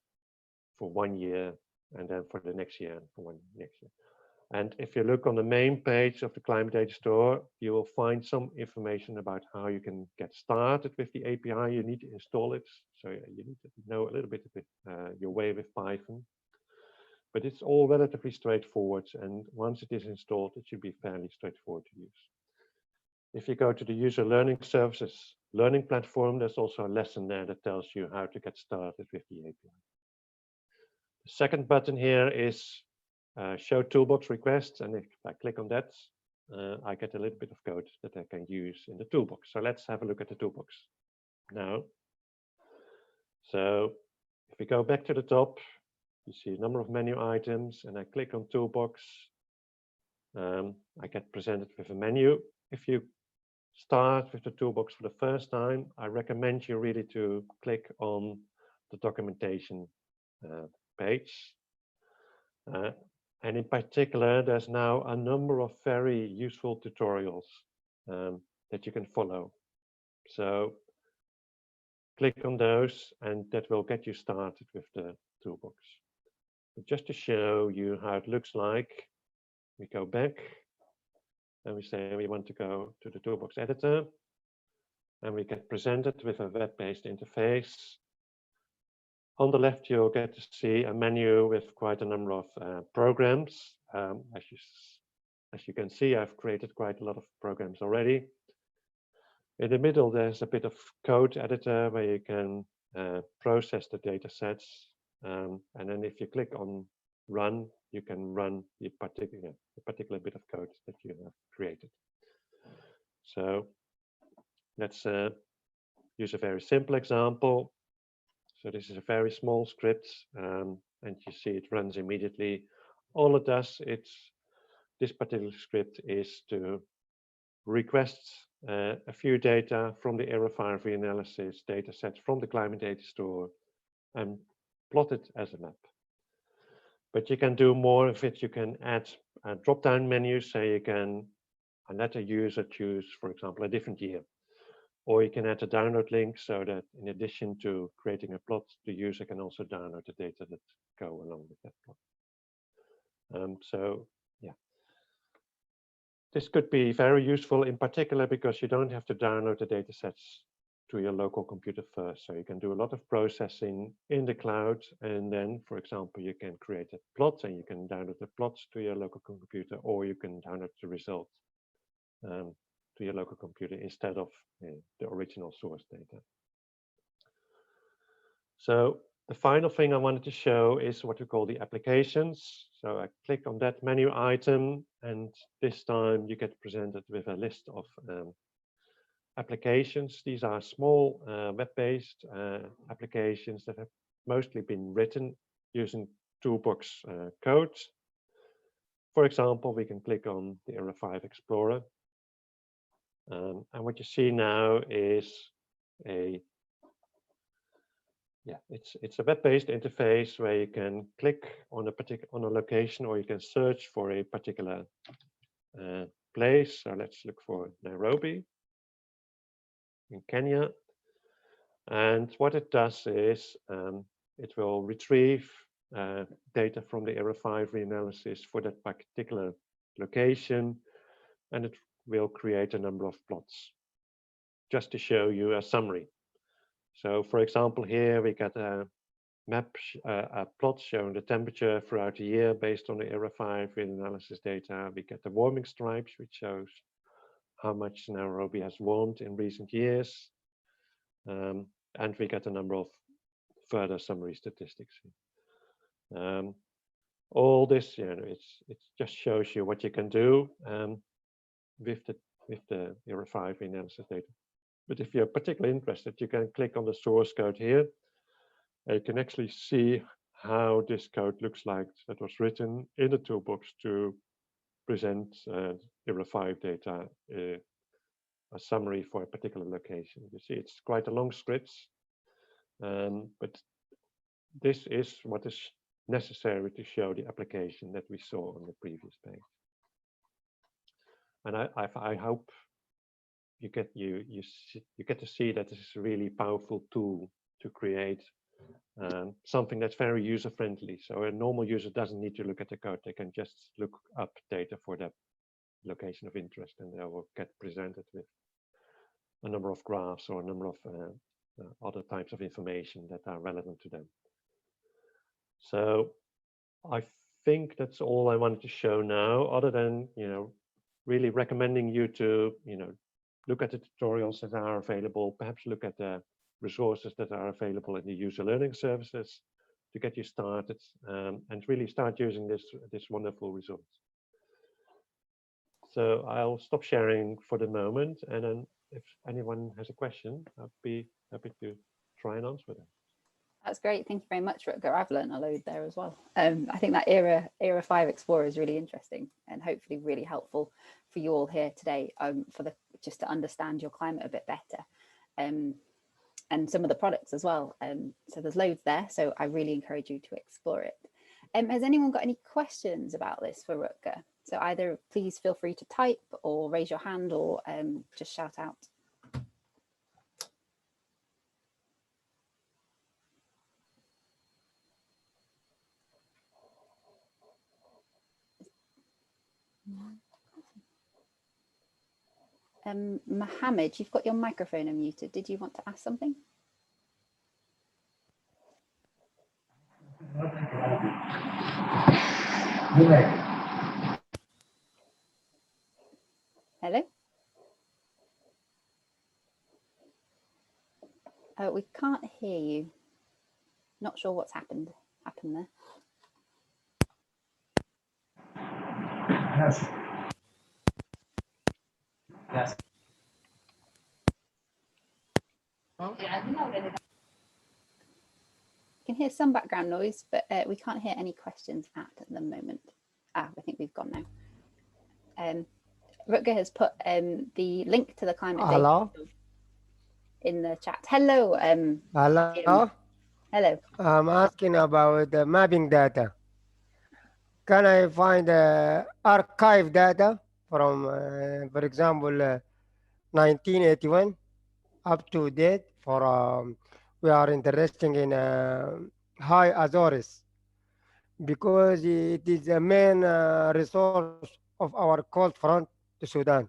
for 1 year, and then for the next year, and for one next year. And if you look on the main page of the Climate Data Store, you will find some information about how you can get started with the API. You need to install it, so you need to know a little bit of your way with Python. But it's all relatively straightforward, and once it is installed, it should be fairly straightforward to use. If you go to the User Learning Services learning platform, there's also a lesson there that tells you how to get started with the API. The second button here is show Toolbox Requests, and if I click on that, I get a little bit of code that I can use in the toolbox. So let's have a look at the toolbox now. So if we go back to the top, you see a number of menu items, and I click on Toolbox. I get presented with a menu. If you start with the toolbox for the first time, I recommend you really to click on the documentation page. And in particular, there's now a number of very useful tutorials that you can follow. So click on those, and that will get you started with the toolbox. But just to show you how it looks like, we go back and we say we want to go to the toolbox editor, and we get presented with a web-based interface. On the left, you'll get to see a menu with quite a number of programs. As you can see, I've created quite a lot of programs already. In the middle, there's a bit of code editor where you can process the data sets. And then if you click on run, you can run the particular bit of code that you have created. So let's use a very simple example. So this is a very small script, and you see it runs immediately. All it does, this particular script is to request a few data from the error-5 reanalysis data sets from the climate data store and plot it as a map. But you can do more of it. You can add drop-down menus, so you can let a user choose, for example, a different year. Or you can add a download link so that in addition to creating a plot, the user can also download the data that go along with that plot. So yeah, this could be very useful in particular because you don't have to download the data sets to your local computer first. So you can do a lot of processing in the cloud. And then, for example, you can create a plot and you can download the plots to your local computer, or you can download the results to your local computer instead of the original source data. So the final thing I wanted to show is what we call the applications. So I click on that menu item, and this time you get presented with a list of applications. These are small web-based applications that have mostly been written using Toolbox code. For example, we can click on the Error-5 Explorer. And what you see now is it's a web-based interface where you can click on a location, or you can search for a particular place. So let's look for Nairobi in Kenya. And what it does is it will retrieve data from the Error-5 reanalysis for that particular location, and it will create a number of plots just to show you a summary. So for example, here we got a map, a plot showing the temperature throughout the year based on the Error-5 reanalysis data. We get the warming stripes, which shows how much Nairobi has warmed in recent years. And we get a number of further summary statistics. All this, it just shows you what you can do with the Error-5 reanalysis data. But if you're particularly interested, you can click on the source code here. You can actually see how this code looks like that was written in the toolbox to present Error-5 data, a summary for a particular location. You see, it's quite a long script, but this is what is necessary to show the application that we saw on the previous page. And I hope you get to see that this is a really powerful tool to create something that's very user-friendly. So a normal user doesn't need to look at the code. They can just look up data for that location of interest, and they will get presented with a number of graphs or a number of other types of information that are relevant to them. So I think that's all I wanted to show now, other than really recommending you to look at the tutorials that are available, perhaps look at the resources that are available in the user learning services to get you started, and really start using this wonderful resource. So I'll stop sharing for the moment, and then if anyone has a question, I'd be happy to try and answer them. That's great. Thank you very much, Rutger. I've learned a load there as well. I think that Error-5 Explorer is really interesting and hopefully really helpful for you all here today, just to understand your climate a bit better, and some of the products as well. So there's loads there. So I really encourage you to explore it. Has anyone got any questions about this for Rutger? So either please feel free to type or raise your hand, or just shout out. Mohammed, you've got your microphone unmuted. Did you want to ask something? Hello? We can't hear you. Not sure what's happened there. Yes. Yes. You can hear some background noise, but we can't hear any questions at the moment. I think we've gone now. Rutger has put the link to the climate data Hello? in the chat. Hello. Hello? Hello. I'm asking about the mapping data. Can I find archive data from, for example, 1981 up to date for, we are interested in high Azores because it is the main resource of our cold front to Sudan.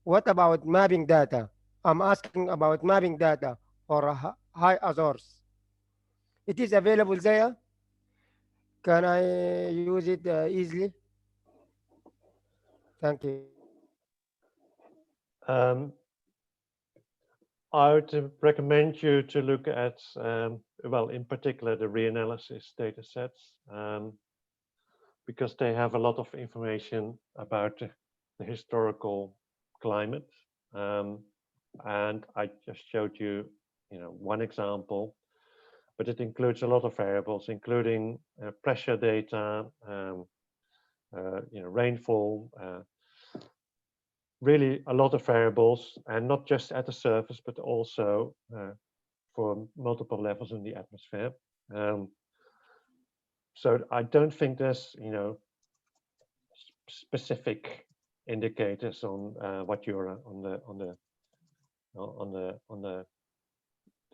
What about mapping data? I'm asking about mapping data for high Azores. It is available there. Can I use it easily? Thank you. I would recommend you to look at, well, in particular, the reanalysis data sets, because they have a lot of information about the historical climate. And I just showed you, one example, but it includes a lot of variables, including pressure data, rainfall, really a lot of variables, and not just at the surface, but also for multiple levels in the atmosphere. So I don't think there's, specific indicators on what you're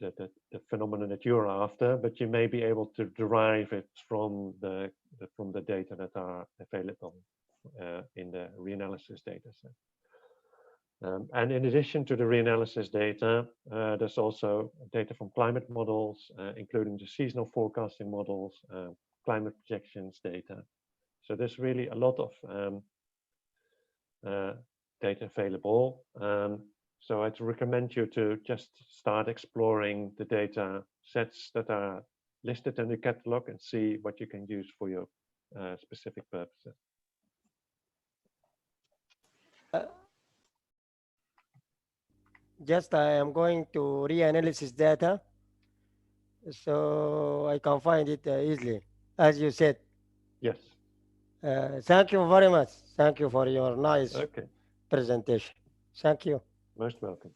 the phenomenon that you're after, but you may be able to derive it from the data that are available in the reanalysis data set. And in addition to the reanalysis data, there's also data from climate models, including the seasonal forecasting models, climate projections data. So there's really a lot of data available. So I'd recommend you to just start exploring the data sets that are listed in the catalog and see what you can use for your specific purposes. Just I am going to reanalysis data, so I can find it easily, as you said. Yes. Thank you very much. Thank you for your nice presentation. Thank you. Most welcome.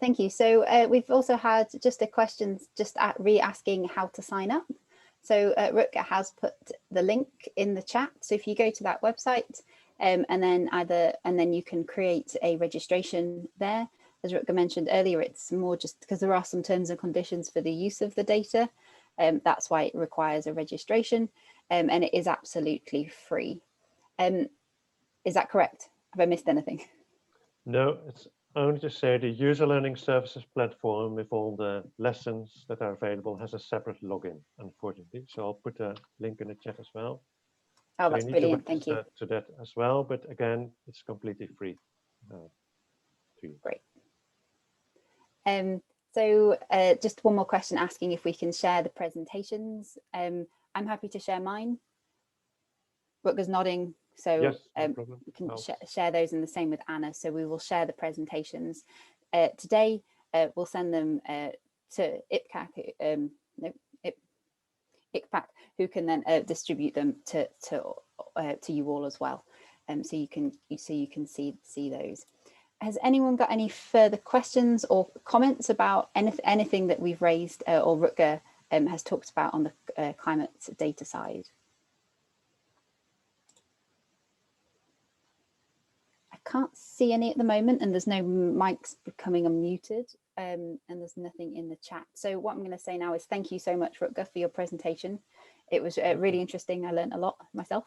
Thank you. So we've also had just a question just re-asking how to sign up. So Rutger has put the link in the chat. So if you go to that website and then you can create a registration there. As Rutger mentioned earlier, it's more just because there are some terms and conditions for the use of the data. That's why it requires a registration, and it is absolutely free. Is that correct? Have I missed anything? No, it's only to say the user learning services platform with all the lessons that are available has a separate login, unfortunately. So I'll put a link in the chat as well. Oh, that's brilliant. Thank you. To that as well, but again, it's completely free to you. Great. So just one more question asking if we can share the presentations. I'm happy to share mine. Rutger's nodding, so yes, no problem. We can share those, and the same with Anna. So we will share the presentations today. We'll send them to ICPAC, ICPAC, who can then distribute them to you all as well, so you can see those. Has anyone got any further questions or comments about anything that we've raised or Rutger has talked about on the climate data side? I can't see any at the moment, and there's no mics becoming unmuted, and there's nothing in the chat. So what I'm going to say now is thank you so much, Rutger, for your presentation. It was really interesting. I learned a lot myself,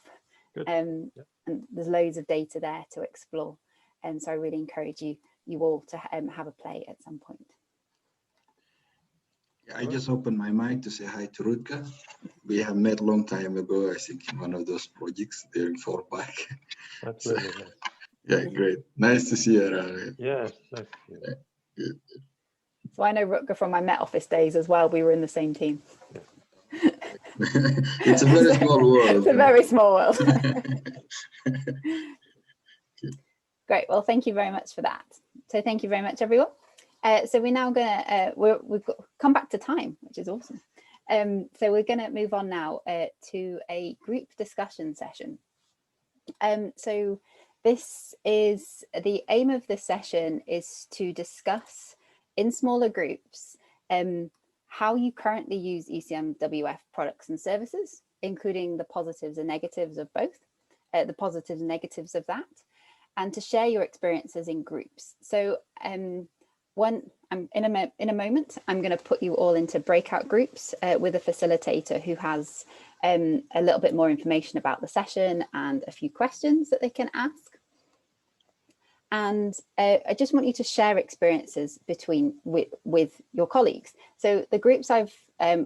and there's loads of data there to explore. And so I really encourage you all to have a play at some point. I just opened my mic to say hi to Rutger. We have met a long time ago, I think, in one of those projects during Fallback. Absolutely. So, yeah, great. Nice to see you around. Yes, nice to see you. Good. So I know Rutger from my Met Office days as well. We were in the same team. It's a very small world. It's a very small world. Great. Well, thank you very much for that. So thank you very much, everyone. So we're now going to, we've come back to time, which is awesome. So we're going to move on now to a group discussion session. So this is the aim of this session is to discuss in smaller groups how you currently use ECMWF products and services, including the positives and negatives of both, the positives and negatives of that, and to share your experiences in groups. So in a moment, I'm going to put you all into breakout groups with a facilitator who has a little bit more information about the session and a few questions that they can ask. And I just want you to share experiences with your colleagues. So the groups I've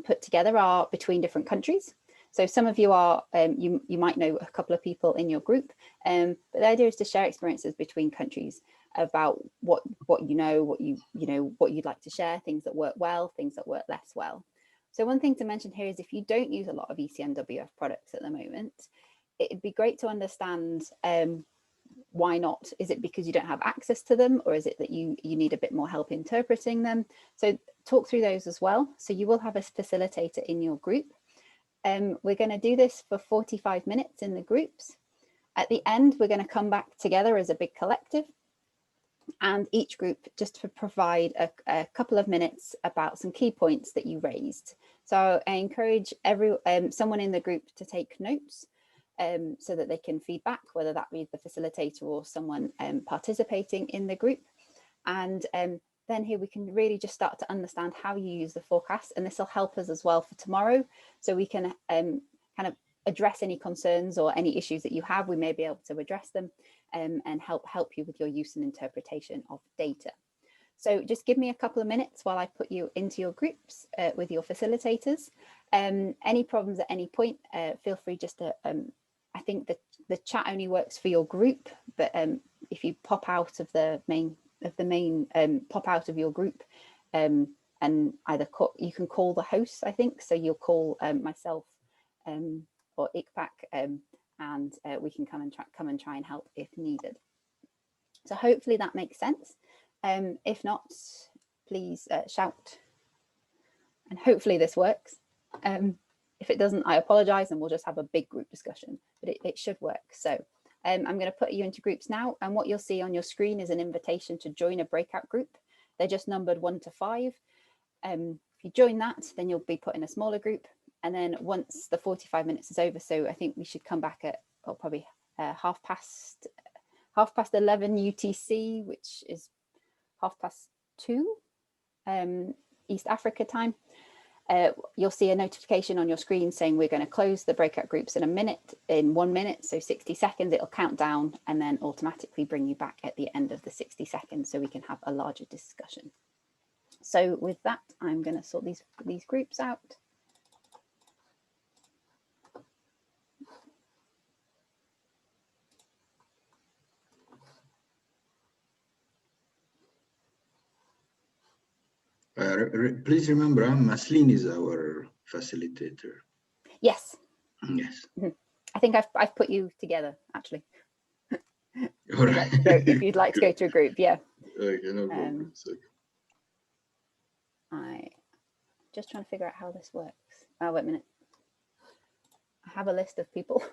put together are between different countries. So some of you are, you might know a couple of people in your group, but the idea is to share experiences between countries about what you know, what you'd like to share, things that work well, things that work less well. So one thing to mention here is if you don't use a lot of ECMWF products at the moment, it'd be great to understand why not? Is it because you don't have access to them, or is it that you need a bit more help interpreting them? So talk through those as well. So you will have a facilitator in your group. We're going to do this for 45 minutes in the groups. At the end, we're going to come back together as a big collective, and each group just to provide a couple of minutes about some key points that you raised. So I encourage someone in the group to take notes so that they can feed back, whether that be the facilitator or someone participating in the group. And then here we can really just start to understand how you use the forecast, and this will help us as well for tomorrow, so we can kind of address any concerns or any issues that you have. We may be able to address them and help you with your use and interpretation of data. So just give me a couple of minutes while I put you into your groups with your facilitators. Any problems at any point, feel free just to, I think the chat only works for your group, but if you pop out of the main, pop out of your group and either you can call the hosts, I think, so you'll call myself or ICPAC, and we can come and try and help if needed. So hopefully that makes sense. If not, please shout, and hopefully this works. If it doesn't, I apologize, and we'll just have a big group discussion, but it should work. So I'm going to put you into groups now, and what you'll see on your screen is an invitation to join a breakout group. They're just numbered 1 to 5. If you join that, then you'll be put in a smaller group. And then once the 45 minutes is over, so I think we should come back at probably half past 11 UTC, which is 2:30 East Africa time. You'll see a notification on your screen saying we're going to close the breakout groups in 1 minute, so 60 seconds. It'll count down and then automatically bring you back at the end of the 60 seconds so we can have a larger discussion. So with that, I'm going to sort these groups out. Please remember, Maslin is our facilitator. Yes. Yes. I think I've put you together, actually. All right. If you'd like to go to a group, yeah. Okay, no problem. I'm just trying to figure out how this works. Oh, wait a minute. I have a list of people.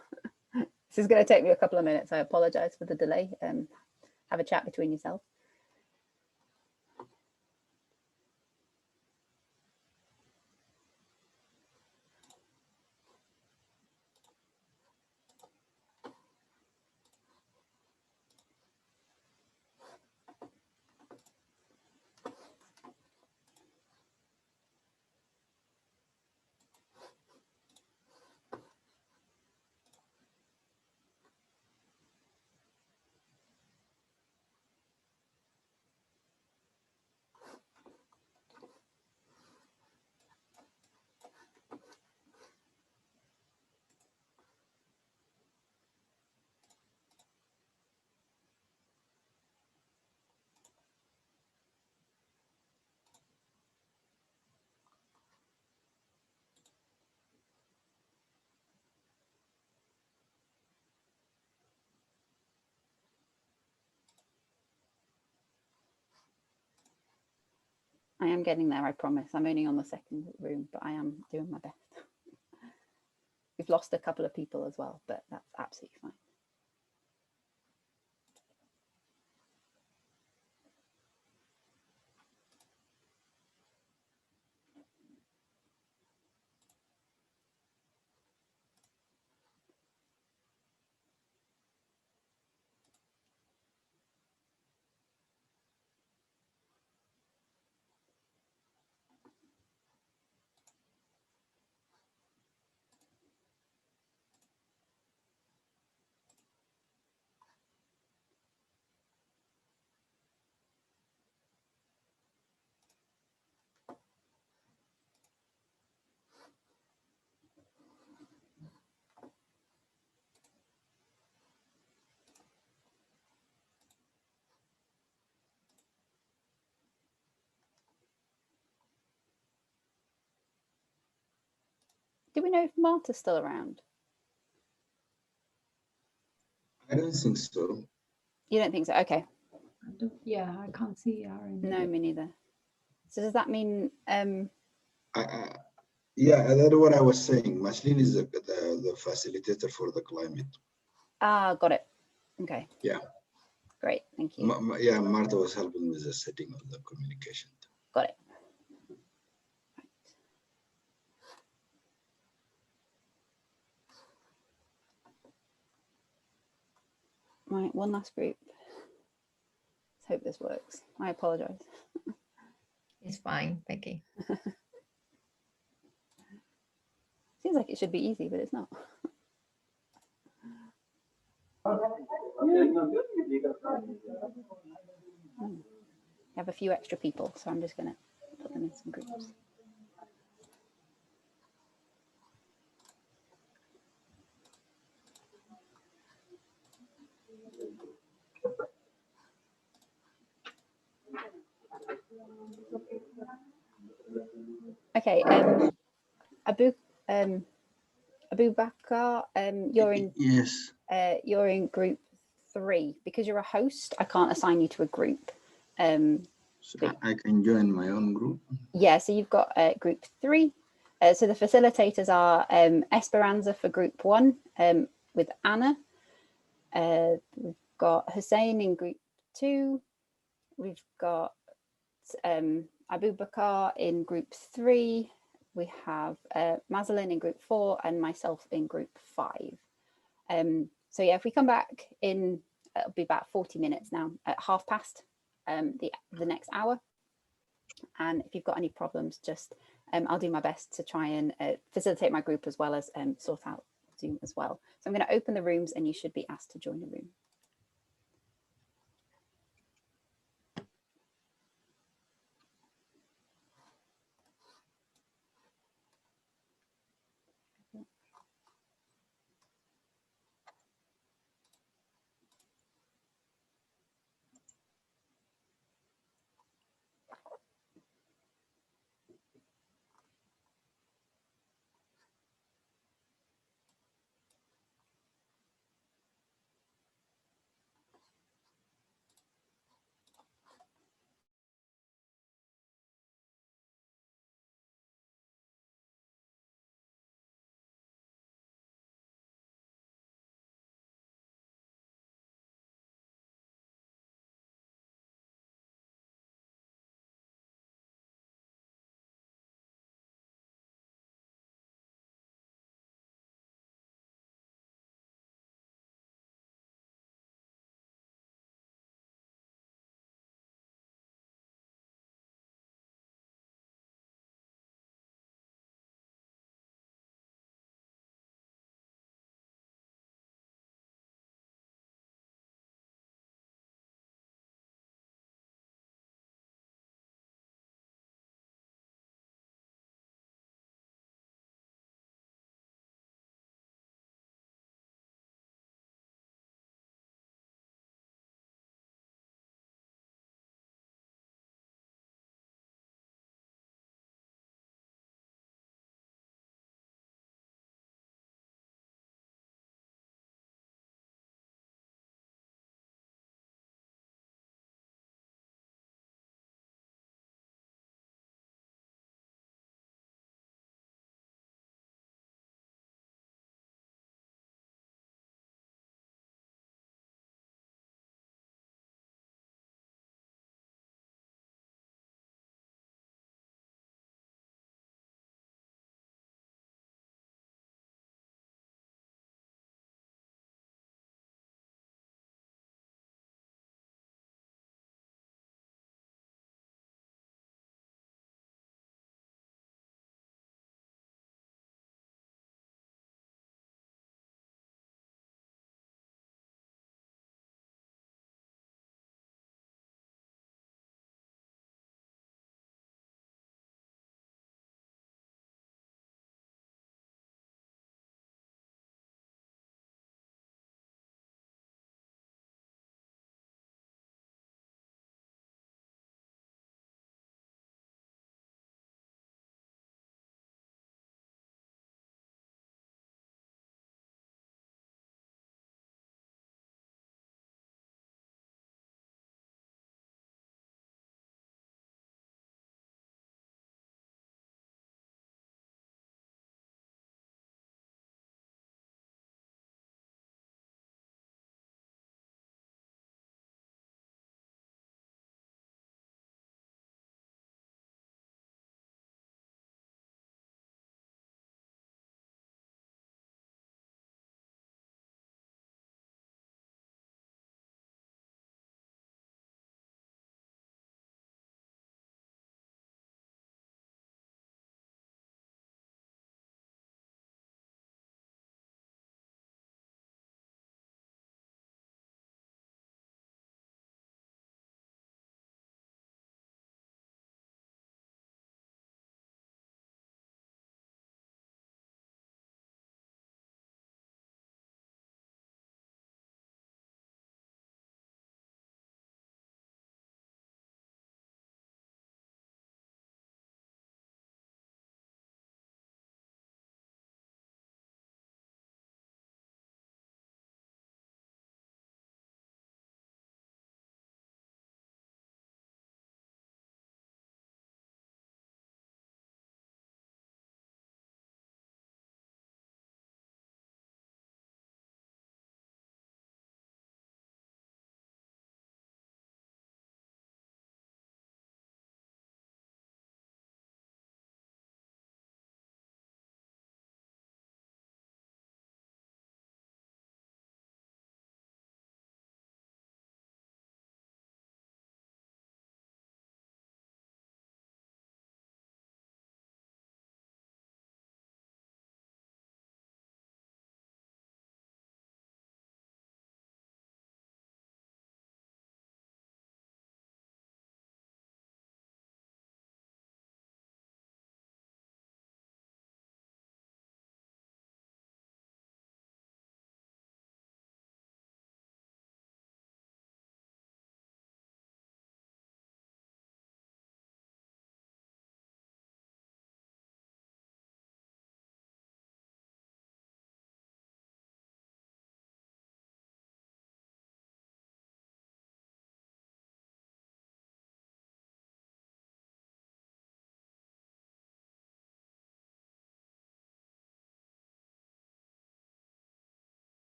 This is going to take me a couple of minutes. I apologize for the delay. Have a chat between yourselves. I am getting there, I promise. I'm only on the second room, but I am doing my best. We've lost a couple of people as well, but that's absolutely fine. Do we know if Marta's still around? I don't think so. You don't think so? Okay. Yeah, I can't see her. No, me neither. So does that mean? Yeah, that's what I was saying. Mashlin is the facilitator for the climate. Ah, got it. Okay. Yeah. Great, thank you. Yeah, Marta was helping with the setting of the communication. Got it. Right, one last group. Let's hope this works. I apologize. It's fine, Becky. Seems like it should be easy, but it's not. I have a few extra people, so I'm just going to put them in some groups. Okay, Abu Bakr, you're in. Yes. You're in group 3 because you're a host. I can't assign you to a group. So I can join my own group. Yeah, so you've got group 3. So the facilitators are Esperanza for group 1 with Anna. We've got Hussein in group 2. We've got Abu Bakr in group 3. We have Mazalin in group 4 and myself in group 5. So yeah, if we come back in, it'll be about 40 minutes now at past the next hour. And if you've got any problems, just I'll do my best to try and facilitate my group as well as sort out Zoom as well. So I'm going to open the rooms and you should be asked to join the room.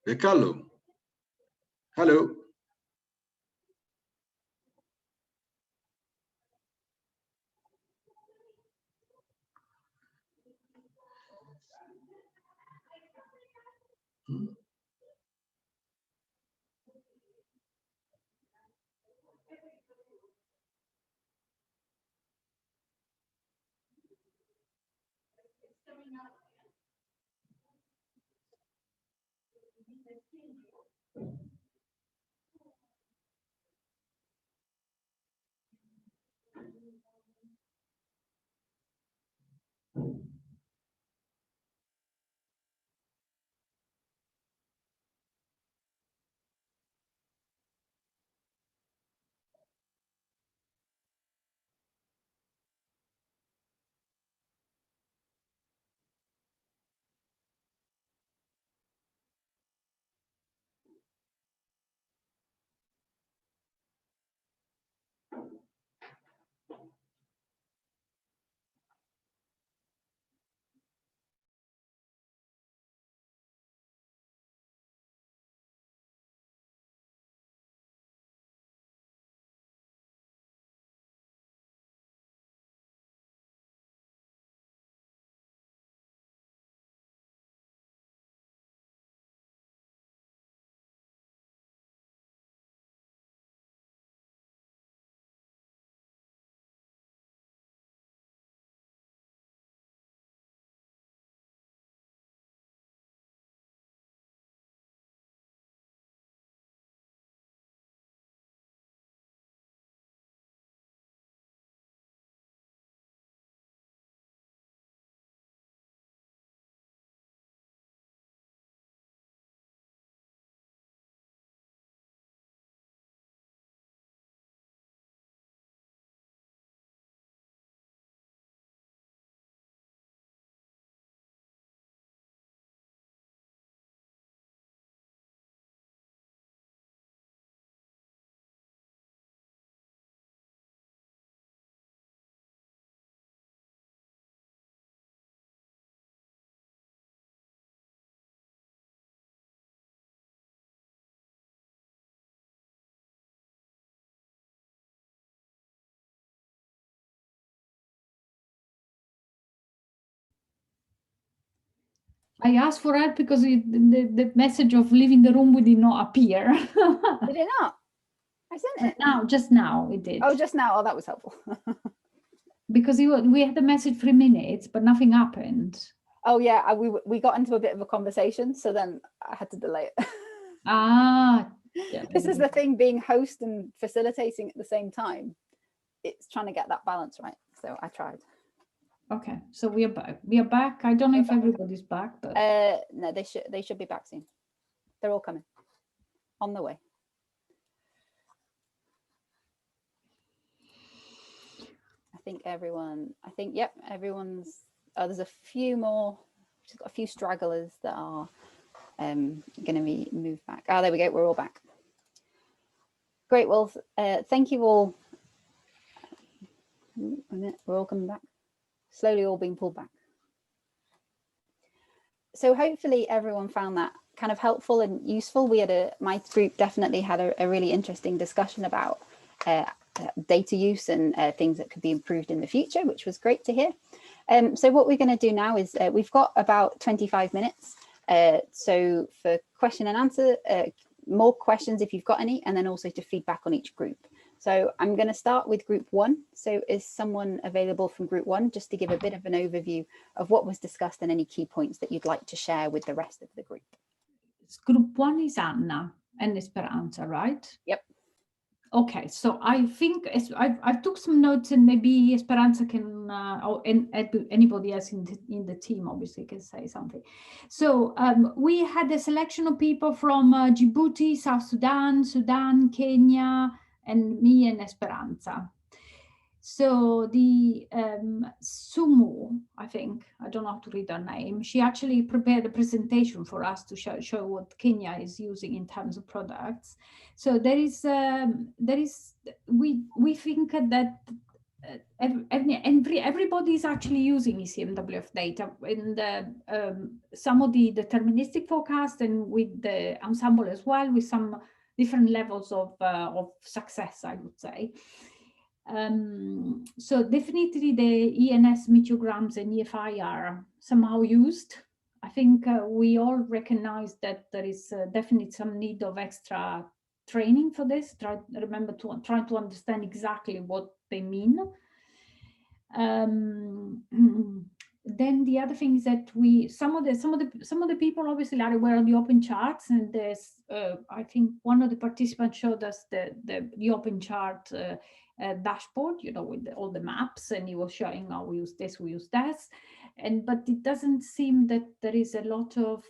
Bekalu. Hello. I asked for help because the message of leaving the room did not appear. Did it not? I sent it. Now, just now it did. Oh, just now. Oh, that was helpful. Because we had the message 3 minutes, but nothing happened. Oh yeah, we got into a bit of a conversation, so then I had to delay it. Ah, yeah. This is the thing, being host and facilitating at the same time. It's trying to get that balance right. So I tried. Okay, so we are back. We are back. I don't know if everybody's back, but no, they should be back soon. They're all coming on the way. I think yep, everyone's. Oh, there's a few more. Just got a few stragglers that are going to be moved back. Ah, there we go. We're all back. Great. Well, thank you all. We're all coming back. Slowly all being pulled back. So hopefully everyone found that kind of helpful and useful. We had my group definitely had a really interesting discussion about data use and things that could be improved in the future, which was great to hear. So what we're going to do now is we've got about 25 minutes. So for question and answer, more questions if you've got any, and then also to feedback on each group. So I'm going to start with group 1. So is someone available from group 1 just to give a bit of an overview of what was discussed and any key points that you'd like to share with the rest of the group? Group 1 is Anna and Esperanza, right? Yep. Okay, so I think I took some notes, and maybe Esperanza can, or anybody else in the team obviously can say something. So we had a selection of people from Djibouti, South Sudan, Kenya, and me and Esperanza. So the Sumo, I think, I don't know how to read her name, she actually prepared a presentation for us to show what Kenya is using in terms of products. So we think that everybody is actually using ECMWF data in some of the deterministic forecast and with the ensemble as well, with some different levels of success, I would say. So definitely the ENS meteograms and EFI are somehow used. I think we all recognize that there is definitely some need of extra training for this. Try to understand exactly what they mean. Then the other thing is that some of the people obviously are aware of the open charts, and there's I think one of the participants showed us the open chart dashboard, you know, with all the maps, and he was showing, oh, we use this, we use that, but it doesn't seem that there is a lot of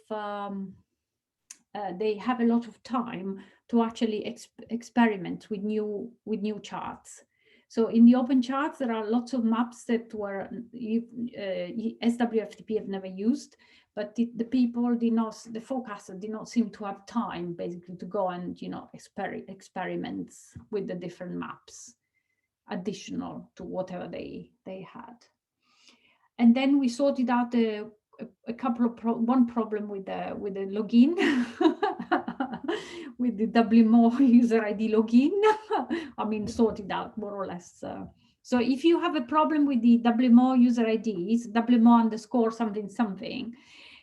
they have a lot of time to actually experiment with new charts. So in the open charts, there are lots of maps that were SWFTP have never used, but the people did not, the forecasters did not seem to have time basically to go and, you know, experiments with the different maps, additional to whatever they had. And then we sorted out a couple of one problem with the login with the WMO user ID login. I mean, sorted out more or less. So if you have a problem with the WMO user IDs, WMO underscore something something,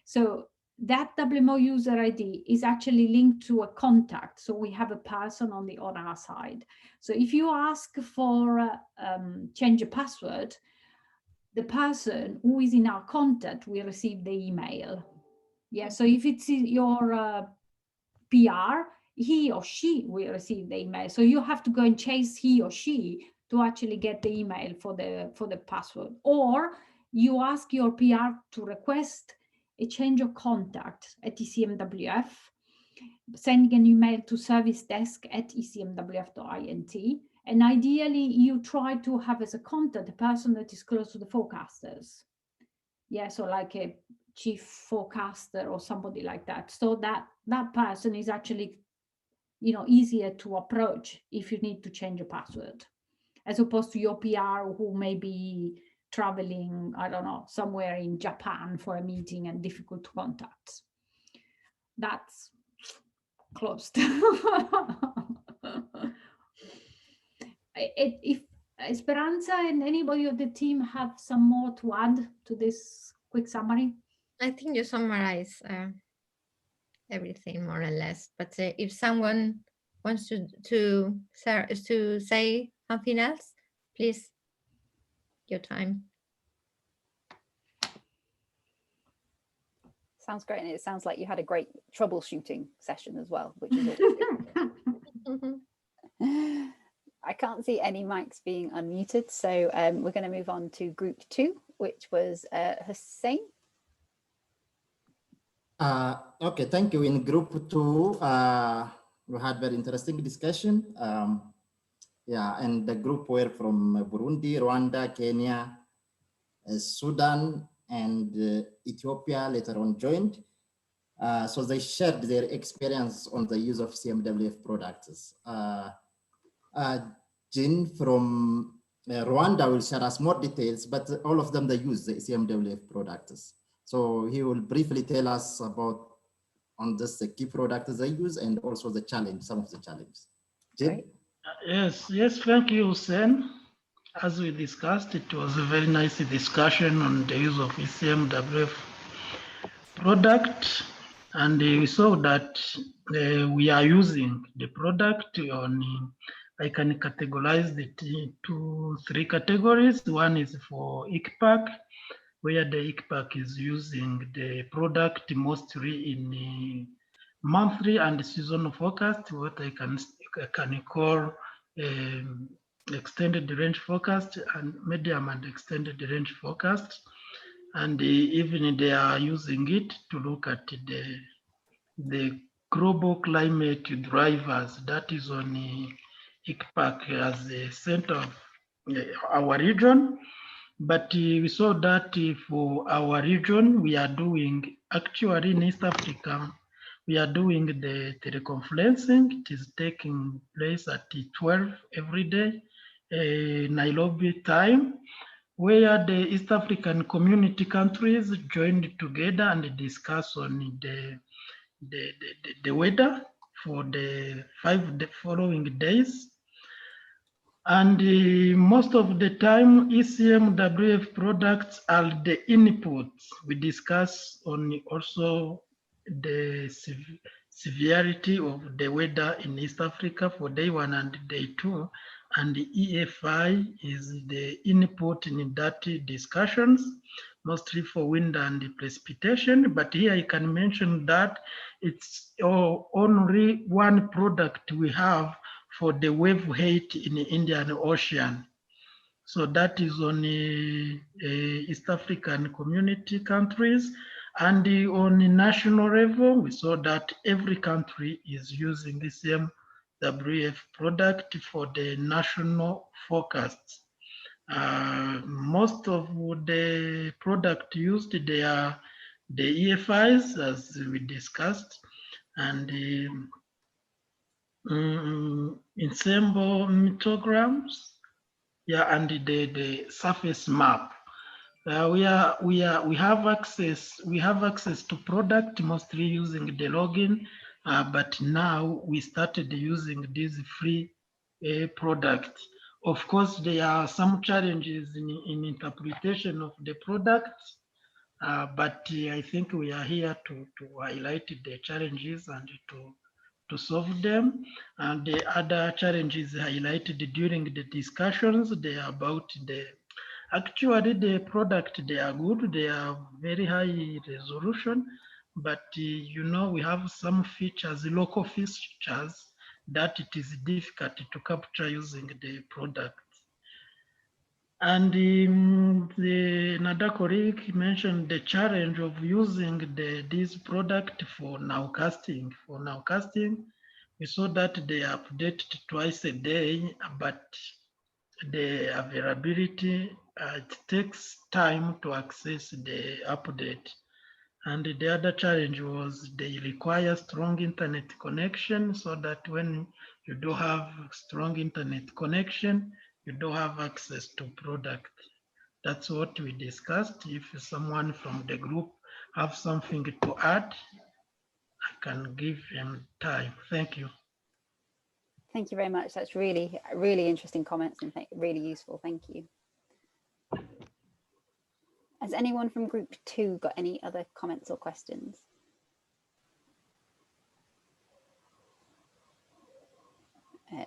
so that WMO user ID is actually linked to a contact. So we have a person on our side. So if you ask for change a password, the person who is in our contact will receive the email. Yeah, so if it's your PR, he or she will receive the email. So you have to go and chase he or she to actually get the email for the password. Or you ask your PR to request a change of contact at ECMWF, sending an email to servicedesk@ecmwf.int. And ideally, you try to have as a contact a person that is close to the forecasters. Yeah, so like a chief forecaster or somebody like that. So that person is actually, you know, easier to approach if you need to change a password, as opposed to your PR who may be traveling, I don't know, somewhere in Japan for a meeting and difficult to contact. That's closed. If Esperanza and anybody of the team have some more to add to this quick summary? I think you summarize everything more or less, but if someone wants to say something else, please, your time. Sounds great, and it sounds like you had a great troubleshooting session as well, which is always good. I can't see any mics being unmuted, so we're going to move on to group 2, which was Hussein. Okay, thank you. In group 2, we had very interesting discussion. Yeah, and the group were from Burundi, Rwanda, Kenya, Sudan, and Ethiopia later on joined. So they shared their experience on the use of CMWF products. Jin from Rwanda will share us more details, but all of them, they use the CMWF products. So he will briefly tell us about on this the key products they use and also the challenge, some of the challenges. Jin? Yes, thank you, Hussein. As we discussed, it was a very nice discussion on the use of ECMWF product, and we saw that we are using the product on, I can categorize it into 3 categories. One is for ICPAC, where the ICPAC is using the product mostly in monthly and seasonal forecast, what I can call extended range forecast and medium and extended range forecast. And even they are using it to look at the global climate drivers that is on ICPAC as the center of our region. But we saw that for our region, we are doing, actually in East Africa, we are doing the teleconferencing. It is taking place at 12 every day. Nairobi time, where the East African community countries joined together and discussed on the weather for the following days. And most of the time, ECMWF products are the inputs. We discuss on also the severity of the weather in East Africa for day 1 and day 2. And the EFI is the input in that discussions, mostly for wind and precipitation. But here I can mention that it's only one product we have for the wave height in the Indian Ocean. So that is on East African community countries. And on the national level, we saw that every country is using the same WF product for the national forecasts. Most of the product used, they are the EFIs, as we discussed, and the ensemble meteorograms, yeah, and the surface map. We have access to product mostly using the login, but now we started using this free product. Of course, there are some challenges in interpretation of the product, but I think we are here to highlight the challenges and to solve them. And the other challenges highlighted during the discussions, they are about actually the product, they are good, they are very high resolution, but we have some features, local features, that it is difficult to capture using the product. And another colleague mentioned the challenge of using this product for nowcasting. For nowcasting, we saw that they update twice a day, but the availability, it takes time to access the update. And the other challenge was they require strong internet connection, so that when you do have strong internet connection, you don't have access to product. That's what we discussed. If someone from the group have something to add, I can give him time. Thank you. Thank you very much. That's really, really interesting comments and really useful. Thank you. Has anyone from group 2 got any other comments or questions?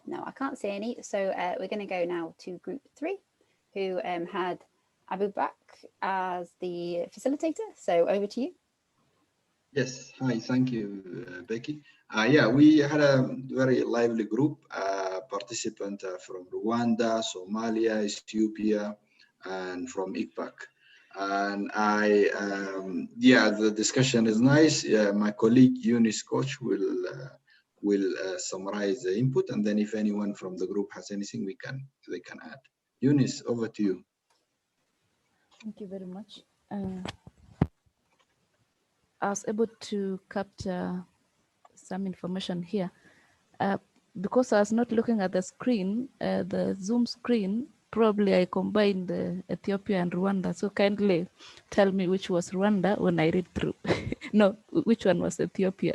No, I can't see any. So we're going to go now to group 3, who had Abubak as the facilitator. So over to you. Yes, hi, thank you, Becky. Yeah, we had a very lively group, participant from Rwanda, Somalia, Ethiopia, and from ICPAC. And yeah, the discussion is nice. My colleague Eunice Koch will summarize the input, and then if anyone from the group has anything, they can add. Eunice, over to you. Thank you very much. I was able to capture some information here. Because I was not looking at the screen, the Zoom screen, probably I combined Ethiopia and Rwanda. So kindly tell me which was Rwanda when I read through. No, which one was Ethiopia?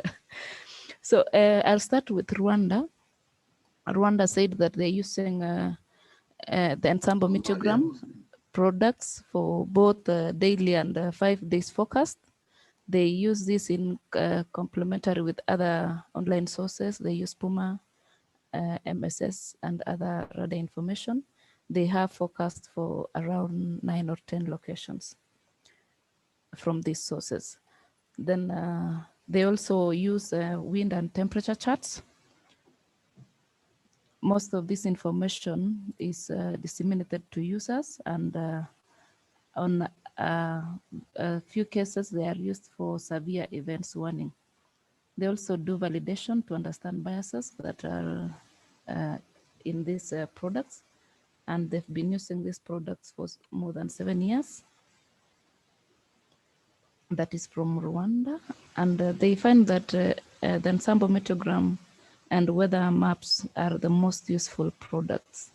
So I'll start with Rwanda. Rwanda said that they're using the Ensemble meteogram products for both daily and 5 days forecast. They use this in complementary with other online sources. They use Puma, MSS, and other radar information. They have forecast for around 9 or 10 locations from these sources. Then they also use wind and temperature charts. Most of this information is disseminated to users, and on a few cases, they are used for severe events warning. They also do validation to understand biases that are in these products, and they've been using these products for more than 7 years. That is from Rwanda, and they find that the Ensemble meteogram and weather maps are the most useful products.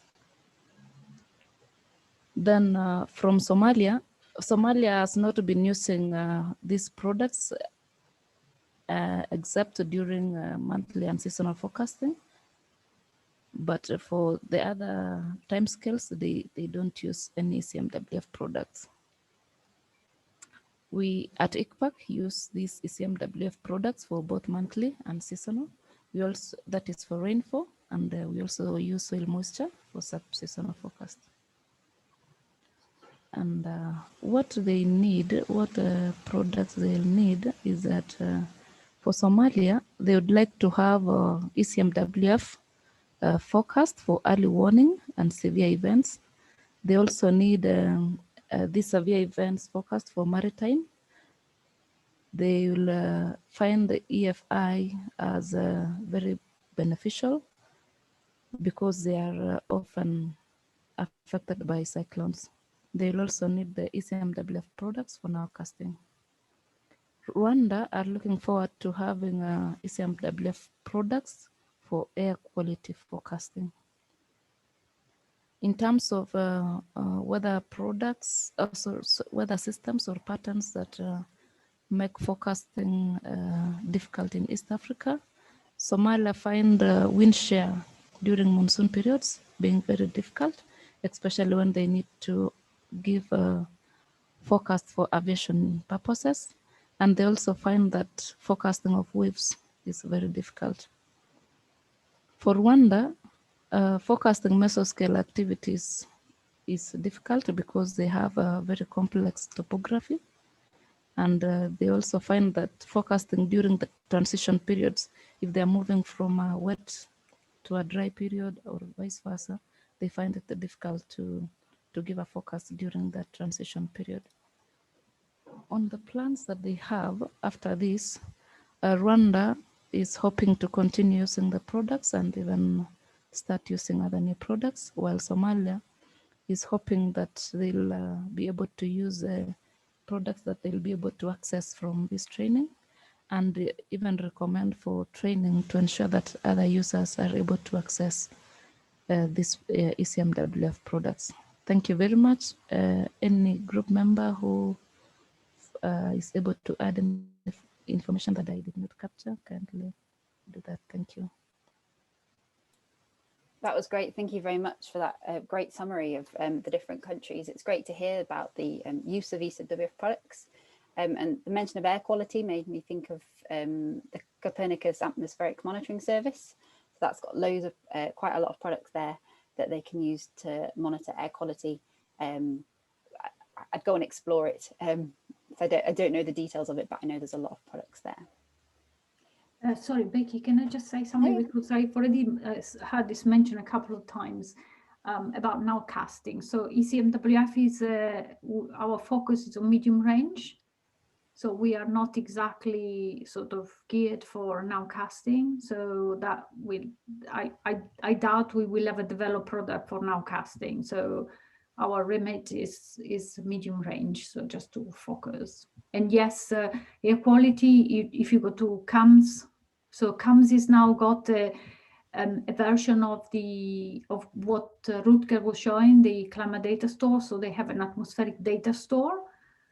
Then from Somalia has not been using these products except during monthly and seasonal forecasting. But for the other timescales, they don't use any ECMWF products. We at ICPAC use these ECMWF products for both monthly and seasonal. We also, that is for rainfall, and we also use soil moisture for sub-seasonal forecast. And what they need, what products they'll need is that for Somalia, they would like to have ECMWF forecast for early warning and severe events. They also need this severe events forecast for maritime. They will find the EFI as very beneficial because they are often affected by cyclones. They will also need the ECMWF products for nowcasting. Rwanda are looking forward to having ECMWF products for air quality forecasting. In terms of weather products, also weather systems or patterns that make forecasting difficult in East Africa, Somalia find wind shear during monsoon periods being very difficult, especially when they need to give a forecast for aviation purposes. And they also find that forecasting of waves is very difficult. For Rwanda, forecasting mesoscale activities is difficult because they have a very complex topography. And they also find that forecasting during the transition periods, if they're moving from a wet to a dry period or vice versa, they find it difficult to give a forecast during that transition period. On the plans that they have after this, Rwanda is hoping to continue using the products and even start using other new products, while Somalia is hoping that they'll be able to use products that they'll be able to access from this training, and even recommend for training to ensure that other users are able to access these ECMWF products. Thank you very much. Any group member who is able to add any information that I did not capture, kindly do that. Thank you. That was great. Thank you very much for that great summary of the different countries. It's great to hear about the use of ECMWF products. And the mention of air quality made me think of the Copernicus Atmospheric Monitoring Service. So that's got loads of, quite a lot of products there that they can use to monitor air quality. I'd go and explore it. So I don't know the details of it, but I know there's a lot of products there. Sorry, Becky, can I just say something? Yeah. Because I've already heard this mentioned a couple of times about nowcasting. So ECMWF is, our focus is on medium range. So we are not exactly sort of geared for nowcasting. So that will, I doubt we will ever develop product for nowcasting. So our remit is medium range, so just to focus. And yes, air quality, if you go to CAMS, so CAMS is now got a version of what Rutger was showing, the climate data store. So they have an atmospheric data store,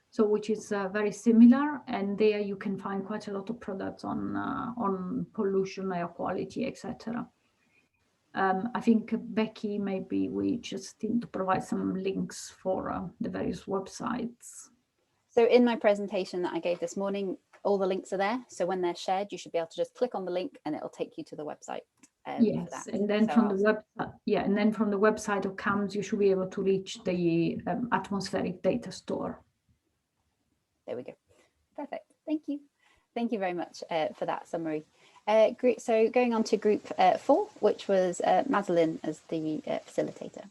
so which is very similar, and there you can find quite a lot of products on pollution, air quality, etc. I think Becky, maybe we just need to provide some links for the various websites. So in my presentation that I gave this morning, all the links are there. So when they're shared, you should be able to just click on the link and it'll take you to the website. Yes, and then from the website, yeah, and then from the website of CAMS, you should be able to reach the atmospheric data store. There we go. Perfect. Thank you. Thank you very much for that summary. Great. So going on to group 4, which was Madeline as the facilitator.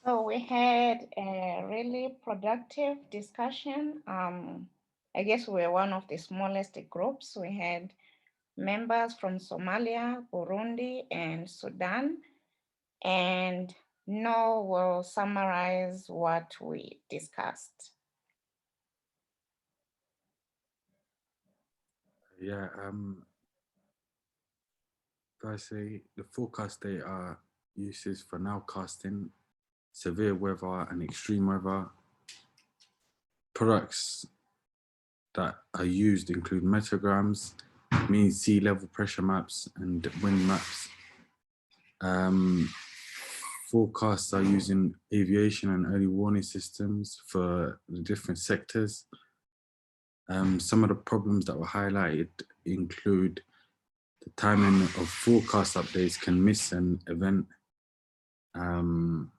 So we had a really productive discussion. I guess we were one of the smallest groups. We had members from Somalia, Burundi, and Sudan. And Noel will summarize what we discussed. Yeah, firstly, the forecast data uses for nowcasting, severe weather and extreme weather. Products that are used include meteorograms, mean sea level pressure maps, and wind maps. Forecasts are using aviation and early warning systems for the different sectors. Some of the problems that were highlighted include the timing of forecast updates can miss an event. And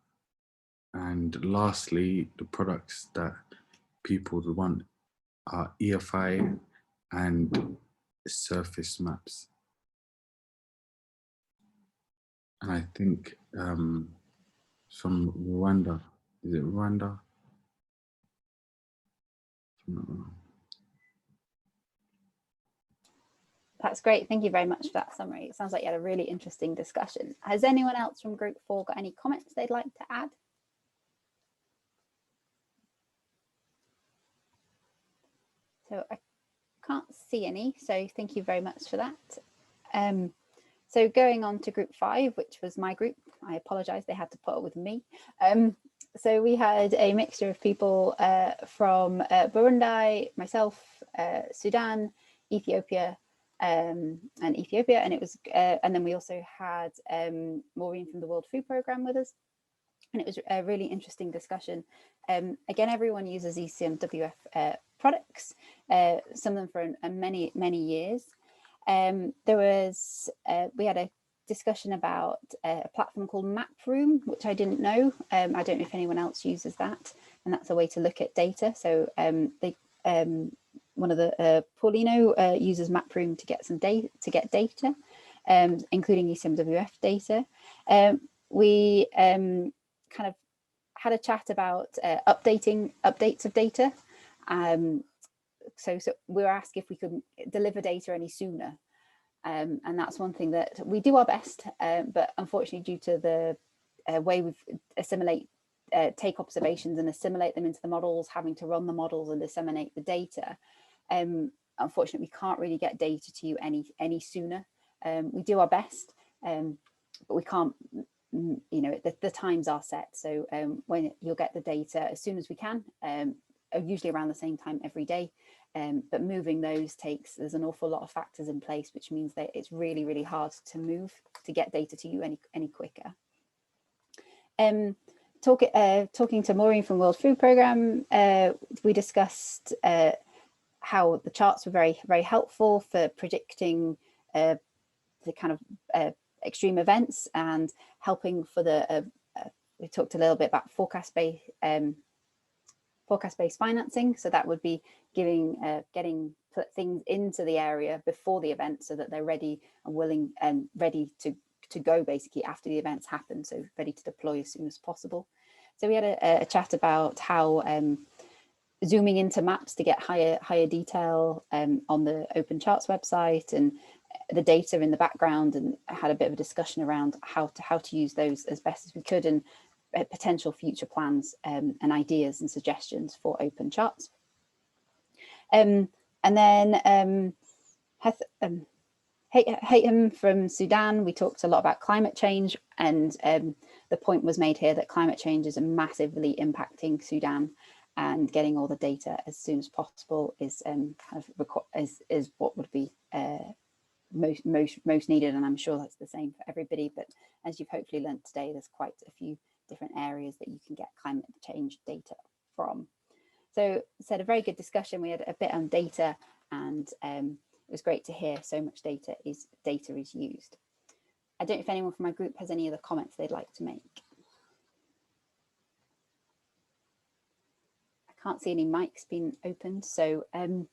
lastly, the products that people would want are EFI and surface maps. And I think from Rwanda, is it Rwanda? That's great. Thank you very much for that summary. It sounds like you had a really interesting discussion. Has anyone else from Group 4 got any comments they'd like to add? So I can't see any, so thank you very much for that. So going on to Group 5, which was my group, I apologize, they had to put up with me. So we had a mixture of people from Burundi, myself, Sudan, Ethiopia, and it was, and then we also had Maureen from the World Food Programme with us, and it was a really interesting discussion. Again, everyone uses ECMWF products, some of them for many years. We had a discussion about a platform called MapRoom, which I didn't know. I don't know if anyone else uses that, and that's a way to look at data. So one of the Paulino uses MapRoom to get some data, including ECMWF data. We kind of had a chat about updates of data. So we were asked if we could deliver data any sooner. And that's one thing that we do our best, but unfortunately due to the way we've take observations and assimilate them into the models, having to run the models and disseminate the data, unfortunately we can't really get data to you any sooner. We do our best, but we can't, the times are set. So when you'll get the data as soon as we can, usually around the same time every day. But moving those there's an awful lot of factors in place, which means that it's really, really hard to get data to you any quicker. Talking to Maureen from World Food Programme, we discussed how the charts were very, very helpful for predicting the kind of extreme events and helping for we talked a little bit about forecast-based financing. So that would be getting things into the area before the event so that they're ready and willing and ready to go basically after the events happen, so ready to deploy as soon as possible. So we had a chat about how zooming into maps to get higher detail on the Open Charts website and the data in the background, and had a bit of a discussion around how to use those as best as we could, and potential future plans and ideas and suggestions for Open Charts. And then Haytham from Sudan, we talked a lot about climate change, and the point was made here that climate change is massively impacting Sudan, and getting all the data as soon as possible is is what would be most needed, and I'm sure that's the same for everybody. But as you've hopefully learned today, there's quite a few different areas that you can get climate change data from. So a very good discussion. We had a bit on data, and it was great to hear so much data is used. I don't know if anyone from my group has any other comments they'd like to make. I can't see any mics being opened, so Anna.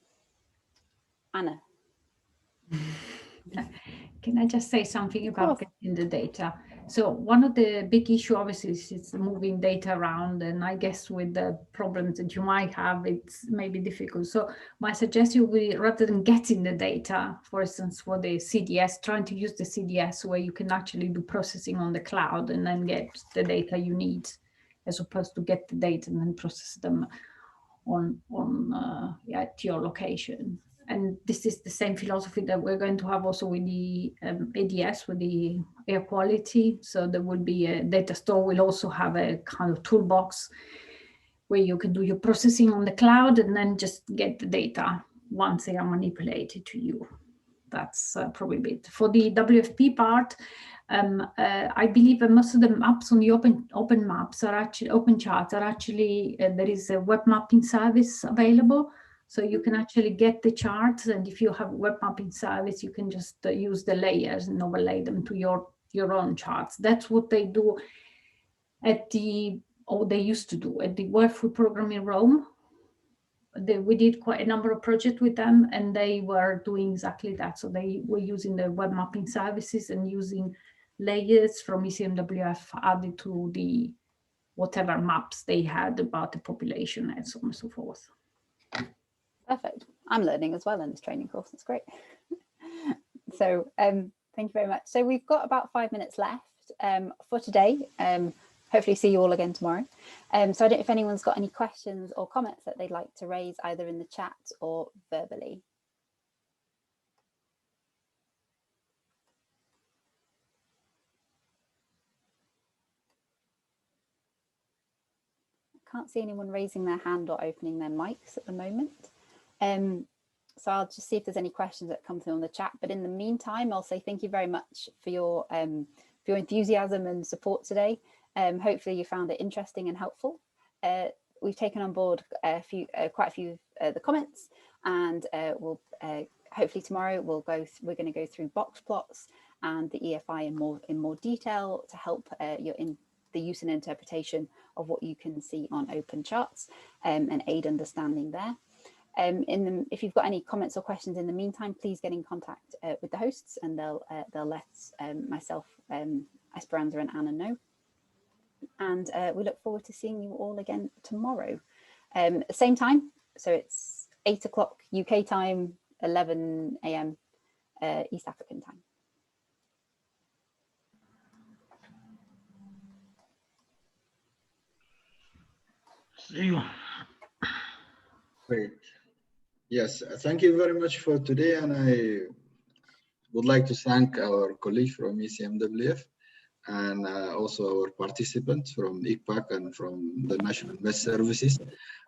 Can I just say something about getting the data? So one of the big issue obviously is moving data around, and I guess with the problems that you might have, it's maybe difficult. So my suggestion would be, rather than getting the data, for instance, for the CDS, trying to use the CDS where you can actually do processing on the cloud and then get the data you need, as opposed to get the data and then process them at your location. And this is the same philosophy that we're going to have also with the ADS, with the air quality. So there will be a data store, will also have a kind of toolbox where you can do your processing on the cloud and then just get the data once they are manipulated to you. That's probably it. For the WFP part, I believe that most of the maps on the open maps are actually, open charts are actually, there is a web mapping service available. So you can actually get the charts, and if you have a web mapping service, you can just use the layers and overlay them to your own charts. That's what they do at the, or they used to do at the World Food Program in Rome. We did quite a number of projects with them, and they were doing exactly that. So they were using the web mapping services and using layers from ECMWF added to the whatever maps they had about the population and so on and so forth. Perfect. I'm learning as well in this training course. That's great. So thank you very much. So we've got about 5 minutes left for today. Hopefully see you all again tomorrow. So I don't know if anyone's got any questions or comments that they'd like to raise either in the chat or verbally. I can't see anyone raising their hand or opening their mics at the moment. So I'll just see if there's any questions that come through on the chat. But in the meantime, I'll say thank you very much for your enthusiasm and support today. Hopefully you found it interesting and helpful. We've taken on board quite a few of the comments, and we'll hopefully tomorrow we're going to go through box plots and the EFI in more detail to help the use and interpretation of what you can see on open charts and aid understanding there. If you've got any comments or questions in the meantime, please get in contact with the hosts, and they'll let myself, Esperanza and Anna know. And we look forward to seeing you all again tomorrow. Same time, so it's 8 o'clock UK time, 11 AM East African time. See you. Great. Yes, thank you very much for today. And I would like to thank our colleague from ECMWF and also our participants from ICPAC and from the National Best Services.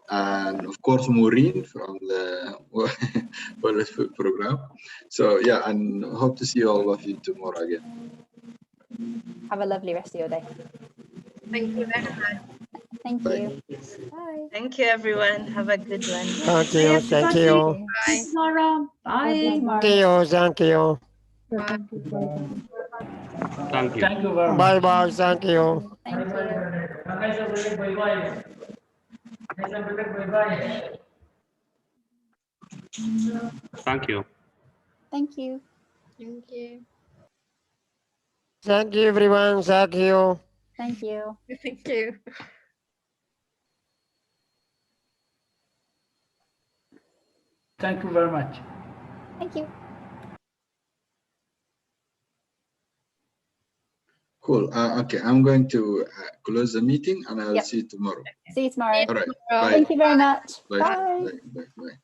And of course, Maureen from the World Food Program. So yeah, and hope to see all of you tomorrow again. Have a lovely rest of your day. Thank you very much. Thank you. Bye. Thank you, everyone. Have a good one. Thank you. Thank you. Bye. Tomorrow. Bye. Thank you. Thank you. Thank you. Thank you very much. Bye bye. Thank you. Thank you. Thank you. Thank you. Thank you. Thank you, everyone. Thank you. Thank you. Thank you. Thank you very much. Thank you. Cool. Okay, I'm going to close the meeting, and I'll see you tomorrow. See you tomorrow. All right. Bye. Thank you very much. Bye. Bye. Bye. Bye. Bye.